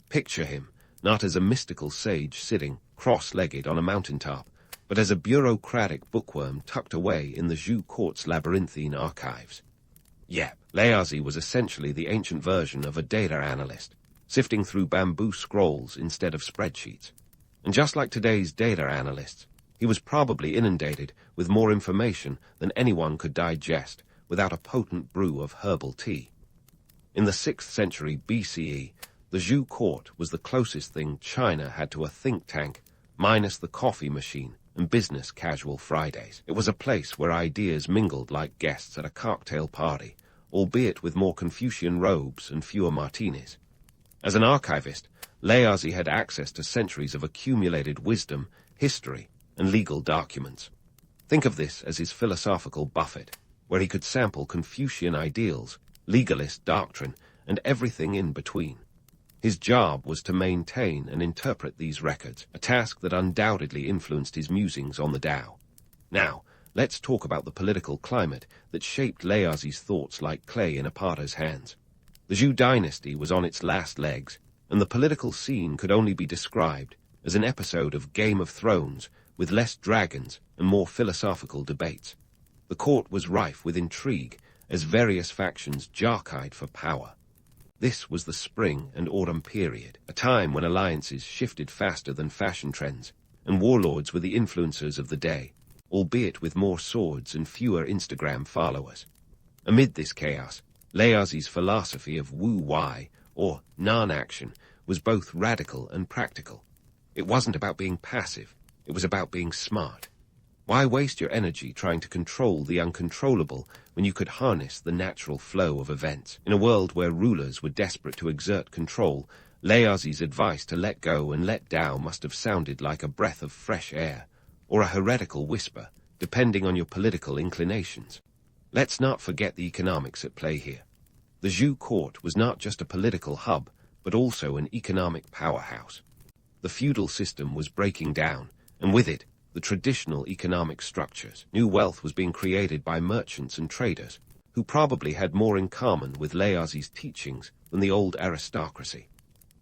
Picture him, not as a mystical sage sitting cross-legged on a mountaintop, but as a bureaucratic bookworm tucked away in the Zhou court's labyrinthine archives. Yep, Laozi was essentially the ancient version of a data analyst, sifting through bamboo scrolls instead of spreadsheets. And just like today's data analysts, he was probably inundated with more information than anyone could digest without a potent brew of herbal tea. In the 6th century BCE, the Zhou court was the closest thing China had to a think tank, minus the coffee machine and business casual Fridays. It was a place where ideas mingled like guests at a cocktail party, albeit with more Confucian robes and fewer martinis. As an archivist, Laozi had access to centuries of accumulated wisdom, history, and legal documents. Think of this as his philosophical buffet, where he could sample Confucian ideals, legalist doctrine, and everything in between. His job was to maintain and interpret these records, a task that undoubtedly influenced his musings on the Tao. Now, let's talk about the political climate that shaped Laozi's thoughts like clay in a potter's hands. The Zhou dynasty was on its last legs, and the political scene could only be described as an episode of Game of Thrones with less dragons and more philosophical debates. The court was rife with intrigue as various factions jockeyed for power. This was the Spring and Autumn period, a time when alliances shifted faster than fashion trends, and warlords were the influencers of the day, albeit with more swords and fewer Instagram followers. Amid this chaos, Laozi's philosophy of wu-wai, or non-action, was both radical and practical. It wasn't about being passive, it was about being smart. Why waste your energy trying to control the uncontrollable when you could harness the natural flow of events? In a world where rulers were desperate to exert control, Laozi's advice to let go and let Tao must have sounded like a breath of fresh air, or a heretical whisper, depending on your political inclinations. Let's not forget the economics at play here. The Zhou court was not just a political hub, but also an economic powerhouse. The feudal system was breaking down, and with it, the traditional economic structures. New wealth was being created by merchants and traders, who probably had more in common with Laozi's teachings than the old aristocracy.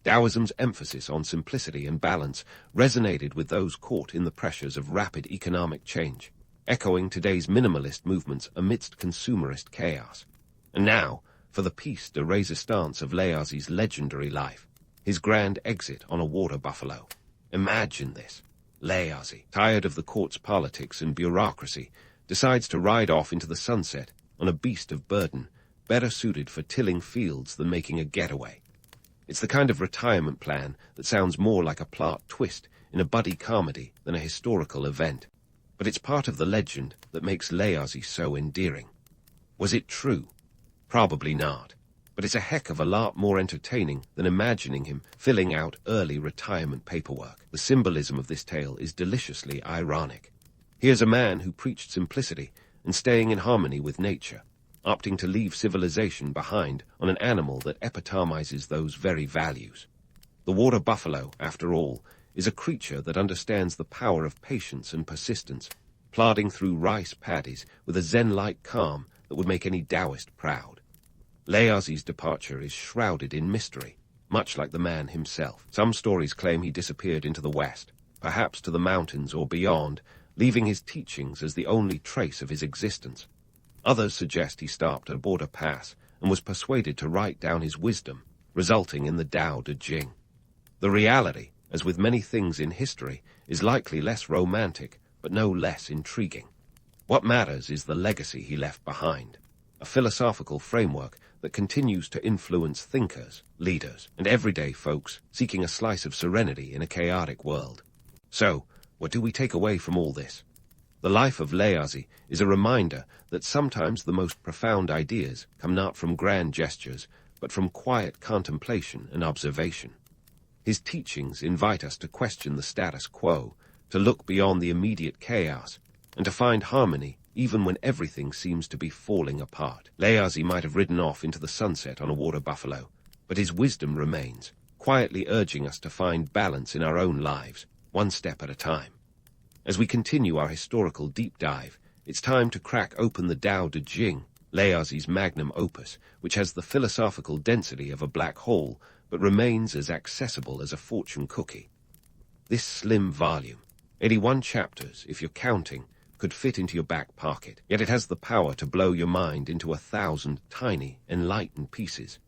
Taoism's emphasis on simplicity and balance resonated with those caught in the pressures of rapid economic change, echoing today's minimalist movements amidst consumerist chaos. And now, for the piece de resistance of Laozi's legendary life, his grand exit on a water buffalo. Imagine this. Laozi, tired of the court's politics and bureaucracy, decides to ride off into the sunset on a beast of burden, better suited for tilling fields than making a getaway. It's the kind of retirement plan that sounds more like a plot twist in a buddy comedy than a historical event. But it's part of the legend that makes Laozi so endearing. Was it true? Probably not. But it's a heck of a lot more entertaining than imagining him filling out early retirement paperwork. The symbolism of this tale is deliciously ironic. Here's a man who preached simplicity and staying in harmony with nature, opting to leave civilization behind on an animal that epitomizes those very values. The water buffalo, after all, is a creature that understands the power of patience and persistence, plodding through rice paddies with a zen-like calm that would make any Taoist proud. Laozi's departure is shrouded in mystery, much like the man himself. Some stories claim he disappeared into the west, perhaps to the mountains or beyond, leaving his teachings as the only trace of his existence. Others suggest he stopped at a border pass and was persuaded to write down his wisdom, resulting in the Tao Te Ching. The reality, as with many things in history, is likely less romantic, but no less intriguing. What matters is the legacy he left behind, a philosophical framework that continues to influence thinkers, leaders, and everyday folks seeking a slice of serenity in a chaotic world. So, what do we take away from all this? The life of Laozi is a reminder that sometimes the most profound ideas come not from grand gestures, but from quiet contemplation and observation. His teachings invite us to question the status quo, to look beyond the immediate chaos, and to find harmony even when everything seems to be falling apart. Laozi might have ridden off into the sunset on a water buffalo, but his wisdom remains, quietly urging us to find balance in our own lives, one step at a time. As we continue our historical deep dive, it's time to crack open the Tao Te Ching, Laozi's magnum opus, which has the philosophical density of a black hole, but remains as accessible as a fortune cookie. This slim volume, 81 chapters if you're counting, could fit into your back pocket, yet it has the power to blow your mind into 1,000 tiny, enlightened pieces.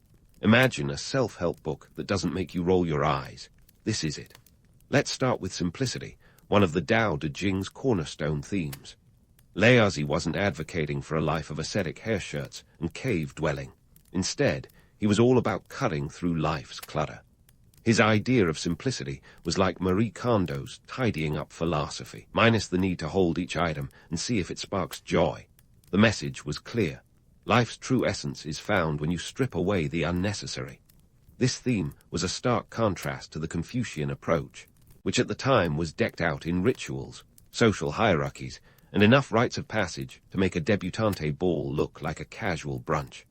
Imagine a self-help book that doesn't make you roll your eyes. This is it. Let's start with simplicity, one of the Tao Te Ching's cornerstone themes. Laozi wasn't advocating for a life of ascetic hairshirts and cave dwelling. Instead, he was all about cutting through life's clutter. His idea of simplicity was like Marie Kondo's tidying up philosophy, minus the need to hold each item and see if it sparks joy. The message was clear. Life's true essence is found when you strip away the unnecessary. This theme was a stark contrast to the Confucian approach, which at the time was decked out in rituals, social hierarchies, and enough rites of passage to make a debutante ball look like a casual brunch.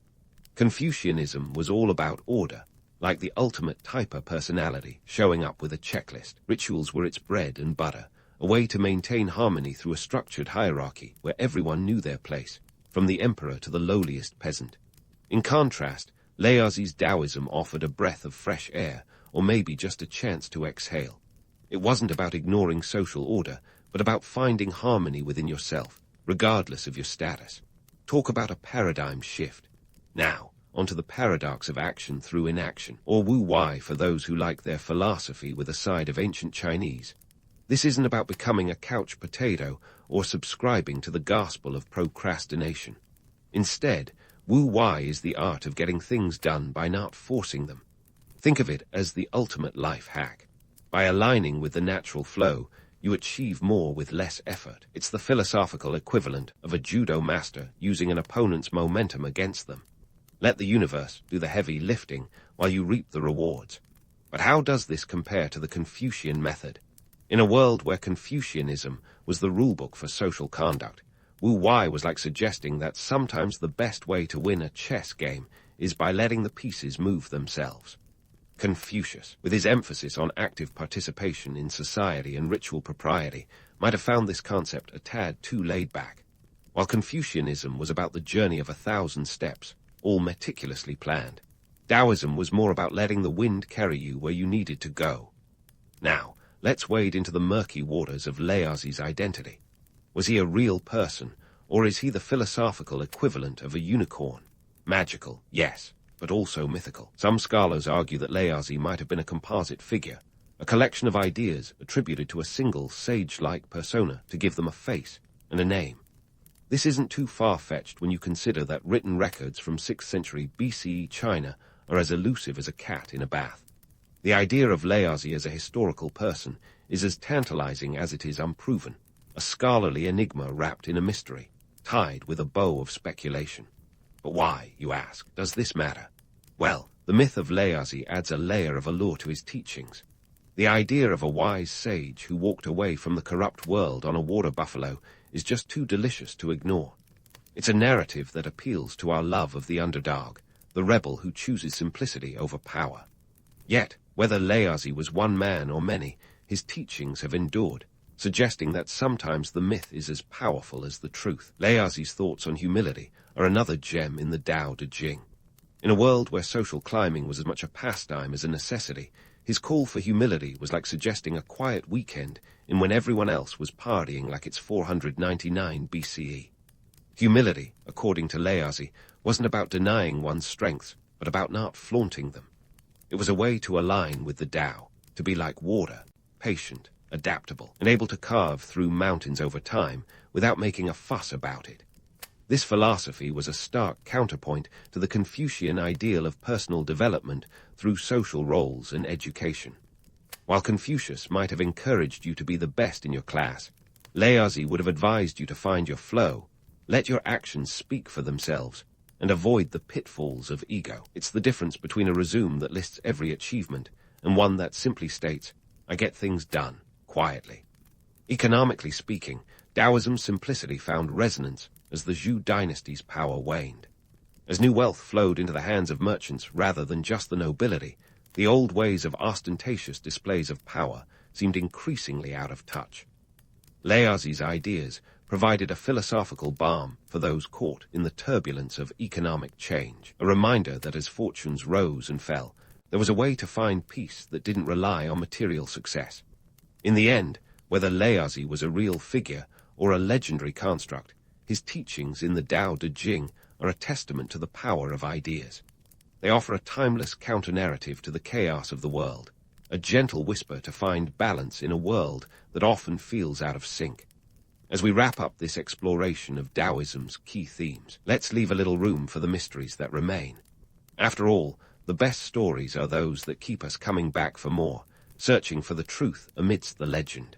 Confucianism was all about order, like the ultimate typer personality, showing up with a checklist. Rituals were its bread and butter, a way to maintain harmony through a structured hierarchy where everyone knew their place, from the emperor to the lowliest peasant. In contrast, Laozi's Taoism offered a breath of fresh air, or maybe just a chance to exhale. It wasn't about ignoring social order, but about finding harmony within yourself, regardless of your status. Talk about a paradigm shift. Now, onto the paradox of action through inaction, or Wu Wei for those who like their philosophy with a side of ancient Chinese. This isn't about becoming a couch potato or subscribing to the gospel of procrastination. Instead, Wu Wei is the art of getting things done by not forcing them. Think of it as the ultimate life hack. By aligning with the natural flow, You achieve more with less effort. It's the philosophical equivalent of a judo master using an opponent's momentum against them. Let the universe do the heavy lifting while you reap the rewards. But how does this compare to the Confucian method? In a world where Confucianism was the rulebook for social conduct, Wu Wei was like suggesting that sometimes the best way to win a chess game is by letting the pieces move themselves. Confucius, with his emphasis on active participation in society and ritual propriety, might have found this concept a tad too laid back. While Confucianism was about the journey of 1,000 steps, all meticulously planned, Taoism was more about letting the wind carry you where you needed to go. Now, let's wade into the murky waters of Laozi's identity. Was he a real person, or is he the philosophical equivalent of a unicorn? Magical, yes, but also mythical. Some scholars argue that Laozi might have been a composite figure, a collection of ideas attributed to a single sage-like persona to give them a face and a name. This isn't too far-fetched when you consider that written records from 6th century BCE China are as elusive as a cat in a bath. The idea of Laozi as a historical person is as tantalizing as it is unproven, a scholarly enigma wrapped in a mystery, tied with a bow of speculation. But why, you ask, does this matter? Well, the myth of Laozi adds a layer of allure to his teachings. The idea of a wise sage who walked away from the corrupt world on a water buffalo is just too delicious to ignore. It's a narrative that appeals to our love of the underdog, the rebel who chooses simplicity over power. Yet, whether Laozi was one man or many, his teachings have endured, suggesting that sometimes the myth is as powerful as the truth. Laozi's thoughts on humility are another gem in the Tao Te Ching. In a world where social climbing was as much a pastime as a necessity, his call for humility was like suggesting a quiet weekend in when everyone else was partying like it's 499 BCE. Humility, according to Laozi, wasn't about denying one's strengths, but about not flaunting them. It was a way to align with the Tao, to be like water, patient, adaptable, and able to carve through mountains over time without making a fuss about it. This philosophy was a stark counterpoint to the Confucian ideal of personal development through social roles and education. While Confucius might have encouraged you to be the best in your class, Laozi would have advised you to find your flow, let your actions speak for themselves, and avoid the pitfalls of ego. It's the difference between a resume that lists every achievement and one that simply states, I get things done, quietly. Economically speaking, Taoism's simplicity found resonance as the Zhou dynasty's power waned. As new wealth flowed into the hands of merchants rather than just the nobility, the old ways of ostentatious displays of power seemed increasingly out of touch. Laozi's ideas provided a philosophical balm for those caught in the turbulence of economic change, a reminder that as fortunes rose and fell, there was a way to find peace that didn't rely on material success. In the end, whether Laozi was a real figure or a legendary construct, his teachings in the Tao Te Ching are a testament to the power of ideas. They offer a timeless counter-narrative to the chaos of the world, a gentle whisper to find balance in a world that often feels out of sync. As we wrap up this exploration of Taoism's key themes, let's leave a little room for the mysteries that remain. After all, the best stories are those that keep us coming back for more, searching for the truth amidst the legend.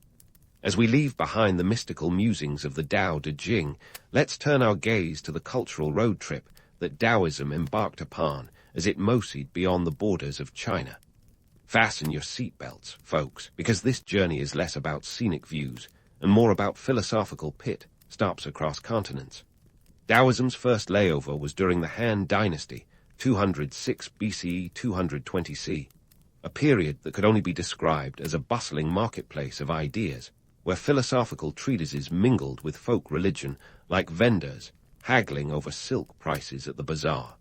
As we leave behind the mystical musings of the Tao Te Ching, let's turn our gaze to the cultural road trip that Taoism embarked upon as it moseyed beyond the borders of China. Fasten your seatbelts, folks, because this journey is less about scenic views and more about philosophical pit stops across continents. Taoism's first layover was during the Han Dynasty, 206 BCE 220 C, a period that could only be described as a bustling marketplace of ideas, where philosophical treatises mingled with folk religion like vendors haggling over silk prices at the bazaar.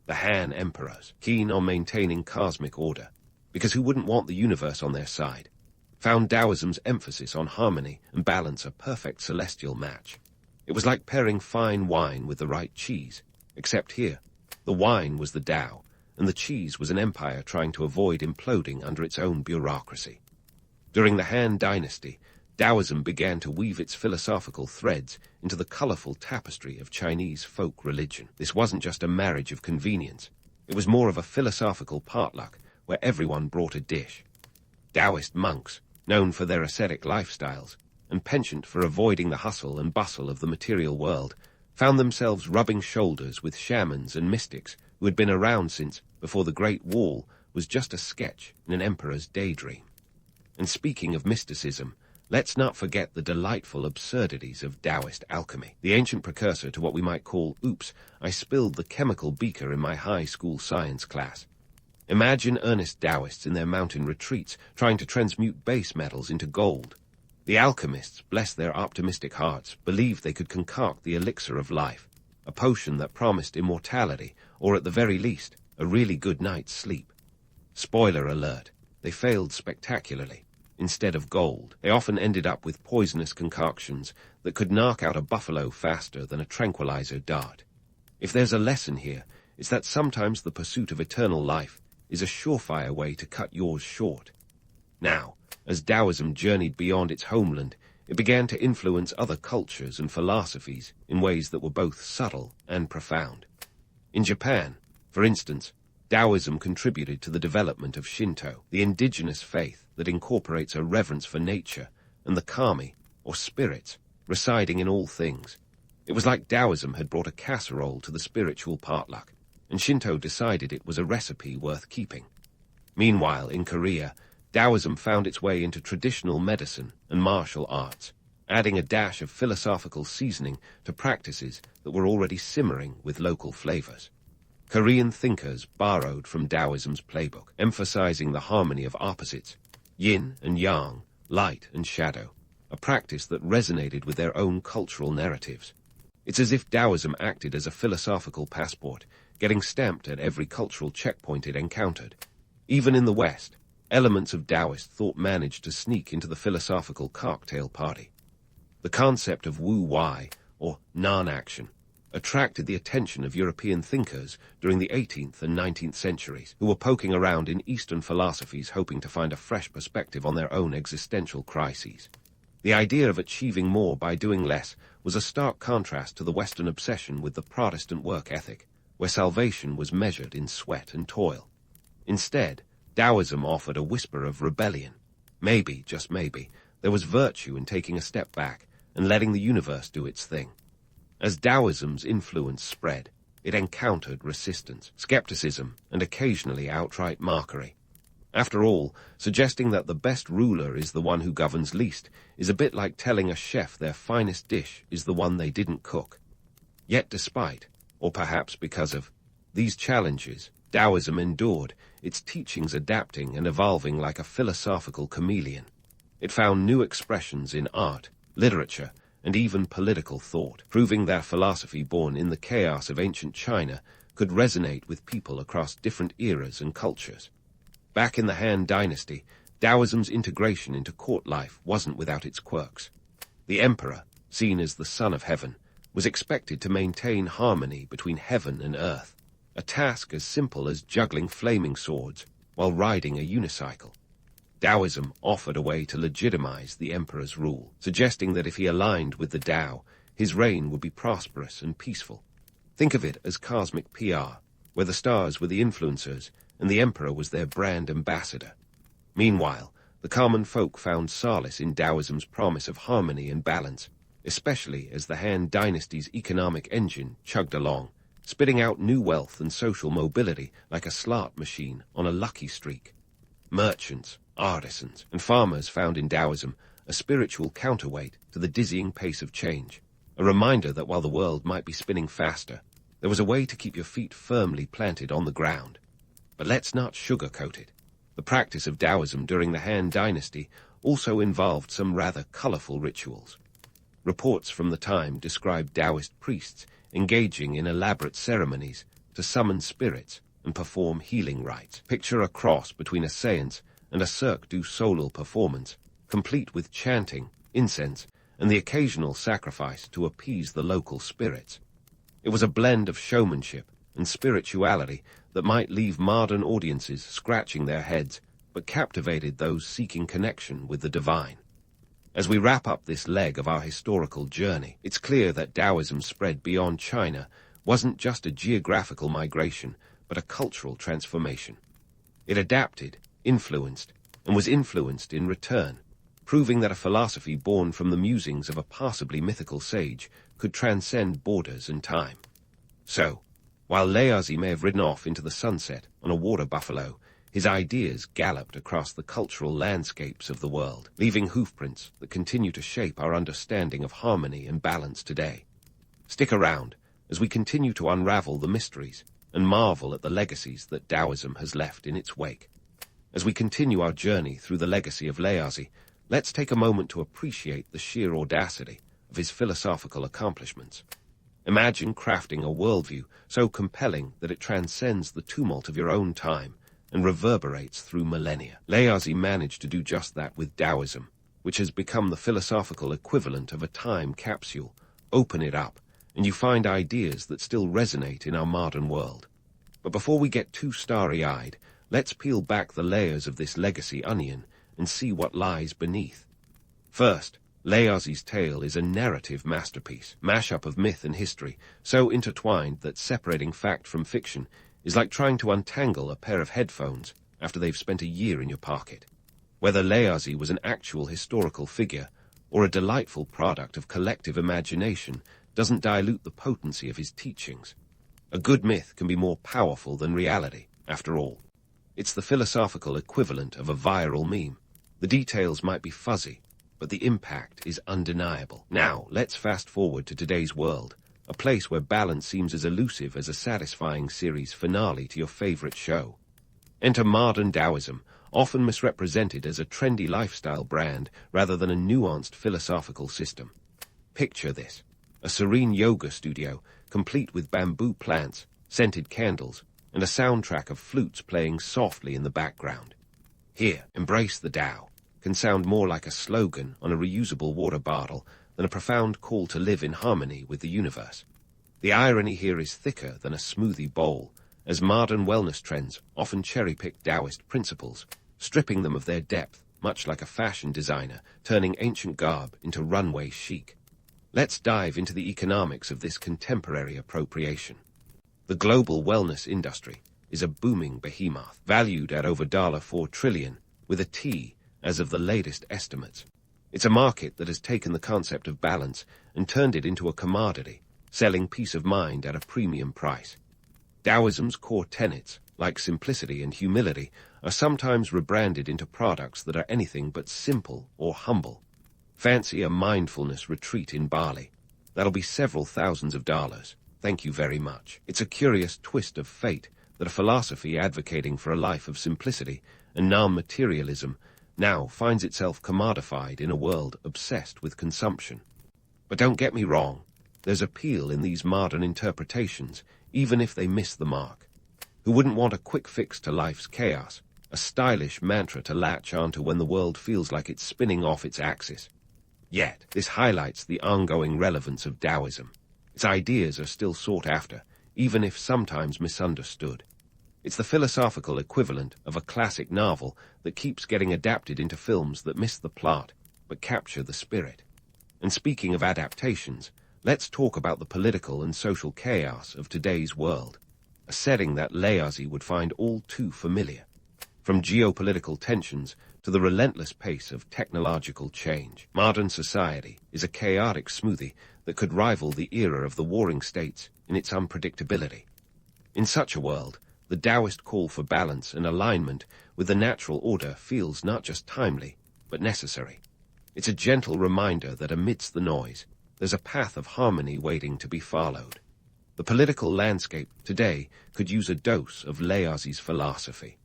The Han emperors, keen on maintaining cosmic order, because who wouldn't want the universe on their side, found Taoism's emphasis on harmony and balance a perfect celestial match. It was like pairing fine wine with the right cheese, except here, the wine was the Tao, and the cheese was an empire trying to avoid imploding under its own bureaucracy. During the Han Dynasty, Taoism began to weave its philosophical threads into the colorful tapestry of Chinese folk religion. This wasn't just a marriage of convenience. It was more of a philosophical potluck where everyone brought a dish. Taoist monks, known for their ascetic lifestyles, and penchant for avoiding the hustle and bustle of the material world, found themselves rubbing shoulders with shamans and mystics who had been around since before the Great Wall was just a sketch in an emperor's daydream. And speaking of mysticism, let's not forget the delightful absurdities of Taoist alchemy, the ancient precursor to what we might call, oops, I spilled the chemical beaker in my high school science class. Imagine earnest Taoists in their mountain retreats trying to transmute base metals into gold. The alchemists, bless their optimistic hearts, believed they could concoct the elixir of life, a potion that promised immortality, or at the very least, a really good night's sleep. Spoiler alert, they failed spectacularly. Instead of gold, they often ended up with poisonous concoctions that could knock out a buffalo faster than a tranquilizer dart. If there's a lesson here, it's that sometimes the pursuit of eternal life is a surefire way to cut yours short. Now, as Taoism journeyed beyond its homeland, it began to influence other cultures and philosophies in ways that were both subtle and profound. In Japan, for instance, Taoism contributed to the development of Shinto, the indigenous faith that incorporates a reverence for nature and the kami, or spirits, residing in all things. It was like Taoism had brought a casserole to the spiritual potluck, and Shinto decided it was a recipe worth keeping. Meanwhile, in Korea, Taoism found its way into traditional medicine and martial arts, adding a dash of philosophical seasoning to practices that were already simmering with local flavors. Korean thinkers borrowed from Taoism's playbook, emphasizing the harmony of opposites, yin and yang, light and shadow, a practice that resonated with their own cultural narratives. It's as if Taoism acted as a philosophical passport, getting stamped at every cultural checkpoint it encountered. Even in the West, elements of Taoist thought managed to sneak into the philosophical cocktail party. The concept of wu-wei, or non-action, attracted the attention of European thinkers during the 18th and 19th centuries, who were poking around in Eastern philosophies hoping to find a fresh perspective on their own existential crises. The idea of achieving more by doing less was a stark contrast to the Western obsession with the Protestant work ethic, where salvation was measured in sweat and toil. Instead, Taoism offered a whisper of rebellion. Maybe, just maybe, there was virtue in taking a step back and letting the universe do its thing. As Taoism's influence spread, it encountered resistance, skepticism, and occasionally outright mockery. After all, suggesting that the best ruler is the one who governs least is a bit like telling a chef their finest dish is the one they didn't cook. Yet despite, or perhaps because of, these challenges, Taoism endured, its teachings adapting and evolving like a philosophical chameleon. It found new expressions in art, literature, and even political thought, proving that philosophy born in the chaos of ancient China could resonate with people across different eras and cultures. Back in the Han Dynasty, Taoism's integration into court life wasn't without its quirks. The emperor, seen as the son of heaven, was expected to maintain harmony between heaven and earth, a task as simple as juggling flaming swords while riding a unicycle. Taoism offered a way to legitimize the emperor's rule, suggesting that if he aligned with the Tao, his reign would be prosperous and peaceful. Think of it as cosmic PR, where the stars were the influencers and the emperor was their brand ambassador. Meanwhile, the common folk found solace in Taoism's promise of harmony and balance, especially as the Han Dynasty's economic engine chugged along, spitting out new wealth and social mobility like a slot machine on a lucky streak. Merchants, artisans, and farmers found in Taoism a spiritual counterweight to the dizzying pace of change, a reminder that while the world might be spinning faster, there was a way to keep your feet firmly planted on the ground. But let's not sugarcoat it. The practice of Taoism during the Han Dynasty also involved some rather colorful rituals. Reports from the time describe Taoist priests engaging in elaborate ceremonies to summon spirits and perform healing rites. Picture a cross between a seance and a Cirque du Soleil performance, complete with chanting, incense, and the occasional sacrifice to appease the local spirits. It was a blend of showmanship and spirituality that might leave modern audiences scratching their heads, but captivated those seeking connection with the divine. As we wrap up this leg of our historical journey, it's clear that Taoism spread beyond China wasn't just a geographical migration, but a cultural transformation. It adapted, influenced, and was influenced in return, proving that a philosophy born from the musings of a passably mythical sage could transcend borders and time. So, while Laozi may have ridden off into the sunset on a water buffalo, his ideas galloped across the cultural landscapes of the world, leaving hoofprints that continue to shape our understanding of harmony and balance today. Stick around as we continue to unravel the mysteries and marvel at the legacies that Taoism has left in its wake. As we continue our journey through the legacy of Laozi, let's take a moment to appreciate the sheer audacity of his philosophical accomplishments. Imagine crafting a worldview so compelling that it transcends the tumult of your own time and reverberates through millennia. Laozi managed to do just that with Taoism, which has become the philosophical equivalent of a time capsule. Open it up, and you find ideas that still resonate in our modern world. But before we get too starry-eyed, let's peel back the layers of this legacy onion and see what lies beneath. First, Laozi's tale is a narrative masterpiece, mashup of myth and history, so intertwined that separating fact from fiction is like trying to untangle a pair of headphones after they've spent a year in your pocket. Whether Laozi was an actual historical figure or a delightful product of collective imagination doesn't dilute the potency of his teachings. A good myth can be more powerful than reality, after all. It's the philosophical equivalent of a viral meme. The details might be fuzzy, but the impact is undeniable. Now, let's fast forward to today's world, a place where balance seems as elusive as a satisfying series finale to your favorite show. Enter modern Taoism, often misrepresented as a trendy lifestyle brand rather than a nuanced philosophical system. Picture this: a serene yoga studio, complete with bamboo plants, scented candles, and a soundtrack of flutes playing softly in the background. Here, embrace the Tao can sound more like a slogan on a reusable water bottle than a profound call to live in harmony with the universe. The irony here is thicker than a smoothie bowl, as modern wellness trends often cherry-pick Taoist principles, stripping them of their depth, much like a fashion designer turning ancient garb into runway chic. Let's dive into the economics of this contemporary appropriation. The global wellness industry is a booming behemoth, valued at over $4 trillion, with a T as of the latest estimates. It's a market that has taken the concept of balance and turned it into a commodity, selling peace of mind at a premium price. Taoism's core tenets, like simplicity and humility, are sometimes rebranded into products that are anything but simple or humble. Fancy a mindfulness retreat in Bali. That'll be several thousands of dollars. Thank you very much. It's a curious twist of fate that a philosophy advocating for a life of simplicity and non-materialism now finds itself commodified in a world obsessed with consumption. But don't get me wrong, there's appeal in these modern interpretations, even if they miss the mark. Who wouldn't want a quick fix to life's chaos, a stylish mantra to latch onto when the world feels like it's spinning off its axis? Yet, this highlights the ongoing relevance of Taoism. Its ideas are still sought after, even if sometimes misunderstood. It's the philosophical equivalent of a classic novel that keeps getting adapted into films that miss the plot, but capture the spirit. And speaking of adaptations, let's talk about the political and social chaos of today's world, a setting that Laozi would find all too familiar. From geopolitical tensions to the relentless pace of technological change, modern society is a chaotic smoothie that could rival the era of the warring states in its unpredictability. In such a world, the Taoist call for balance and alignment with the natural order feels not just timely, but necessary. It's a gentle reminder that amidst the noise, there's a path of harmony waiting to be followed. The political landscape today could use a dose of Laozi's philosophy.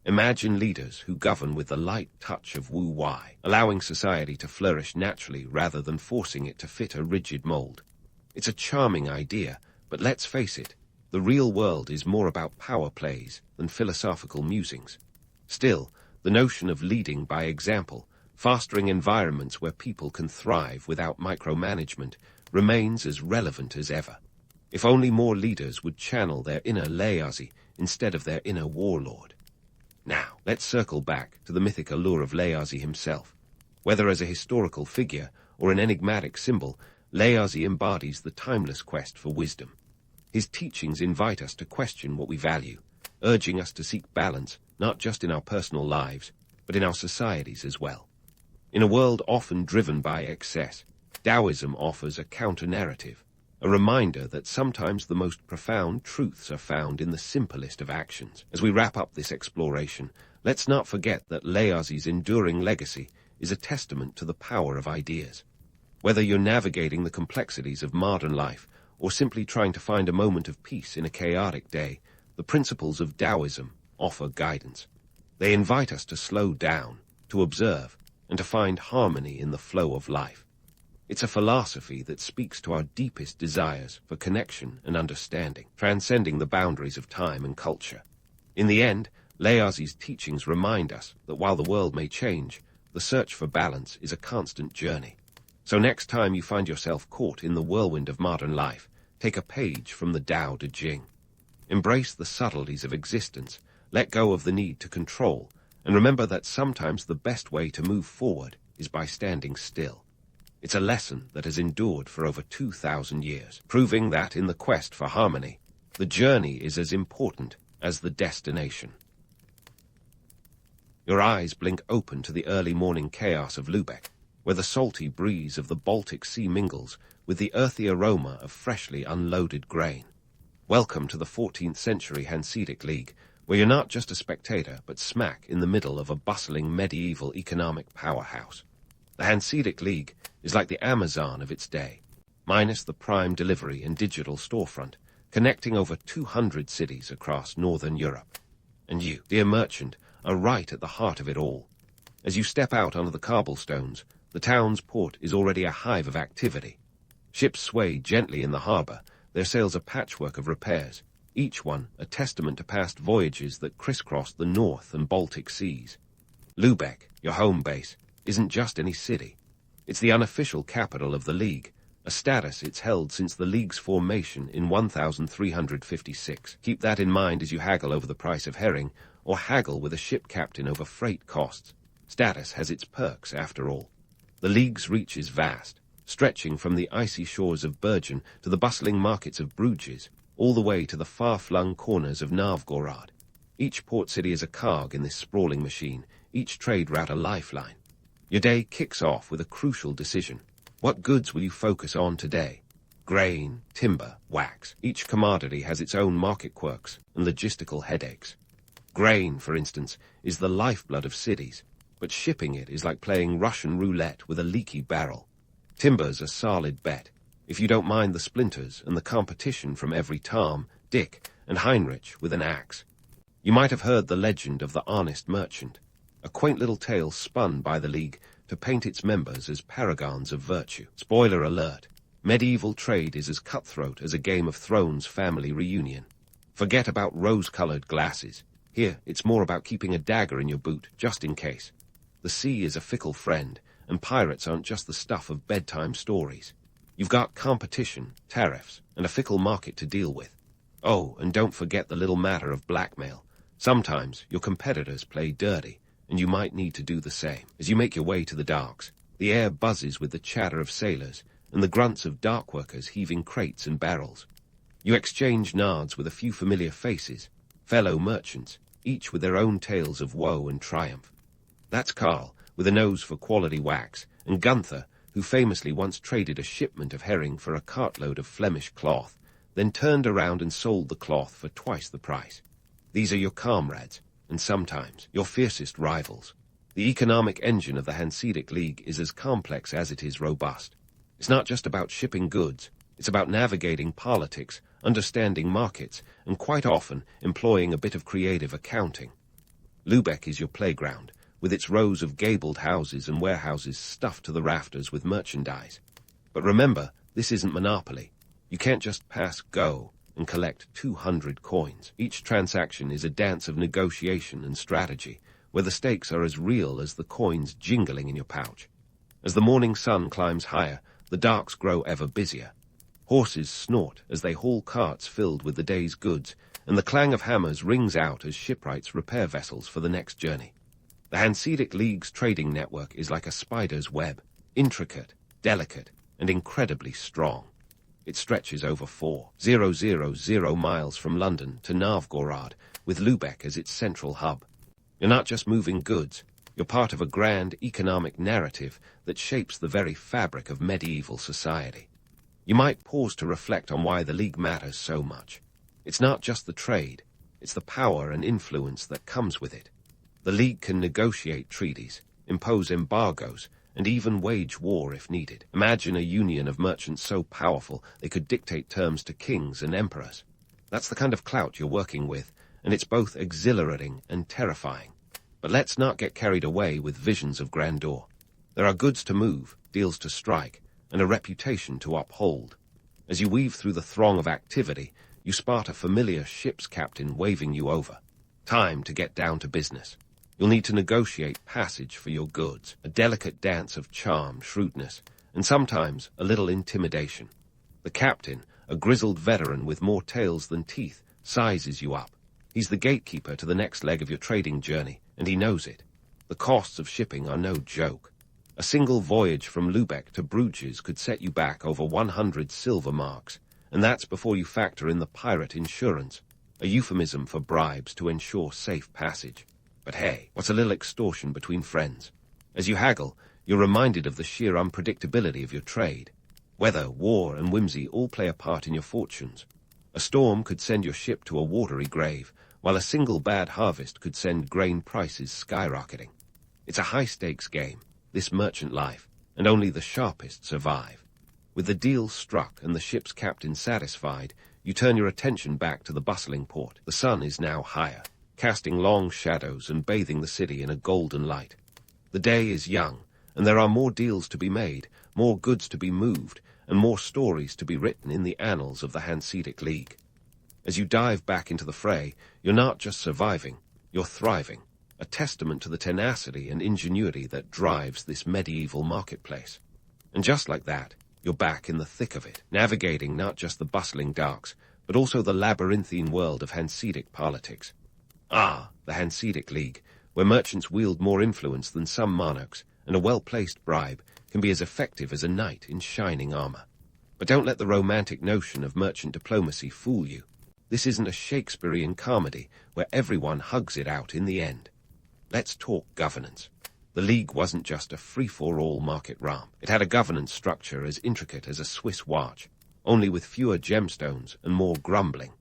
Imagine leaders who govern with the light touch of wu-wei, allowing society to flourish naturally rather than forcing it to fit a rigid mold. It's a charming idea, but let's face it, the real world is more about power plays than philosophical musings. Still, the notion of leading by example, fostering environments where people can thrive without micromanagement, remains as relevant as ever. If only more leaders would channel their inner Laozi instead of their inner warlord. Now, let's circle back to the mythic allure of Laozi himself. Whether as a historical figure or an enigmatic symbol, Laozi embodies the timeless quest for wisdom. His teachings invite us to question what we value, urging us to seek balance not just in our personal lives, but in our societies as well. In a world often driven by excess, Taoism offers a counter-narrative, a reminder that sometimes the most profound truths are found in the simplest of actions. As we wrap up this exploration, let's not forget that Laozi's enduring legacy is a testament to the power of ideas. Whether you're navigating the complexities of modern life or simply trying to find a moment of peace in a chaotic day, the principles of Taoism offer guidance. They invite us to slow down, to observe, and to find harmony in the flow of life. It's a philosophy that speaks to our deepest desires for connection and understanding, transcending the boundaries of time and culture. In the end, Laozi's teachings remind us that while the world may change, the search for balance is a constant journey. So next time you find yourself caught in the whirlwind of modern life, take a page from the Tao Te Ching. Embrace the subtleties of existence, let go of the need to control, and remember that sometimes the best way to move forward is by standing still. It's a lesson that has endured for over 2,000 years, proving that in the quest for harmony, the journey is as important as the destination. Your eyes blink open to the early morning chaos of Lübeck, where the salty breeze of the Baltic Sea mingles with the earthy aroma of freshly unloaded grain. Welcome to the 14th century Hanseatic League, where you're not just a spectator, but smack in the middle of a bustling medieval economic powerhouse. The Hanseatic League is like the Amazon of its day, minus the prime delivery and digital storefront, connecting over 200 cities across northern Europe. And you, dear merchant, are right at the heart of it all. As you step out onto the cobblestones, the town's port is already a hive of activity. Ships sway gently in the harbor, their sails a patchwork of repairs, each one a testament to past voyages that crisscrossed the North and Baltic seas. Lübeck, your home base, isn't just any city. It's the unofficial capital of the League, a status it's held since the League's formation in 1356. Keep that in mind as you haggle over the price of herring, or haggle with a ship captain over freight costs. Status has its perks, after all. The League's reach is vast, stretching from the icy shores of Bergen to the bustling markets of Bruges, all the way to the far-flung corners of Novgorod. Each port city is a cog in this sprawling machine, each trade route a lifeline. Your day kicks off with a crucial decision. What goods will you focus on today? Grain, timber, wax. Each commodity has its own market quirks and logistical headaches. Grain, for instance, is the lifeblood of cities, but shipping it is like playing Russian roulette with a leaky barrel. Timber's a solid bet, if you don't mind the splinters and the competition from every Tom, Dick, and Heinrich with an axe. You might have heard the legend of the honest merchant, a quaint little tale spun by the League to paint its members as paragons of virtue. Spoiler alert, medieval trade is as cutthroat as a Game of Thrones family reunion. Forget about rose-colored glasses. Here, it's more about keeping a dagger in your boot, just in case. The sea is a fickle friend, and pirates aren't just the stuff of bedtime stories. You've got competition, tariffs, and a fickle market to deal with. Oh, and don't forget the little matter of blackmail. Sometimes your competitors play dirty, and you might need to do the same. As you make your way to the docks, the air buzzes with the chatter of sailors and the grunts of dock workers heaving crates and barrels. You exchange nods with a few familiar faces, fellow merchants, each with their own tales of woe and triumph. That's Carl, with a nose for quality wax, and Gunther, who famously once traded a shipment of herring for a cartload of Flemish cloth, then turned around and sold the cloth for twice the price. These are your comrades, and sometimes your fiercest rivals. The economic engine of the Hanseatic League is as complex as it is robust. It's not just about shipping goods, it's about navigating politics, understanding markets, and quite often employing a bit of creative accounting. Lübeck is your playground, with its rows of gabled houses and warehouses stuffed to the rafters with merchandise. But remember, this isn't Monopoly. You can't just pass go and collect 200 coins. Each transaction is a dance of negotiation and strategy, where the stakes are as real as the coins jingling in your pouch. As the morning sun climbs higher, the docks grow ever busier. Horses snort as they haul carts filled with the day's goods, and the clang of hammers rings out as shipwrights repair vessels for the next journey. The Hanseatic League's trading network is like a spider's web, intricate, delicate, and incredibly strong. It stretches over 4,000 miles from London to Novgorod, with Lübeck as its central hub. You're not just moving goods, You're part of a grand economic narrative that shapes the very fabric of medieval society. You might pause to reflect on why the League matters so much. It's not just the trade, it's the power and influence that comes with it. The League can negotiate treaties, impose embargoes, and even wage war if needed. Imagine a union of merchants so powerful they could dictate terms to kings and emperors. That's the kind of clout you're working with, and it's both exhilarating and terrifying. But let's not get carried away with visions of grandeur. There are goods to move, deals to strike, and a reputation to uphold. As you weave through the throng of activity, you spot a familiar ship's captain waving you over. Time to get down to business. You'll need to negotiate passage for your goods, a delicate dance of charm, shrewdness, and sometimes a little intimidation. The captain, a grizzled veteran with more tails than teeth, sizes you up. He's the gatekeeper to the next leg of your trading journey, and he knows it. The costs of shipping are no joke. A single voyage from Lübeck to Bruges could set you back over 100 silver marks, and that's before you factor in the pirate insurance, a euphemism for bribes to ensure safe passage. But hey, what's a little extortion between friends? As you haggle, you're reminded of the sheer unpredictability of your trade. Weather, war, and whimsy all play a part in your fortunes. A storm could send your ship to a watery grave, while a single bad harvest could send grain prices skyrocketing. It's a high-stakes game, this merchant life, and only the sharpest survive. With the deal struck and the ship's captain satisfied, you turn your attention back to the bustling port. The sun is now higher, casting long shadows and bathing the city in a golden light. The day is young, and there are more deals to be made, more goods to be moved, and more stories to be written in the annals of the Hanseatic League. As you dive back into the fray, you're not just surviving, you're thriving, a testament to the tenacity and ingenuity that drives this medieval marketplace. And just like that, you're back in the thick of it, navigating not just the bustling docks, but also the labyrinthine world of Hanseatic politics. Ah, the Hanseatic League, where merchants wield more influence than some monarchs, and a well-placed bribe can be as effective as a knight in shining armor. But don't let the romantic notion of merchant diplomacy fool you. This isn't a Shakespearean comedy where everyone hugs it out in the end. Let's talk governance. The League wasn't just a free-for-all market ramp. It had a governance structure as intricate as a Swiss watch, only with fewer gemstones and more grumbling.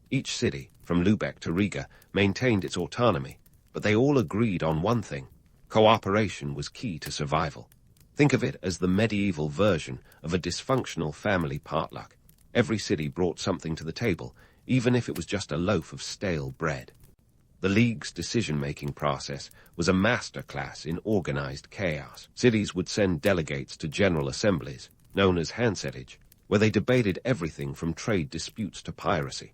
Each city, from Lübeck to Riga, maintained its autonomy, but they all agreed on one thing: cooperation was key to survival. Think of it as the medieval version of a dysfunctional family potluck. Every city brought something to the table, even if it was just a loaf of stale bread. The League's decision-making process was a masterclass in organized chaos. Cities would send delegates to general assemblies, known as Hanseatic, where they debated everything from trade disputes to piracy.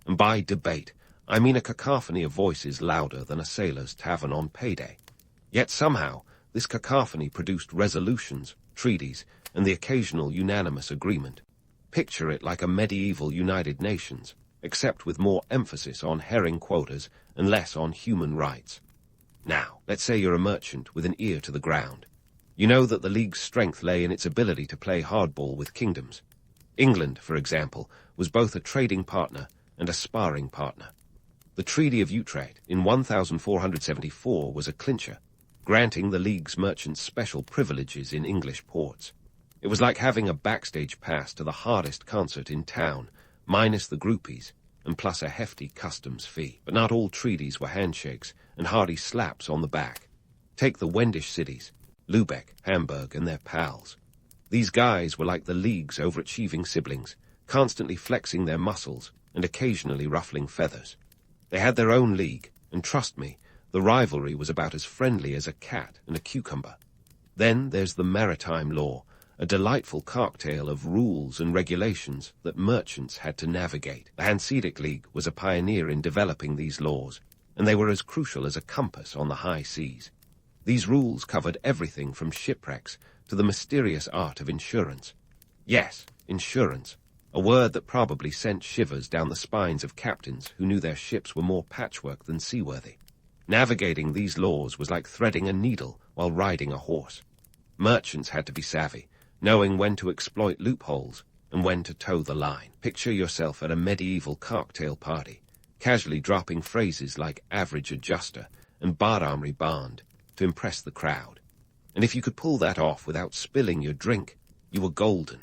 And by debate, I mean a cacophony of voices louder than a sailor's tavern on payday. Yet somehow, this cacophony produced resolutions, treaties, and the occasional unanimous agreement. Picture it like a medieval United Nations, except with more emphasis on herring quotas and less on human rights. Now, let's say you're a merchant with an ear to the ground. You know that the League's strength lay in its ability to play hardball with kingdoms. England, for example, was both a trading partner and a sparring partner. The Treaty of Utrecht in 1474 was a clincher, granting the League's merchants special privileges in English ports. It was like having a backstage pass to the hardest concert in town, minus the groupies, and plus a hefty customs fee. But not all treaties were handshakes and hearty slaps on the back. Take the Wendish cities, Lübeck, Hamburg, and their pals. These guys were like the League's overachieving siblings, constantly flexing their muscles and occasionally ruffling feathers. They had their own league, and trust me, the rivalry was about as friendly as a cat and a cucumber. Then there's the maritime law, a delightful cocktail of rules and regulations that merchants had to navigate. The Hanseatic League was a pioneer in developing these laws, and they were as crucial as a compass on the high seas. These rules covered everything from shipwrecks to the mysterious art of insurance. Yes, insurance, a word that probably sent shivers down the spines of captains who knew their ships were more patchwork than seaworthy. Navigating these laws was like threading a needle while riding a horse. Merchants had to be savvy, knowing when to exploit loopholes and when to toe the line. Picture yourself at a medieval cocktail party, casually dropping phrases like average adjuster and bararmry bond, to impress the crowd. And if you could pull that off without spilling your drink, you were golden.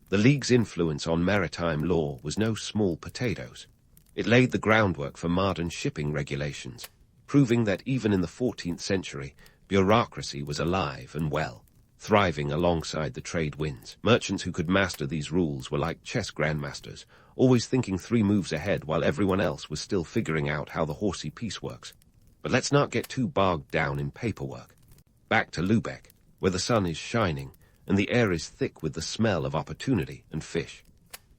The League's influence on maritime law was no small potatoes. It laid the groundwork for modern shipping regulations, proving that even in the 14th century, bureaucracy was alive and well, thriving alongside the trade winds. Merchants who could master these rules were like chess grandmasters, always thinking 3 moves ahead while everyone else was still figuring out how the horsey piece works. But let's not get too bogged down in paperwork. Back to Lübeck, where the sun is shining and the air is thick with the smell of opportunity and fish.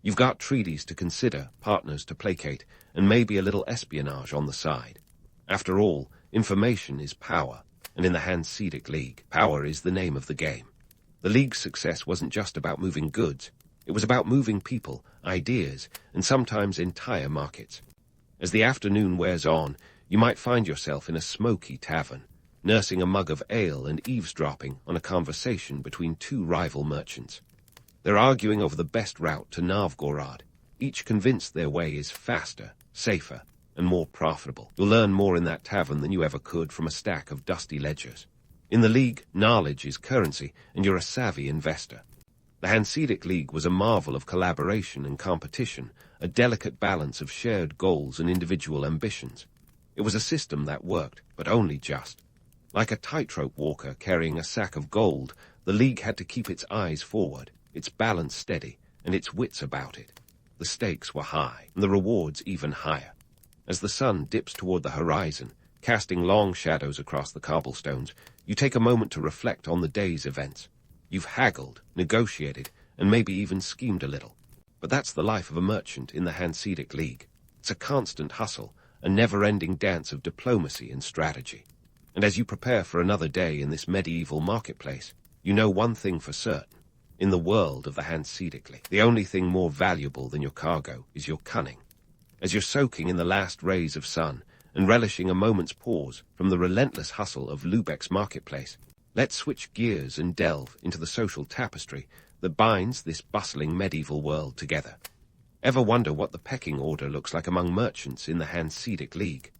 You've got treaties to consider, partners to placate, and maybe a little espionage on the side. After all, information is power, and in the Hanseatic League, power is the name of the game. The League's success wasn't just about moving goods, it was about moving people, ideas, and sometimes entire markets. As the afternoon wears on, you might find yourself in a smoky tavern, nursing a mug of ale and eavesdropping on a conversation between 2 rival merchants. They're arguing over the best route to Novgorod, each convinced their way is faster, safer, and more profitable. You'll learn more in that tavern than you ever could from a stack of dusty ledgers. In the League, knowledge is currency, and you're a savvy investor. The Hanseatic League was a marvel of collaboration and competition, a delicate balance of shared goals and individual ambitions. It was a system that worked, but only just. Like a tightrope walker carrying a sack of gold, the League had to keep its eyes forward, its balance steady, and its wits about it. The stakes were high, and the rewards even higher. As the sun dips toward the horizon, casting long shadows across the cobblestones, you take a moment to reflect on the day's events. You've haggled, negotiated, and maybe even schemed a little. But that's the life of a merchant in the Hanseatic League. It's a constant hustle, a never-ending dance of diplomacy and strategy. And as you prepare for another day in this medieval marketplace, you know one thing for certain. In the world of the Hanseatic League, the only thing more valuable than your cargo is your cunning. As you're soaking in the last rays of sun and relishing a moment's pause from the relentless hustle of Lübeck's marketplace, let's switch gears and delve into the social tapestry that binds this bustling medieval world together. Ever wonder what the pecking order looks like among merchants in the Hanseatic League?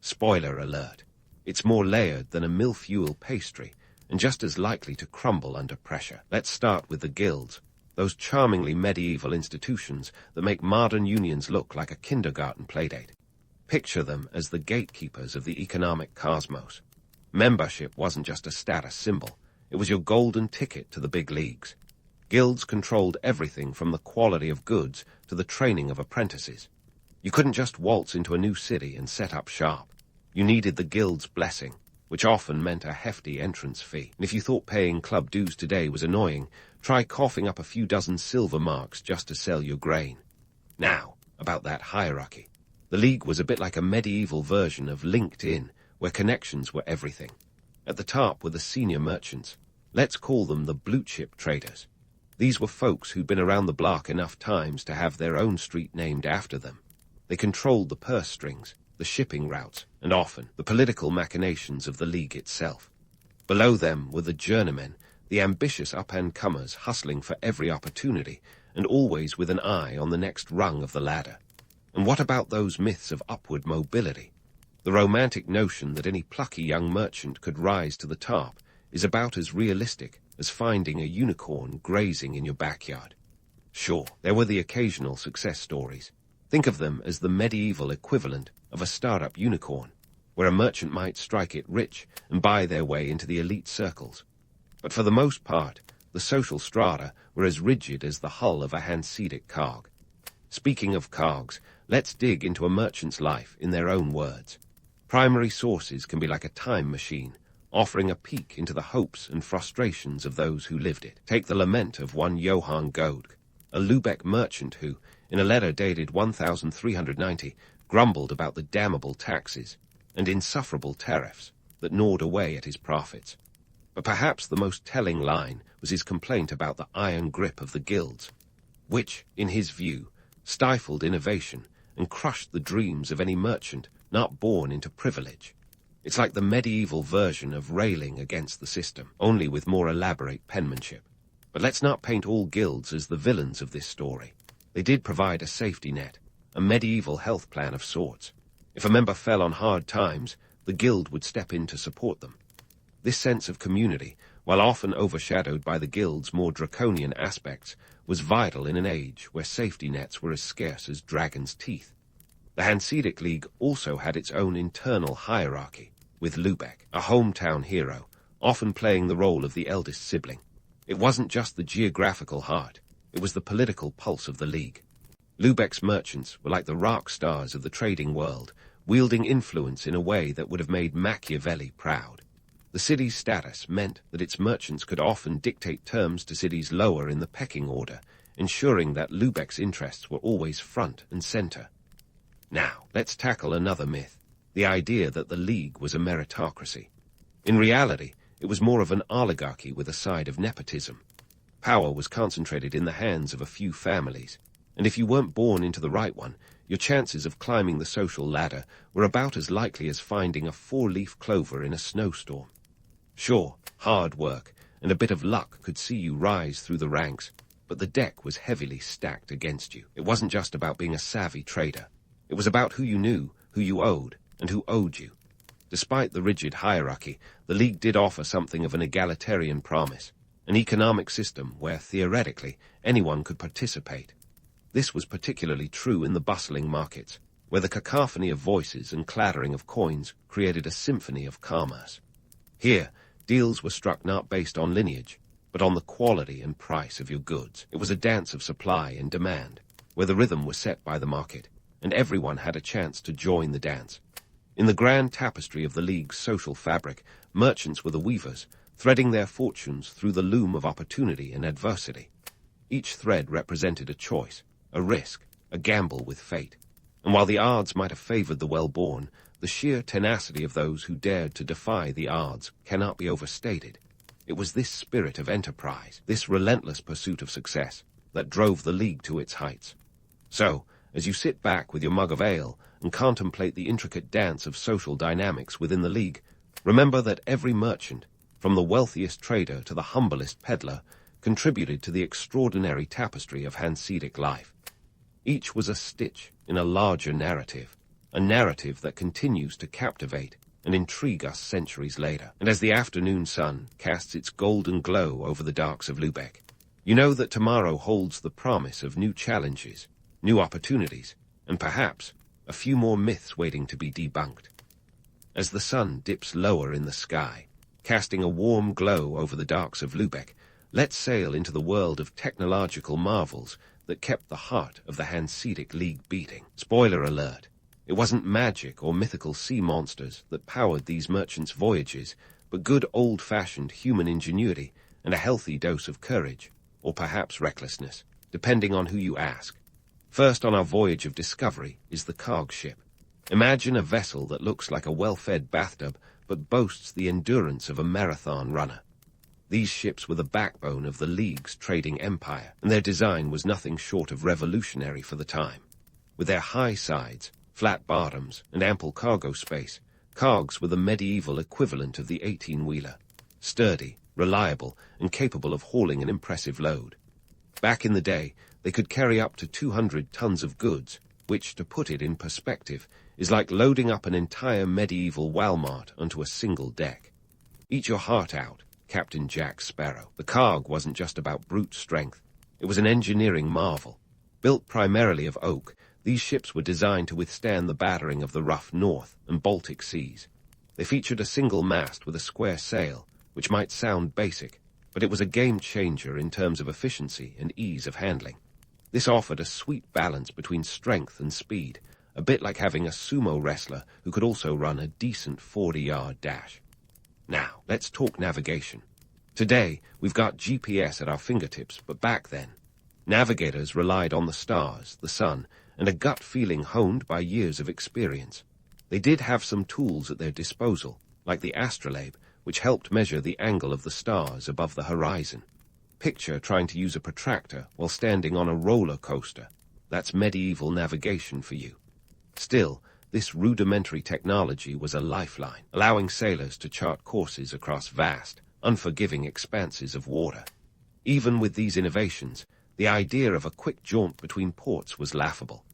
Spoiler alert. It's more layered than a milfoil pastry, and just as likely to crumble under pressure. Let's start with the guilds, those charmingly medieval institutions that make modern unions look like a kindergarten playdate. Picture them as the gatekeepers of the economic cosmos. Membership wasn't just a status symbol, it was your golden ticket to the big leagues. Guilds controlled everything from the quality of goods to the training of apprentices. You couldn't just waltz into a new city and set up shop. You needed the guild's blessing, which often meant a hefty entrance fee. And if you thought paying club dues today was annoying, try coughing up a few dozen silver marks just to sell your grain. Now, about that hierarchy. The League was a bit like a medieval version of LinkedIn, where connections were everything. At the top were the senior merchants. Let's call them the blue-chip traders. These were folks who'd been around the block enough times to have their own street named after them. They controlled the purse strings, the shipping routes, and often the political machinations of the League itself. Below them were the journeymen, the ambitious up-and-comers hustling for every opportunity, and always with an eye on the next rung of the ladder. And what about those myths of upward mobility? The romantic notion that any plucky young merchant could rise to the top is about as realistic as finding a unicorn grazing in your backyard. Sure, there were the occasional success stories. Think of them as the medieval equivalent of a startup unicorn, where a merchant might strike it rich and buy their way into the elite circles. But for the most part, the social strata were as rigid as the hull of a Hanseatic cog. Speaking of cogs, let's dig into a merchant's life in their own words. Primary sources can be like a time machine, offering a peek into the hopes and frustrations of those who lived it. Take the lament of one Johann Godg, a Lübeck merchant who, in a letter dated 1390, grumbled about the damnable taxes and insufferable tariffs that gnawed away at his profits. But perhaps the most telling line was his complaint about the iron grip of the guilds, which, in his view, stifled innovation and crushed the dreams of any merchant not born into privilege. It's like the medieval version of railing against the system, only with more elaborate penmanship. But let's not paint all guilds as the villains of this story. They did provide a safety net, a medieval health plan of sorts. If a member fell on hard times, the guild would step in to support them. This sense of community, while often overshadowed by the guild's more draconian aspects, was vital in an age where safety nets were as scarce as dragon's teeth. The Hanseatic League also had its own internal hierarchy, with Lubeck, a hometown hero, often playing the role of the eldest sibling. It wasn't just the geographical heart, it was the political pulse of the League. Lubeck's merchants were like the rock stars of the trading world, wielding influence in a way that would have made Machiavelli proud. The city's status meant that its merchants could often dictate terms to cities lower in the pecking order, ensuring that Lubeck's interests were always front and center. Now, let's tackle another myth, the idea that the League was a meritocracy. In reality, it was more of an oligarchy with a side of nepotism. Power was concentrated in the hands of a few families, and if you weren't born into the right one, your chances of climbing the social ladder were about as likely as finding a four-leaf clover in a snowstorm. Sure, hard work and a bit of luck could see you rise through the ranks, but the deck was heavily stacked against you. It wasn't just about being a savvy trader. It was about who you knew, who you owed, and who owed you. Despite the rigid hierarchy, the League did offer something of an egalitarian promise, an economic system where, theoretically, anyone could participate. This was particularly true in the bustling markets, where the cacophony of voices and clattering of coins created a symphony of commerce. Here, deals were struck not based on lineage, but on the quality and price of your goods. It was a dance of supply and demand, where the rhythm was set by the market, and everyone had a chance to join the dance. In the grand tapestry of the League's social fabric, merchants were the weavers, threading their fortunes through the loom of opportunity and adversity. Each thread represented a choice, a risk, a gamble with fate. And while the odds might have favored the well-born, the sheer tenacity of those who dared to defy the odds cannot be overstated. It was this spirit of enterprise, this relentless pursuit of success, that drove the League to its heights. So, as you sit back with your mug of ale and contemplate the intricate dance of social dynamics within the League, remember that every merchant, from the wealthiest trader to the humblest peddler, contributed to the extraordinary tapestry of Hanseatic life. Each was a stitch in a larger narrative, a narrative that continues to captivate and intrigue us centuries later. And as the afternoon sun casts its golden glow over the docks of Lubeck, you know that tomorrow holds the promise of new challenges, new opportunities, and perhaps a few more myths waiting to be debunked. As the sun dips lower in the sky, casting a warm glow over the docks of Lubeck, let's sail into the world of technological marvels that kept the heart of the Hanseatic League beating. Spoiler alert, it wasn't magic or mythical sea monsters that powered these merchants' voyages, but good old-fashioned human ingenuity and a healthy dose of courage, or perhaps recklessness, depending on who you ask. First on our voyage of discovery is the Cog ship. Imagine a vessel that looks like a well-fed bathtub, but boasts the endurance of a marathon runner. These ships were the backbone of the League's trading empire, and their design was nothing short of revolutionary for the time. With their high sides, flat bottoms, and ample cargo space, cogs were the medieval equivalent of the 18-wheeler, sturdy, reliable, and capable of hauling an impressive load. Back in the day, they could carry up to 200 tons of goods, which, to put it in perspective, is like loading up an entire medieval Walmart onto a single deck. Eat your heart out, Captain Jack Sparrow. The cog wasn't just about brute strength. It was an engineering marvel. Built primarily of oak, these ships were designed to withstand the battering of the rough North and Baltic seas. They featured a single mast with a square sail, which might sound basic, but it was a game-changer in terms of efficiency and ease of handling. This offered a sweet balance between strength and speed, a bit like having a sumo wrestler who could also run a decent 40-yard dash. Now, let's talk navigation. Today, we've got GPS at our fingertips, but back then, navigators relied on the stars, the sun, and a gut feeling honed by years of experience. They did have some tools at their disposal, like the astrolabe, which helped measure the angle of the stars above the horizon. Picture trying to use a protractor while standing on a roller coaster. That's medieval navigation for you. Still, this rudimentary technology was a lifeline, allowing sailors to chart courses across vast, unforgiving expanses of water. Even with these innovations, the idea of a quick jaunt between ports was laughable.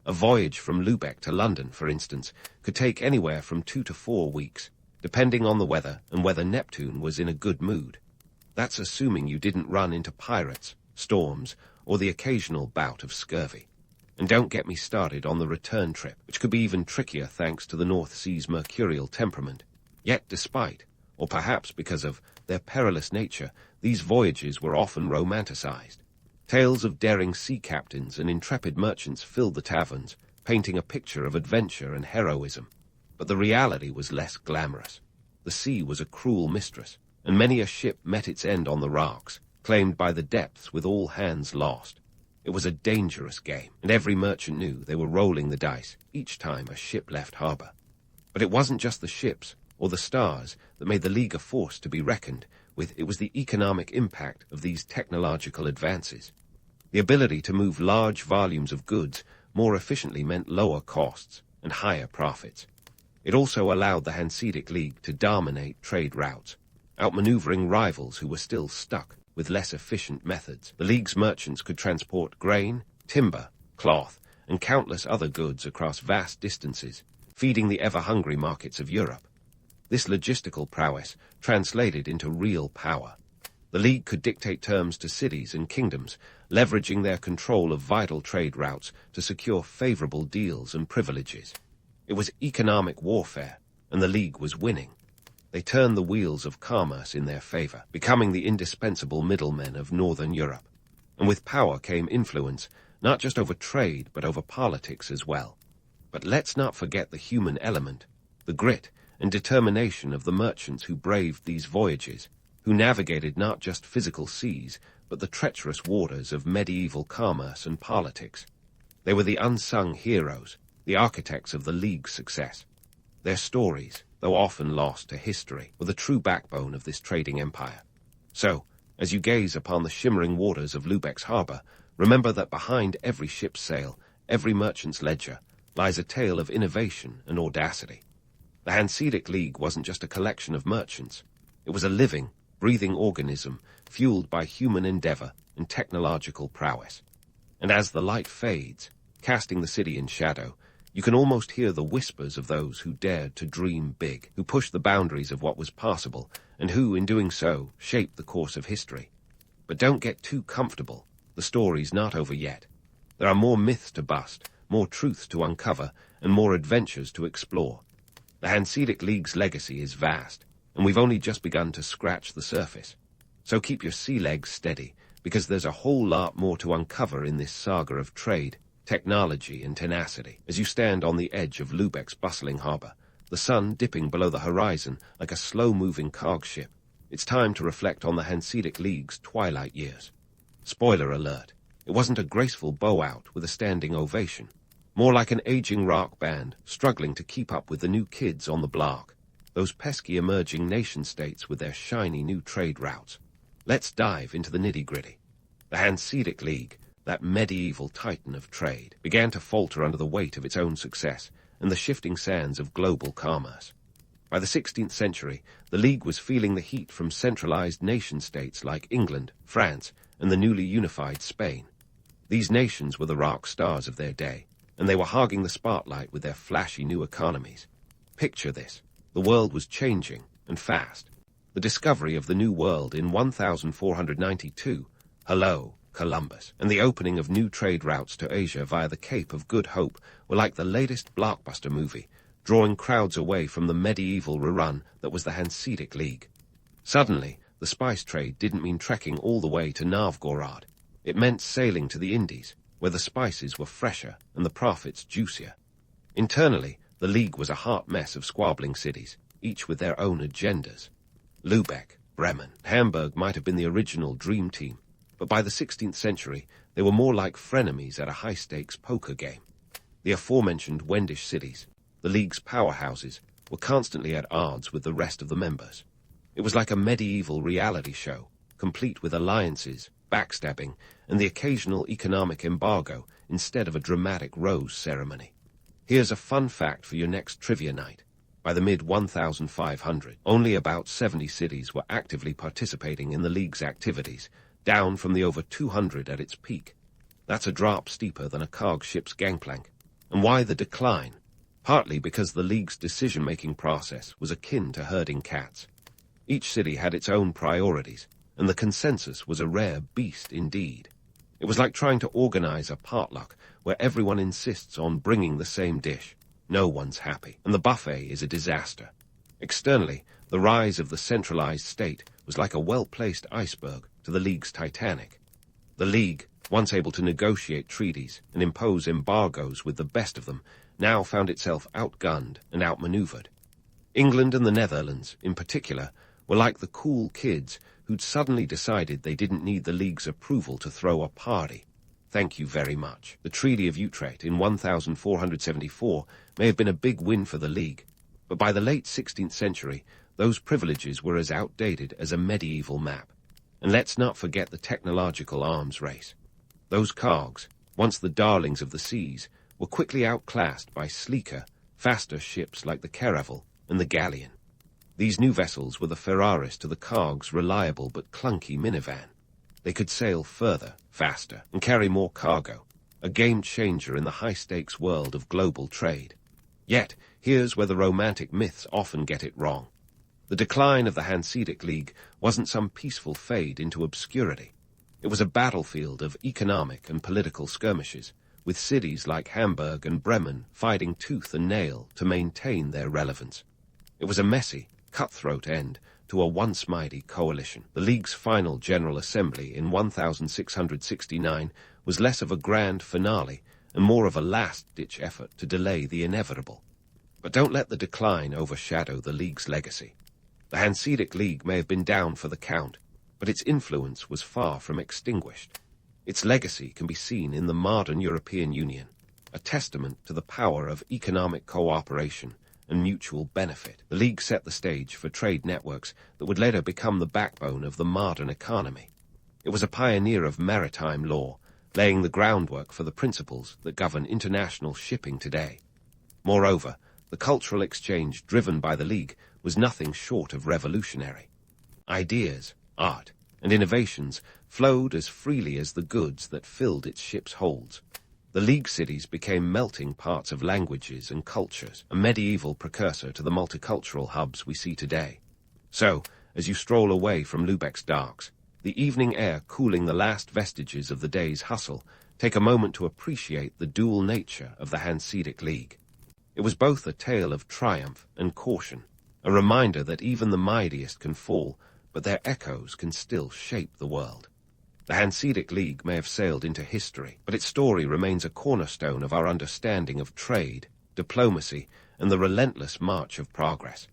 A voyage from Lubeck to London, for instance, could take anywhere from 2 to 4 weeks, depending on the weather and whether Neptune was in a good mood. That's assuming you didn't run into pirates, storms, or the occasional bout of scurvy. And don't get me started on the return trip, which could be even trickier thanks to the North Sea's mercurial temperament. Yet despite, or perhaps because of, their perilous nature, these voyages were often romanticized. Tales of daring sea captains and intrepid merchants filled the taverns, painting a picture of adventure and heroism. But the reality was less glamorous. The sea was a cruel mistress, and many a ship met its end on the rocks, claimed by the depths with all hands lost. It was a dangerous game, and every merchant knew they were rolling the dice each time a ship left harbor. But it wasn't just the ships or the stars that made the League a force to be reckoned with. It was the economic impact of these technological advances. The ability to move large volumes of goods more efficiently meant lower costs and higher profits. It also allowed the Hanseatic League to dominate trade routes, outmaneuvering rivals who were still stuck with less efficient methods. The League's merchants could transport grain, timber, cloth, and countless other goods across vast distances, feeding the ever-hungry markets of Europe. This logistical prowess translated into real power. The League could dictate terms to cities and kingdoms, leveraging their control of vital trade routes to secure favorable deals and privileges. It was economic warfare, and the League was winning. They turned the wheels of commerce in their favor, becoming the indispensable middlemen of Northern Europe. And with power came influence, not just over trade, but over politics as well. But let's not forget the human element, the grit and determination of the merchants who braved these voyages, who navigated not just physical seas, but the treacherous waters of medieval commerce and politics. They were the unsung heroes, the architects of the League's success. Their stories, though often lost to history, were the true backbone of this trading empire. So, as you gaze upon the shimmering waters of Lübeck's harbor, remember that behind every ship's sail, every merchant's ledger, lies a tale of innovation and audacity. The Hanseatic League wasn't just a collection of merchants. It was a living, breathing organism fueled by human endeavor and technological prowess. And as the light fades, casting the city in shadow, you can almost hear the whispers of those who dared to dream big, who pushed the boundaries of what was possible, and who, in doing so, shaped the course of history. But don't get too comfortable. The story's not over yet. There are more myths to bust, more truths to uncover, and more adventures to explore. The Hanseatic League's legacy is vast, and we've only just begun to scratch the surface. So keep your sea legs steady, because there's a whole lot more to uncover in this saga of trade, technology, and tenacity. As you stand on the edge of Lübeck's bustling harbor, the sun dipping below the horizon like a slow-moving cargo ship, it's time to reflect on the Hanseatic League's twilight years. Spoiler alert, it wasn't a graceful bow-out with a standing ovation. More like an aging rock band struggling to keep up with the new kids on the block, those pesky emerging nation-states with their shiny new trade routes. Let's dive into the nitty-gritty. The Hanseatic League, that medieval titan of trade, began to falter under the weight of its own success and the shifting sands of global commerce. By the 16th century, the League was feeling the heat from centralized nation-states like England, France, and the newly unified Spain. These nations were the rock stars of their day, and they were hogging the spotlight with their flashy new economies. Picture this. The world was changing, and fast. The discovery of the New World in 1492, hello, Columbus, and the opening of new trade routes to Asia via the Cape of Good Hope were like the latest blockbuster movie, drawing crowds away from the medieval rerun that was the Hanseatic League. Suddenly, the spice trade didn't mean trekking all the way to Novgorod. It meant sailing to the Indies, where the spices were fresher and the profits juicier. Internally, the League was a hot mess of squabbling cities, each with their own agendas. Lübeck, Bremen, Hamburg might have been the original dream team, but by the 16th century, they were more like frenemies at a high-stakes poker game. The aforementioned Wendish cities, the League's powerhouses, were constantly at odds with the rest of the members. It was like a medieval reality show, complete with alliances, backstabbing, and the occasional economic embargo instead of a dramatic rose ceremony. Here's a fun fact for your next trivia night. By the mid-1500s, only about 70 cities were actively participating in the League's activities, down from the over 200 at its peak. That's a drop steeper than a cargo ship's gangplank. And why the decline? partly because the League's decision-making process was akin to herding cats. Each city had its own priorities, and the consensus was a rare beast indeed. It was like trying to organize a potluck where everyone insists on bringing the same dish. No one's happy, and the buffet is a disaster. Externally, the rise of the centralized state was like a well-placed iceberg to the League's Titanic. The League, once able to negotiate treaties and impose embargoes with the best of them, now found itself outgunned and outmaneuvered. England and the Netherlands, in particular, were like the cool kids who'd suddenly decided they didn't need the League's approval to throw a party. Thank you very much. The Treaty of Utrecht in 1474 may have been a big win for the League, but by the late 16th century, those privileges were as outdated as a medieval map. And let's not forget the technological arms race. Those cogs, once the darlings of the seas, were quickly outclassed by sleeker, faster ships like the caravel and the galleon. These new vessels were the Ferraris to the cog's reliable but clunky minivan. They could sail further, faster, and carry more cargo, a game-changer in the high-stakes world of global trade. Yet, here's where the romantic myths often get it wrong. The decline of the Hanseatic League wasn't some peaceful fade into obscurity. It was a battlefield of economic and political skirmishes, with cities like Hamburg and Bremen fighting tooth and nail to maintain their relevance. It was a messy, cutthroat end to a once mighty coalition. The League's final General Assembly in 1669 was less of a grand finale and more of a last-ditch effort to delay the inevitable. But don't let the decline overshadow the League's legacy. The Hanseatic League may have been down for the count, but its influence was far from extinguished. Its legacy can be seen in the modern European Union, a testament to the power of economic cooperation and mutual benefit. The League set the stage for trade networks that would later become the backbone of the modern economy. It was a pioneer of maritime law, laying the groundwork for the principles that govern international shipping today. Moreover, the cultural exchange driven by the League was nothing short of revolutionary. Ideas, art, and innovations flowed as freely as the goods that filled its ships' holds. The League cities became melting pots of languages and cultures, a medieval precursor to the multicultural hubs we see today. So, as you stroll away from Lübeck's docks, the evening air cooling the last vestiges of the day's hustle, take a moment to appreciate the dual nature of the Hanseatic League. It was both a tale of triumph and caution, a reminder that even the mightiest can fall, but their echoes can still shape the world. The Hanseatic League may have sailed into history, but its story remains a cornerstone of our understanding of trade, diplomacy, and the relentless march of progress.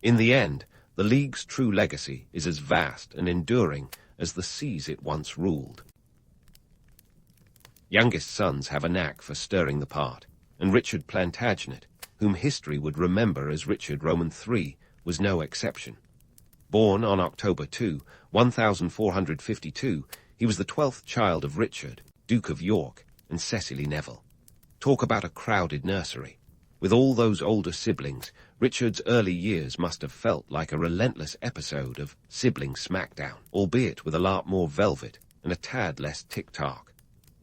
In the end, the League's true legacy is as vast and enduring as the seas it once ruled. Youngest sons have a knack for stirring the pot, and Richard Plantagenet, whom history would remember as Richard Roman III, was no exception. Born on October 2, 1452, he was the 12th child of Richard, Duke of York, and Cecily Neville. Talk about a crowded nursery. With all those older siblings, Richard's early years must have felt like a relentless episode of sibling smackdown, albeit with a lot more velvet and a tad less tick-tock.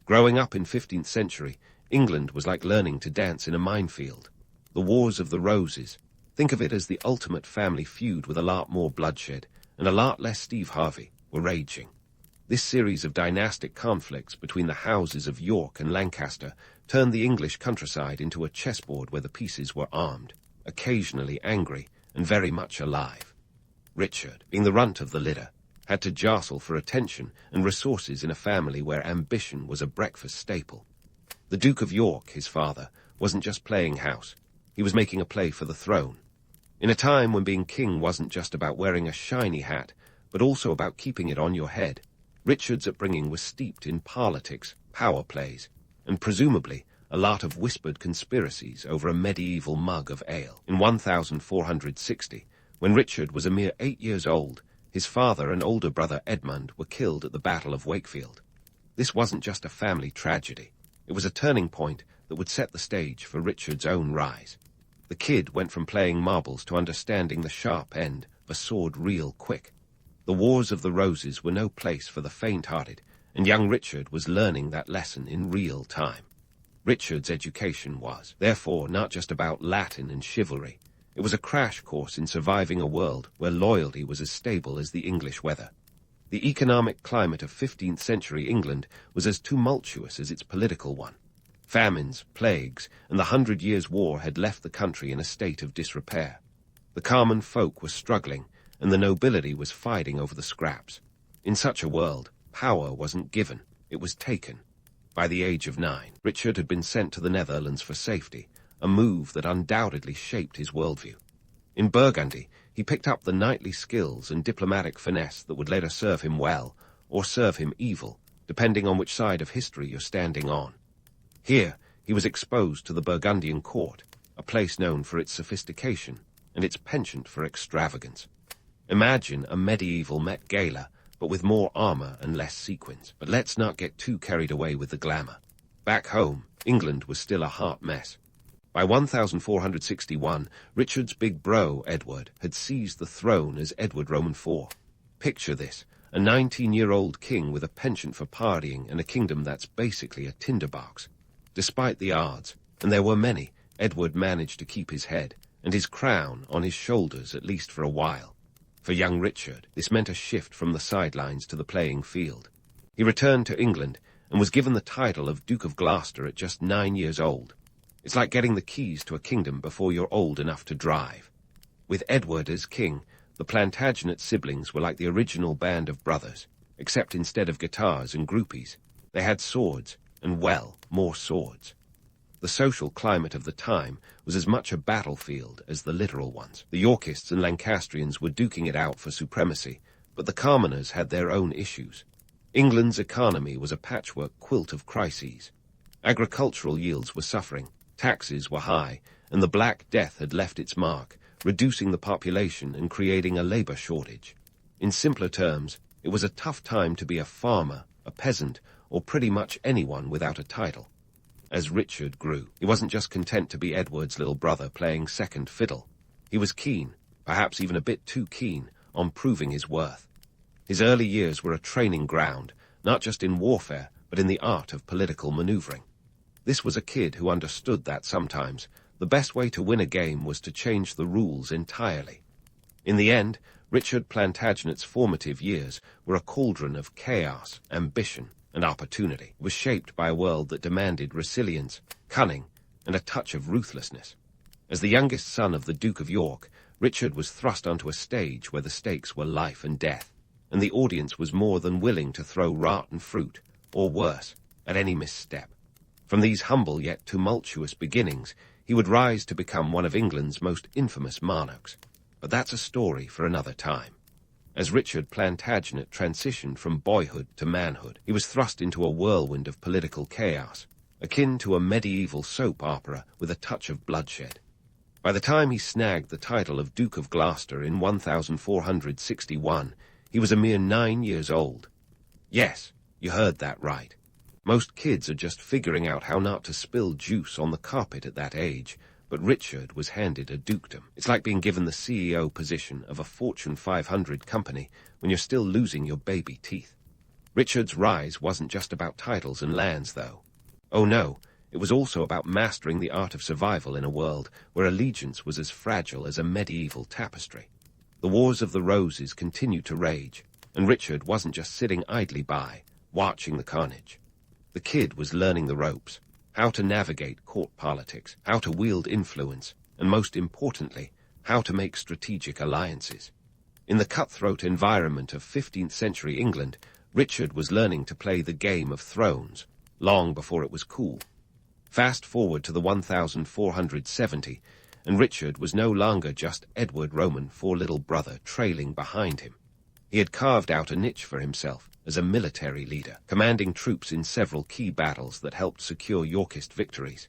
Growing up in 15th century, England was like learning to dance in a minefield. The Wars of the Roses, think of it as the ultimate family feud with a lot more bloodshed and a lot less Steve Harvey, were raging. This series of dynastic conflicts between the houses of York and Lancaster turned the English countryside into a chessboard where the pieces were armed, occasionally angry, and very much alive. Richard, being the runt of the litter, had to jostle for attention and resources in a family where ambition was a breakfast staple. The Duke of York, his father, wasn't just playing house. He was making a play for the throne. In a time when being king wasn't just about wearing a shiny hat, but also about keeping it on your head, Richard's upbringing was steeped in politics, power plays, and presumably a lot of whispered conspiracies over a medieval mug of ale. In 1460, when Richard was a mere 8 years old, his father and older brother Edmund were killed at the Battle of Wakefield. This wasn't just a family tragedy. It was a turning point that would set the stage for Richard's own rise. The kid went from playing marbles to understanding the sharp end of a sword real quick. The Wars of the Roses were no place for the faint-hearted, and young Richard was learning that lesson in real time. Richard's education was, therefore, not just about Latin and chivalry. It was a crash course in surviving a world where loyalty was as stable as the English weather. The economic climate of 15th century England was as tumultuous as its political one. Famines, plagues, and the 100 Years' War had left the country in a state of disrepair. The common folk were struggling, and the nobility was fighting over the scraps. In such a world, power wasn't given, it was taken. By the age of 9, Richard had been sent to the Netherlands for safety, a move that undoubtedly shaped his worldview. In Burgundy, he picked up the knightly skills and diplomatic finesse that would later serve him well, or serve him evil, depending on which side of history you're standing on. Here, he was exposed to the Burgundian court, a place known for its sophistication and its penchant for extravagance. Imagine a medieval Met Gala, but with more armor and less sequins. But let's not get too carried away with the glamour. Back home, England was still a hot mess. By 1461, Richard's big bro, Edward, had seized the throne as Edward Roman IV. Picture this, a 19-year-old king with a penchant for partying and a kingdom that's basically a tinderbox. Despite the odds, and there were many, Edward managed to keep his head, and his crown on his shoulders at least for a while. For young Richard, this meant a shift from the sidelines to the playing field. He returned to England and was given the title of Duke of Gloucester at just 9 years old. It's like getting the keys to a kingdom before you're old enough to drive. With Edward as king, the Plantagenet siblings were like the original band of brothers, except instead of guitars and groupies, they had swords, and well, more swords. The social climate of the time was as much a battlefield as the literal ones. The Yorkists and Lancastrians were duking it out for supremacy, but the commoners had their own issues. England's economy was a patchwork quilt of crises. Agricultural yields were suffering, taxes were high, and the Black Death had left its mark, reducing the population and creating a labor shortage. In simpler terms, it was a tough time to be a farmer, a peasant, or pretty much anyone without a title. As Richard grew, he wasn't just content to be Edward's little brother playing second fiddle. He was keen, perhaps even a bit too keen, on proving his worth. His early years were a training ground, not just in warfare, but in the art of political maneuvering. This was a kid who understood that sometimes the best way to win a game was to change the rules entirely. In the end, Richard Plantagenet's formative years were a cauldron of chaos, ambition, and opportunity. It was shaped by a world that demanded resilience, cunning, and a touch of ruthlessness. As the youngest son of the Duke of York, Richard was thrust onto a stage where the stakes were life and death, and the audience was more than willing to throw rotten fruit, or worse, at any misstep. From these humble yet tumultuous beginnings, he would rise to become one of England's most infamous monarchs. But that's a story for another time. As Richard Plantagenet transitioned from boyhood to manhood, he was thrust into a whirlwind of political chaos, akin to a medieval soap opera with a touch of bloodshed. By the time he snagged the title of Duke of Gloucester in 1461, he was a mere 9 years old. Yes, you heard that right. Most kids are just figuring out how not to spill juice on the carpet at that age, but Richard was handed a dukedom. It's like being given the CEO position of a Fortune 500 company when you're still losing your baby teeth. Richard's rise wasn't just about titles and lands, though. Oh no, it was also about mastering the art of survival in a world where allegiance was as fragile as a medieval tapestry. The Wars of the Roses continued to rage, and Richard wasn't just sitting idly by, watching the carnage. The kid was learning the ropes. How to navigate court politics, how to wield influence, and most importantly, how to make strategic alliances. In the cutthroat environment of 15th century England, Richard was learning to play the Game of Thrones, long before it was cool. Fast forward to the 1470, and Richard was no longer just Edward Roman IV little brother trailing behind him. He had carved out a niche for himself as a military leader, commanding troops in several key battles that helped secure Yorkist victories.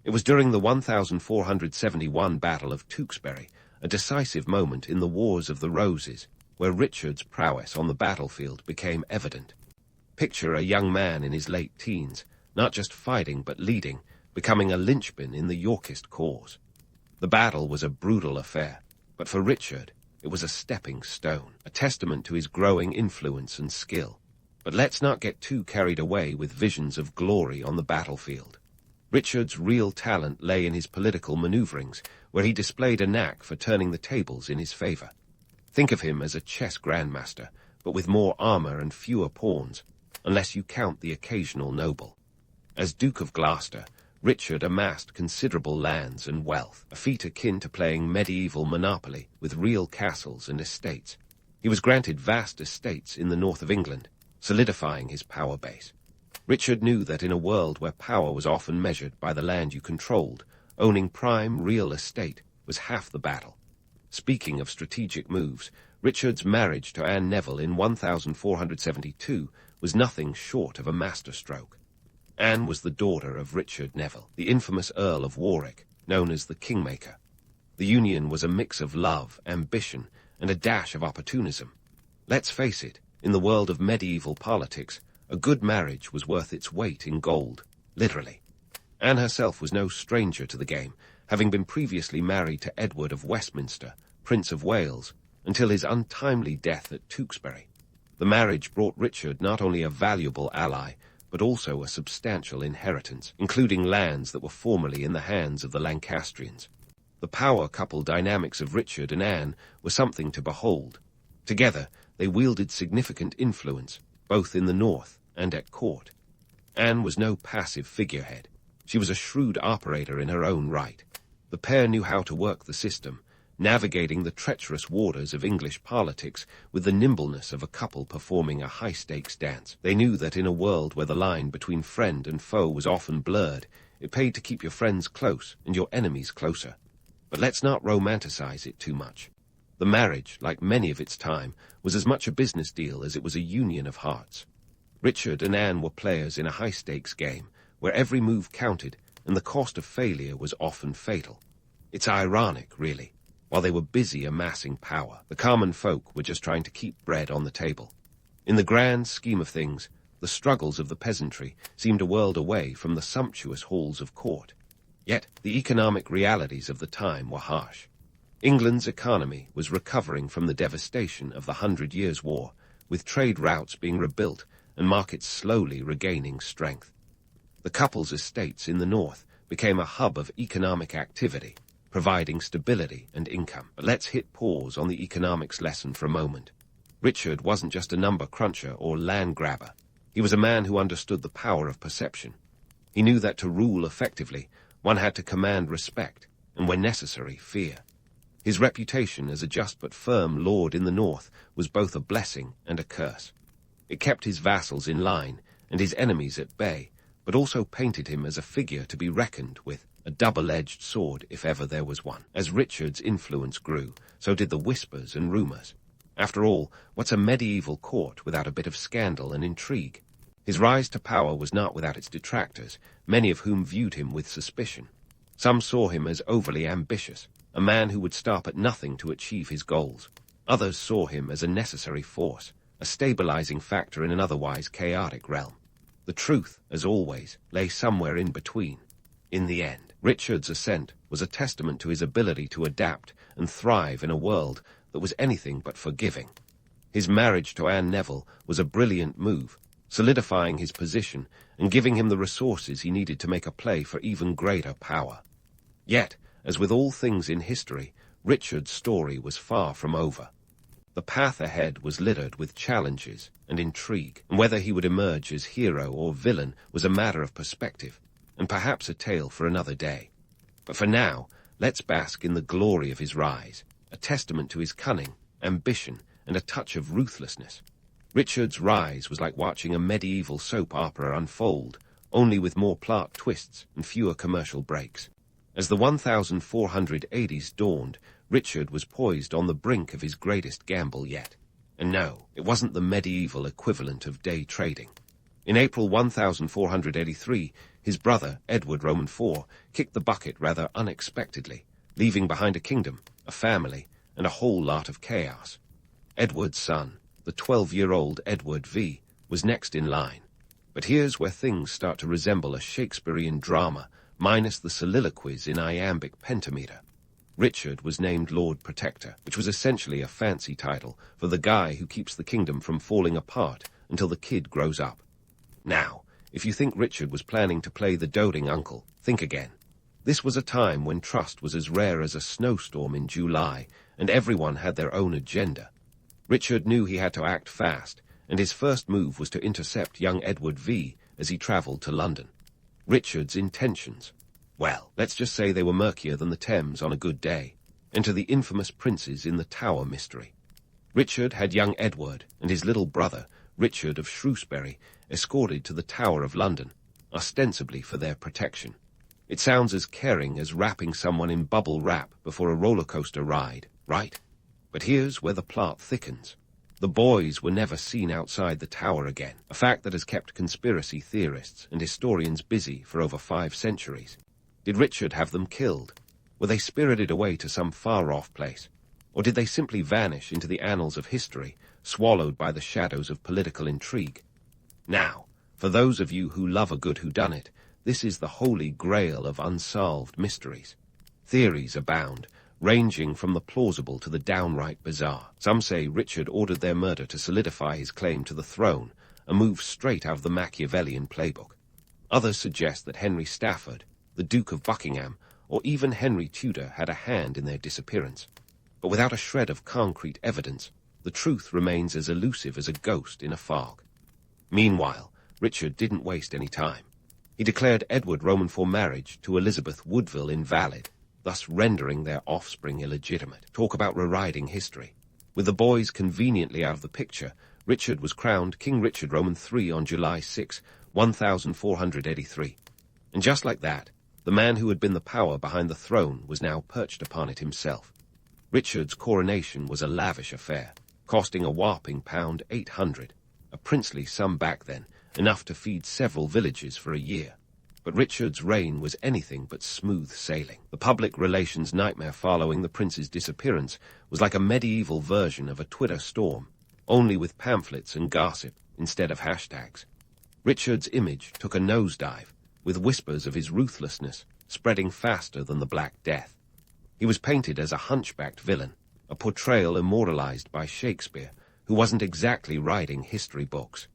It was during the 1471 Battle of Tewkesbury, a decisive moment in the Wars of the Roses, where Richard's prowess on the battlefield became evident. Picture a young man in his late teens, not just fighting but leading, becoming a linchpin in the Yorkist cause. The battle was a brutal affair, but for Richard, it was a stepping stone, a testament to his growing influence and skill. But let's not get too carried away with visions of glory on the battlefield. Richard's real talent lay in his political maneuverings, where he displayed a knack for turning the tables in his favor. Think of him as a chess grandmaster, but with more armor and fewer pawns, unless you count the occasional noble. As Duke of Gloucester, Richard amassed considerable lands and wealth, a feat akin to playing medieval Monopoly with real castles and estates. He was granted vast estates in the north of England, solidifying his power base. Richard knew that in a world where power was often measured by the land you controlled, owning prime real estate was half the battle. Speaking of strategic moves, Richard's marriage to Anne Neville in 1472 was nothing short of a masterstroke. Anne was the daughter of Richard Neville, the infamous Earl of Warwick, known as the Kingmaker. The union was a mix of love, ambition, and a dash of opportunism. Let's face it, in the world of medieval politics, a good marriage was worth its weight in gold, literally. Anne herself was no stranger to the game, having been previously married to Edward of Westminster, Prince of Wales, until his untimely death at Tewkesbury. The marriage brought Richard not only a valuable ally, but also a substantial inheritance, including lands that were formerly in the hands of the Lancastrians. The power-couple dynamics of Richard and Anne were something to behold. Together, they wielded significant influence, both in the north and at court. Anne was no passive figurehead. She was a shrewd operator in her own right. The pair knew how to work the system, navigating the treacherous waters of English politics with the nimbleness of a couple performing a high-stakes dance. They knew that in a world where the line between friend and foe was often blurred, it paid to keep your friends close and your enemies closer. But let's not romanticize it too much. The marriage, like many of its time, was as much a business deal as it was a union of hearts. Richard and Anne were players in a high-stakes game, where every move counted and the cost of failure was often fatal. It's ironic, really. While they were busy amassing power, the common folk were just trying to keep bread on the table. In the grand scheme of things, the struggles of the peasantry seemed a world away from the sumptuous halls of court. Yet the economic realities of the time were harsh. England's economy was recovering from the devastation of the 100 Years' War, with trade routes being rebuilt and markets slowly regaining strength. The couple's estates in the north became a hub of economic activity, providing stability and income. But let's hit pause on the economics lesson for a moment. Richard wasn't just a number cruncher or land grabber. He was a man who understood the power of perception. He knew that to rule effectively, one had to command respect, and when necessary, fear. His reputation as a just but firm lord in the north was both a blessing and a curse. It kept his vassals in line and his enemies at bay, but also painted him as a figure to be reckoned with, a double-edged sword if ever there was one. As Richard's influence grew, so did the whispers and rumors. After all, what's a medieval court without a bit of scandal and intrigue? His rise to power was not without its detractors, many of whom viewed him with suspicion. Some saw him as overly ambitious, a man who would stop at nothing to achieve his goals. Others saw him as a necessary force, a stabilizing factor in an otherwise chaotic realm. The truth, as always, lay somewhere in between. In the end, Richard's ascent was a testament to his ability to adapt and thrive in a world that was anything but forgiving. His marriage to Anne Neville was a brilliant move, solidifying his position and giving him the resources he needed to make a play for even greater power. Yet, as with all things in history, Richard's story was far from over. The path ahead was littered with challenges and intrigue, and whether he would emerge as hero or villain was a matter of perspective, and perhaps a tale for another day. But for now, let's bask in the glory of his rise, a testament to his cunning, ambition, and a touch of ruthlessness. Richard's rise was like watching a medieval soap opera unfold, only with more plot twists and fewer commercial breaks. As the 1480s dawned, Richard was poised on the brink of his greatest gamble yet. And no, it wasn't the medieval equivalent of day trading. In April 1483, his brother, Edward Roman IV, kicked the bucket rather unexpectedly, leaving behind a kingdom, a family, and a whole lot of chaos. Edward's son, the 12-year-old Edward V, was next in line. But here's where things start to resemble a Shakespearean drama, minus the soliloquies in iambic pentameter. Richard was named Lord Protector, which was essentially a fancy title for the guy who keeps the kingdom from falling apart until the kid grows up. Now, if you think Richard was planning to play the doting uncle, think again. This was a time when trust was as rare as a snowstorm in July, and everyone had their own agenda. Richard knew he had to act fast, and his first move was to intercept young Edward V as he travelled to London. Richard's intentions? Well, let's just say they were murkier than the Thames on a good day. Enter the infamous princes in the Tower mystery. Richard had young Edward and his little brother, Richard of Shrewsbury, escorted to the Tower of London, ostensibly for their protection. It sounds as caring as wrapping someone in bubble wrap before a roller coaster ride, right? But here's where the plot thickens. The boys were never seen outside the tower again, a fact that has kept conspiracy theorists and historians busy for over 5 centuries. Did Richard have them killed? Were they spirited away to some far-off place? Or did they simply vanish into the annals of history, swallowed by the shadows of political intrigue? Now, for those of you who love a good whodunit, this is the holy grail of unsolved mysteries. Theories abound, ranging from the plausible to the downright bizarre. Some say Richard ordered their murder to solidify his claim to the throne, a move straight out of the Machiavellian playbook. Others suggest that Henry Stafford, the Duke of Buckingham, or even Henry Tudor had a hand in their disappearance. But without a shred of concrete evidence, the truth remains as elusive as a ghost in a fog. Meanwhile, Richard didn't waste any time. He declared Edward Roman for marriage to Elizabeth Woodville invalid, thus rendering their offspring illegitimate. Talk about rewriting history. With the boys conveniently out of the picture, Richard was crowned King Richard Roman III on July 6, 1483. And just like that, the man who had been the power behind the throne was now perched upon it himself. Richard's coronation was a lavish affair, costing a whopping £800, a princely sum back then, enough to feed several villages for a year. But Richard's reign was anything but smooth sailing. The public relations nightmare following the prince's disappearance was like a medieval version of a Twitter storm, only with pamphlets and gossip instead of hashtags. Richard's image took a nosedive, with whispers of his ruthlessness spreading faster than the Black Death. He was painted as a hunchbacked villain, a portrayal immortalized by Shakespeare, who wasn't exactly writing history books.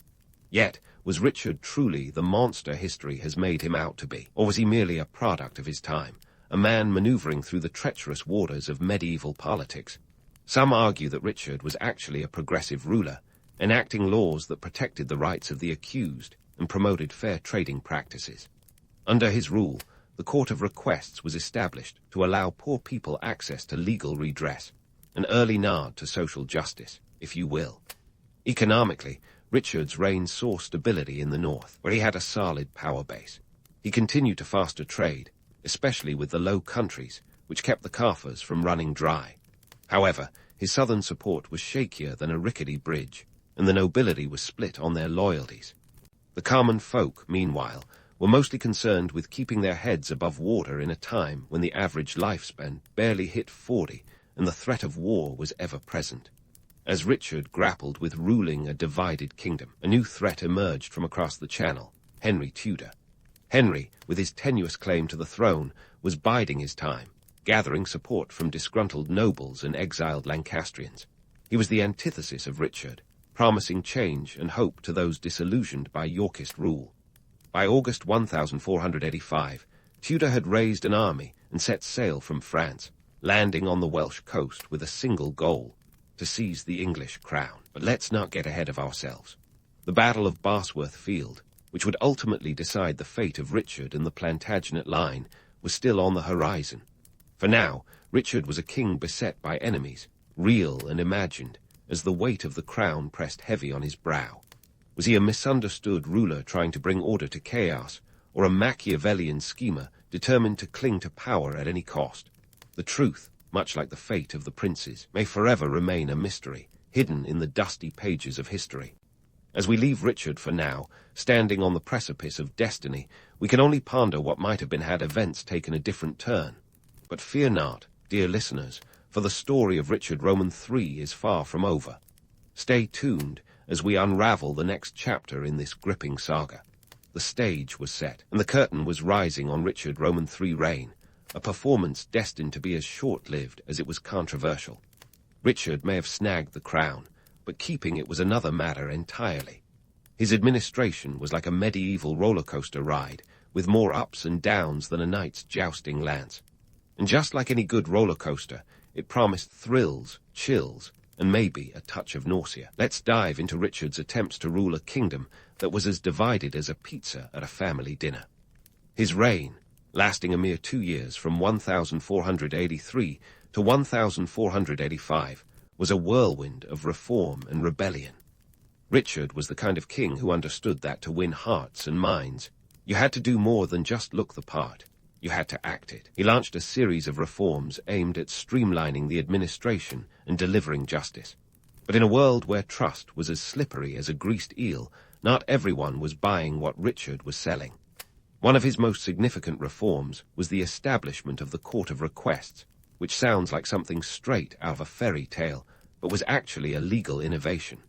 Yet, was Richard truly the monster history has made him out to be, or was he merely a product of his time, a man maneuvering through the treacherous waters of medieval politics? Some argue that Richard was actually a progressive ruler, enacting laws that protected the rights of the accused and promoted fair trading practices. Under his rule, the Court of Requests was established to allow poor people access to legal redress, an early nod to social justice, if you will. Economically, Richard's reign saw stability in the north, where he had a solid power base. He continued to foster trade, especially with the Low Countries, which kept the coffers from running dry. However, his southern support was shakier than a rickety bridge, and the nobility was split on their loyalties. The common folk, meanwhile, were mostly concerned with keeping their heads above water in a time when the average lifespan barely hit 40 and the threat of war was ever present. As Richard grappled with ruling a divided kingdom, a new threat emerged from across the Channel: Henry Tudor. Henry, with his tenuous claim to the throne, was biding his time, gathering support from disgruntled nobles and exiled Lancastrians. He was the antithesis of Richard, promising change and hope to those disillusioned by Yorkist rule. By August 1485, Tudor had raised an army and set sail from France, landing on the Welsh coast with a single goal: to seize the English crown. But let's not get ahead of ourselves. The Battle of Bosworth Field, which would ultimately decide the fate of Richard and the Plantagenet line, was still on the horizon. For now, Richard was a king beset by enemies, real and imagined, as the weight of the crown pressed heavy on his brow. Was he a misunderstood ruler trying to bring order to chaos, or a Machiavellian schemer determined to cling to power at any cost? The truth, much like the fate of the princes, may forever remain a mystery, hidden in the dusty pages of history. As we leave Richard for now, standing on the precipice of destiny, we can only ponder what might have been had events taken a different turn. But fear not, dear listeners, for the story of Richard Roman III is far from over. Stay tuned as we unravel the next chapter in this gripping saga. The stage was set, and the curtain was rising on Richard Roman III's reign, a performance destined to be as short-lived as it was controversial. Richard may have snagged the crown, but keeping it was another matter entirely. His administration was like a medieval roller coaster ride, with more ups and downs than a knight's jousting lance. And just like any good roller coaster, it promised thrills, chills, and maybe a touch of nausea. Let's dive into Richard's attempts to rule a kingdom that was as divided as a pizza at a family dinner. His reign, lasting a mere 2 years from 1483 to 1485, was a whirlwind of reform and rebellion. Richard was the kind of king who understood that to win hearts and minds, you had to do more than just look the part. You had to act it. He launched a series of reforms aimed at streamlining the administration and delivering justice. But in a world where trust was as slippery as a greased eel, not everyone was buying what Richard was selling. One of his most significant reforms was the establishment of the Court of Requests, which sounds like something straight out of a fairy tale, but was actually a legal innovation.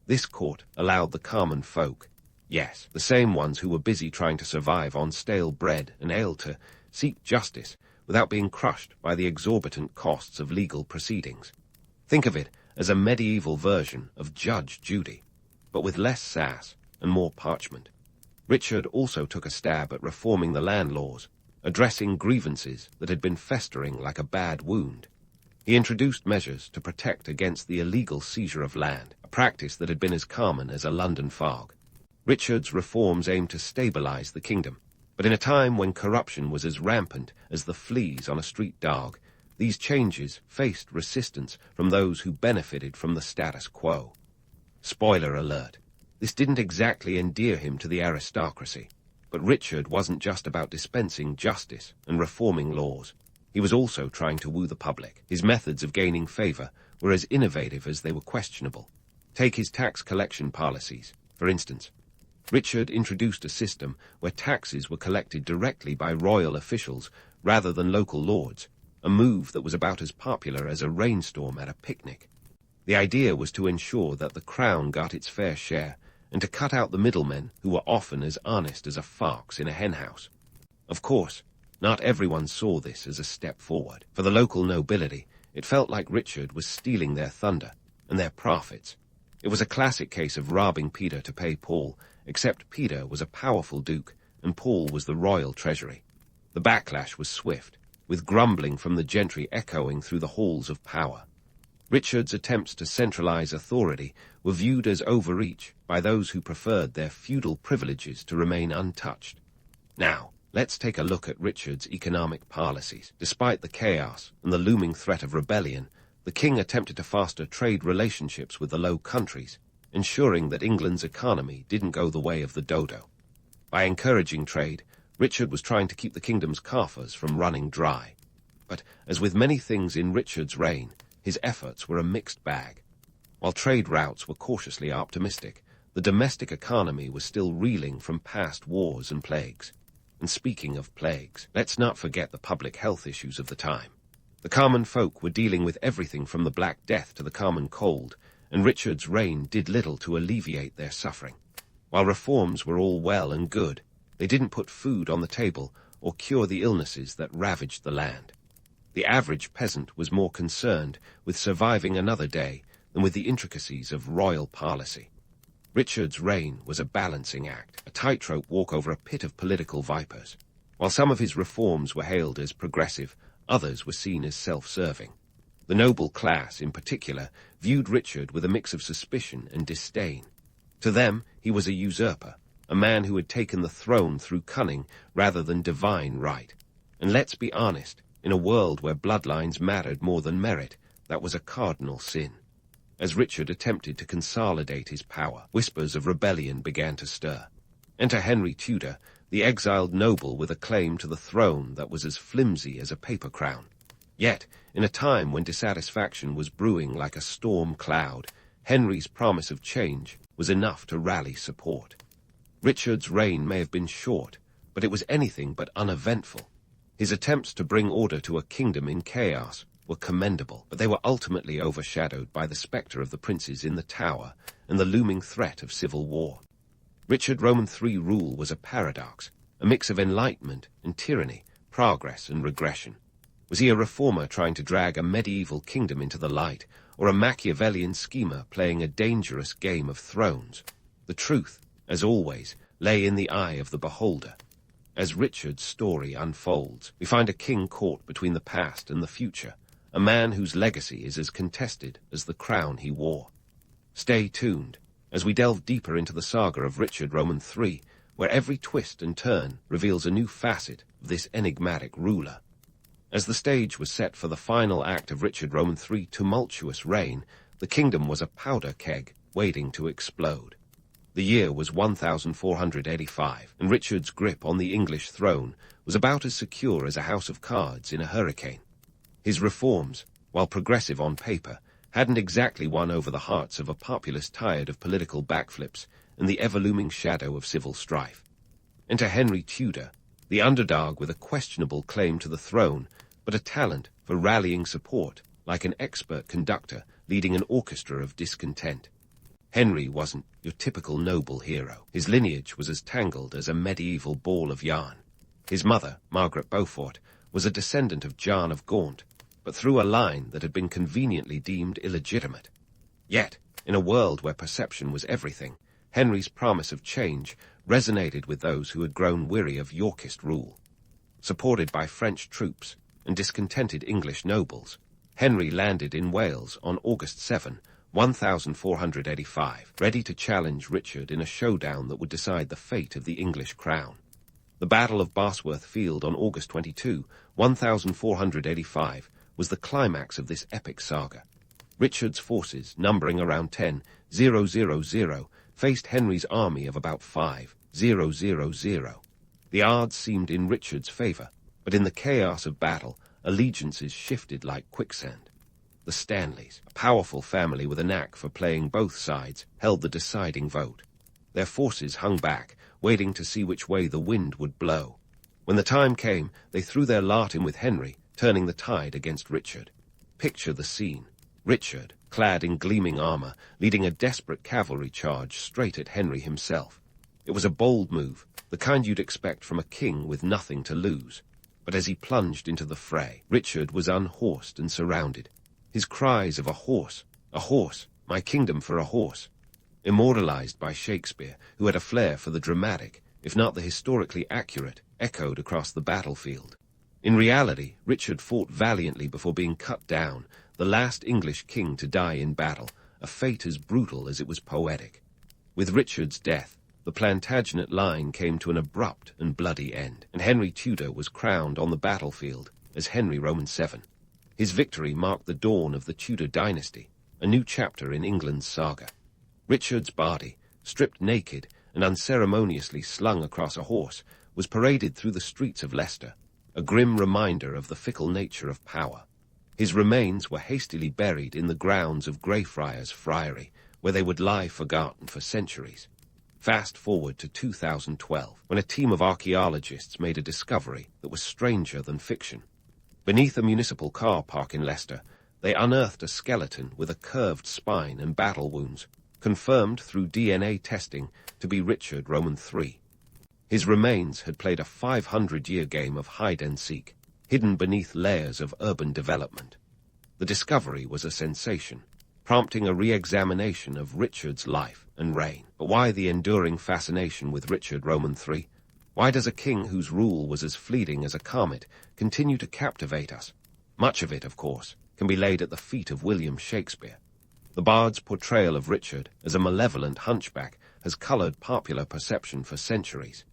This court allowed the common folk, yes, the same ones who were busy trying to survive on stale bread and ale, to seek justice without being crushed by the exorbitant costs of legal proceedings. Think of it as a medieval version of Judge Judy, but with less sass and more parchment. Richard also took a stab at reforming the land laws, addressing grievances that had been festering like a bad wound. He introduced measures to protect against the illegal seizure of land, a practice that had been as common as a London fog. Richard's reforms aimed to stabilize the kingdom, but in a time when corruption was as rampant as the fleas on a street dog, these changes faced resistance from those who benefited from the status quo. Spoiler alert, this didn't exactly endear him to the aristocracy, but Richard wasn't just about dispensing justice and reforming laws. He was also trying to woo the public. His methods of gaining favor were as innovative as they were questionable. Take his tax collection policies, for instance. Richard introduced a system where taxes were collected directly by royal officials rather than local lords, a move that was about as popular as a rainstorm at a picnic. The idea was to ensure that the crown got its fair share and to cut out the middlemen who were often as honest as a fox in a henhouse. Of course, not everyone saw this as a step forward. For the local nobility, it felt like Richard was stealing their thunder and their profits. It was a classic case of robbing Peter to pay Paul, except Peter was a powerful duke and Paul was the royal treasury. The backlash was swift, with grumbling from the gentry echoing through the halls of power. Richard's attempts to centralize authority were viewed as overreach by those who preferred their feudal privileges to remain untouched. Now, let's take a look at Richard's economic policies. Despite the chaos and the looming threat of rebellion, the king attempted to foster trade relationships with the Low Countries, ensuring that England's economy didn't go the way of the dodo. By encouraging trade, Richard was trying to keep the kingdom's coffers from running dry. But, as with many things in Richard's reign, his efforts were a mixed bag. While trade routes were cautiously optimistic, the domestic economy was still reeling from past wars and plagues. And speaking of plagues, let's not forget the public health issues of the time. The common folk were dealing with everything from the Black Death to the common cold, and Richard's reign did little to alleviate their suffering. While reforms were all well and good, they didn't put food on the table or cure the illnesses that ravaged the land. The average peasant was more concerned with surviving another day than with the intricacies of royal policy. Richard's reign was a balancing act, a tightrope walk over a pit of political vipers. While some of his reforms were hailed as progressive, others were seen as self-serving. The noble class, in particular, viewed Richard with a mix of suspicion and disdain. To them, he was a usurper, a man who had taken the throne through cunning rather than divine right. And let's be honest, in a world where bloodlines mattered more than merit, that was a cardinal sin. As Richard attempted to consolidate his power, whispers of rebellion began to stir. Enter Henry Tudor, the exiled noble with a claim to the throne that was as flimsy as a paper crown. Yet, in a time when dissatisfaction was brewing like a storm cloud, Henry's promise of change was enough to rally support. Richard's reign may have been short, but it was anything but uneventful. His attempts to bring order to a kingdom in chaos were commendable, but they were ultimately overshadowed by the spectre of the princes in the Tower and the looming threat of civil war. Richard Roman III rule was a paradox, a mix of enlightenment and tyranny, progress and regression. Was he a reformer trying to drag a medieval kingdom into the light, or a Machiavellian schemer playing a dangerous game of thrones? The truth as always, lay in the eye of the beholder. As Richard's story unfolds, we find a king caught between the past and the future, a man whose legacy is as contested as the crown he wore. Stay tuned as we delve deeper into the saga of Richard Roman III, where every twist and turn reveals a new facet of this enigmatic ruler. As the stage was set for the final act of Richard Roman III's tumultuous reign, the kingdom was a powder keg waiting to explode. The year was 1485, and Richard's grip on the English throne was about as secure as a house of cards in a hurricane. His reforms, while progressive on paper, hadn't exactly won over the hearts of a populace tired of political backflips and the ever-looming shadow of civil strife. Enter Henry Tudor, the underdog with a questionable claim to the throne, but a talent for rallying support, like an expert conductor leading an orchestra of discontent. Henry wasn't your typical noble hero. His lineage was as tangled as a medieval ball of yarn. His mother, Margaret Beaufort, was a descendant of John of Gaunt, but through a line that had been conveniently deemed illegitimate. Yet, in a world where perception was everything, Henry's promise of change resonated with those who had grown weary of Yorkist rule. Supported by French troops and discontented English nobles, Henry landed in Wales on August 7, 1485, ready to challenge Richard in a showdown that would decide the fate of the English crown. The Battle of Bosworth Field on August 22, 1485, was the climax of this epic saga. Richard's forces, numbering around 10,000, faced Henry's army of about 5,000. The odds seemed in Richard's favor, but in the chaos of battle, allegiances shifted like quicksand. The Stanleys, a powerful family with a knack for playing both sides, held the deciding vote. Their forces hung back, waiting to see which way the wind would blow. When the time came, they threw their lot in with Henry, turning the tide against Richard. Picture the scene. Richard, clad in gleaming armor, leading a desperate cavalry charge straight at Henry himself. It was a bold move, the kind you'd expect from a king with nothing to lose. But as he plunged into the fray, Richard was unhorsed and surrounded. His cries of a horse, my kingdom for a horse, immortalized by Shakespeare, who had a flair for the dramatic, if not the historically accurate, echoed across the battlefield. In reality, Richard fought valiantly before being cut down, the last English king to die in battle, a fate as brutal as it was poetic. With Richard's death, the Plantagenet line came to an abrupt and bloody end, and Henry Tudor was crowned on the battlefield as Henry Roman VII. His victory marked the dawn of the Tudor dynasty, a new chapter in England's saga. Richard's body, stripped naked and unceremoniously slung across a horse, was paraded through the streets of Leicester, a grim reminder of the fickle nature of power. His remains were hastily buried in the grounds of Greyfriars Friary, where they would lie forgotten for centuries. Fast forward to 2012, when a team of archaeologists made a discovery that was stranger than fiction. Beneath a municipal car park in Leicester, they unearthed a skeleton with a curved spine and battle wounds, confirmed through DNA testing to be Richard Roman III. His remains had played a 500-year game of hide-and-seek, hidden beneath layers of urban development. The discovery was a sensation, prompting a re-examination of Richard's life and reign. But why the enduring fascination with Richard Roman III? Why does a king whose rule was as fleeting as a comet continue to captivate us? Much of it, of course, can be laid at the feet of William Shakespeare. The bard's portrayal of Richard as a malevolent hunchback has colored popular perception for centuries.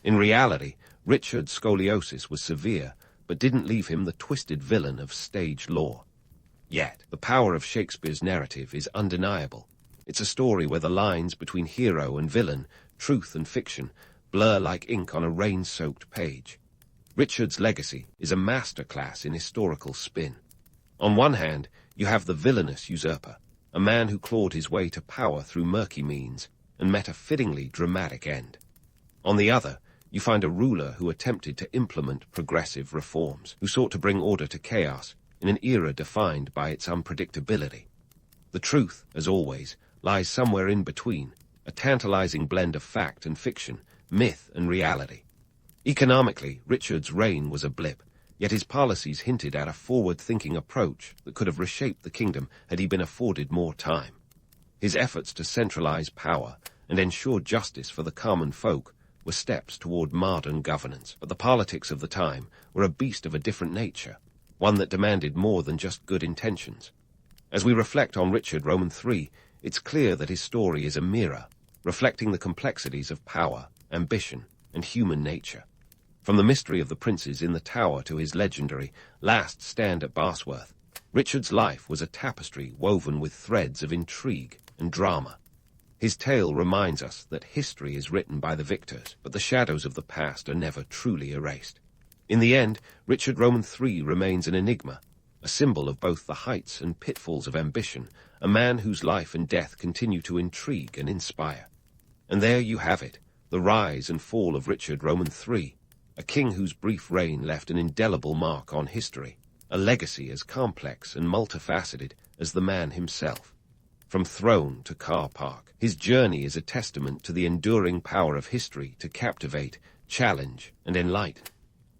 In reality, Richard's scoliosis was severe, but didn't leave him the twisted villain of stage lore. Yet, the power of Shakespeare's narrative is undeniable. It's a story where the lines between hero and villain, truth and fiction, blur like ink on a rain-soaked page. Richard's legacy is a masterclass in historical spin. On one hand, you have the villainous usurper, a man who clawed his way to power through murky means and met a fittingly dramatic end. On the other, you find a ruler who attempted to implement progressive reforms, who sought to bring order to chaos in an era defined by its unpredictability. The truth, as always, lies somewhere in between, a tantalizing blend of fact and fiction, myth and reality. Economically, Richard's reign was a blip, yet his policies hinted at a forward-thinking approach that could have reshaped the kingdom had he been afforded more time. His efforts to centralize power, and ensure justice for the common folk were steps toward modern governance. But the politics of the time were a beast of a different nature, one that demanded more than just good intentions. As we reflect on Richard Roman III, it's clear that his story is a mirror, reflecting the complexities of power, ambition, and human nature. From the mystery of the princes in the Tower to his legendary last stand at Barsworth, Richard's life was a tapestry woven with threads of intrigue and drama. His tale reminds us that history is written by the victors, but the shadows of the past are never truly erased. In the end, Richard Roman III remains an enigma, a symbol of both the heights and pitfalls of ambition, a man whose life and death continue to intrigue and inspire. And there you have it, the rise and fall of Richard Roman III, a king whose brief reign left an indelible mark on history, a legacy as complex and multifaceted as the man himself. From throne to car park, his journey is a testament to the enduring power of history to captivate, challenge, and enlighten.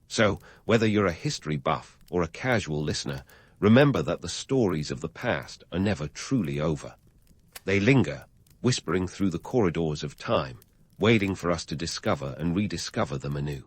So, whether you're a history buff or a casual listener, remember that the stories of the past are never truly over. They linger, whispering through the corridors of time, waiting for us to discover and rediscover them anew.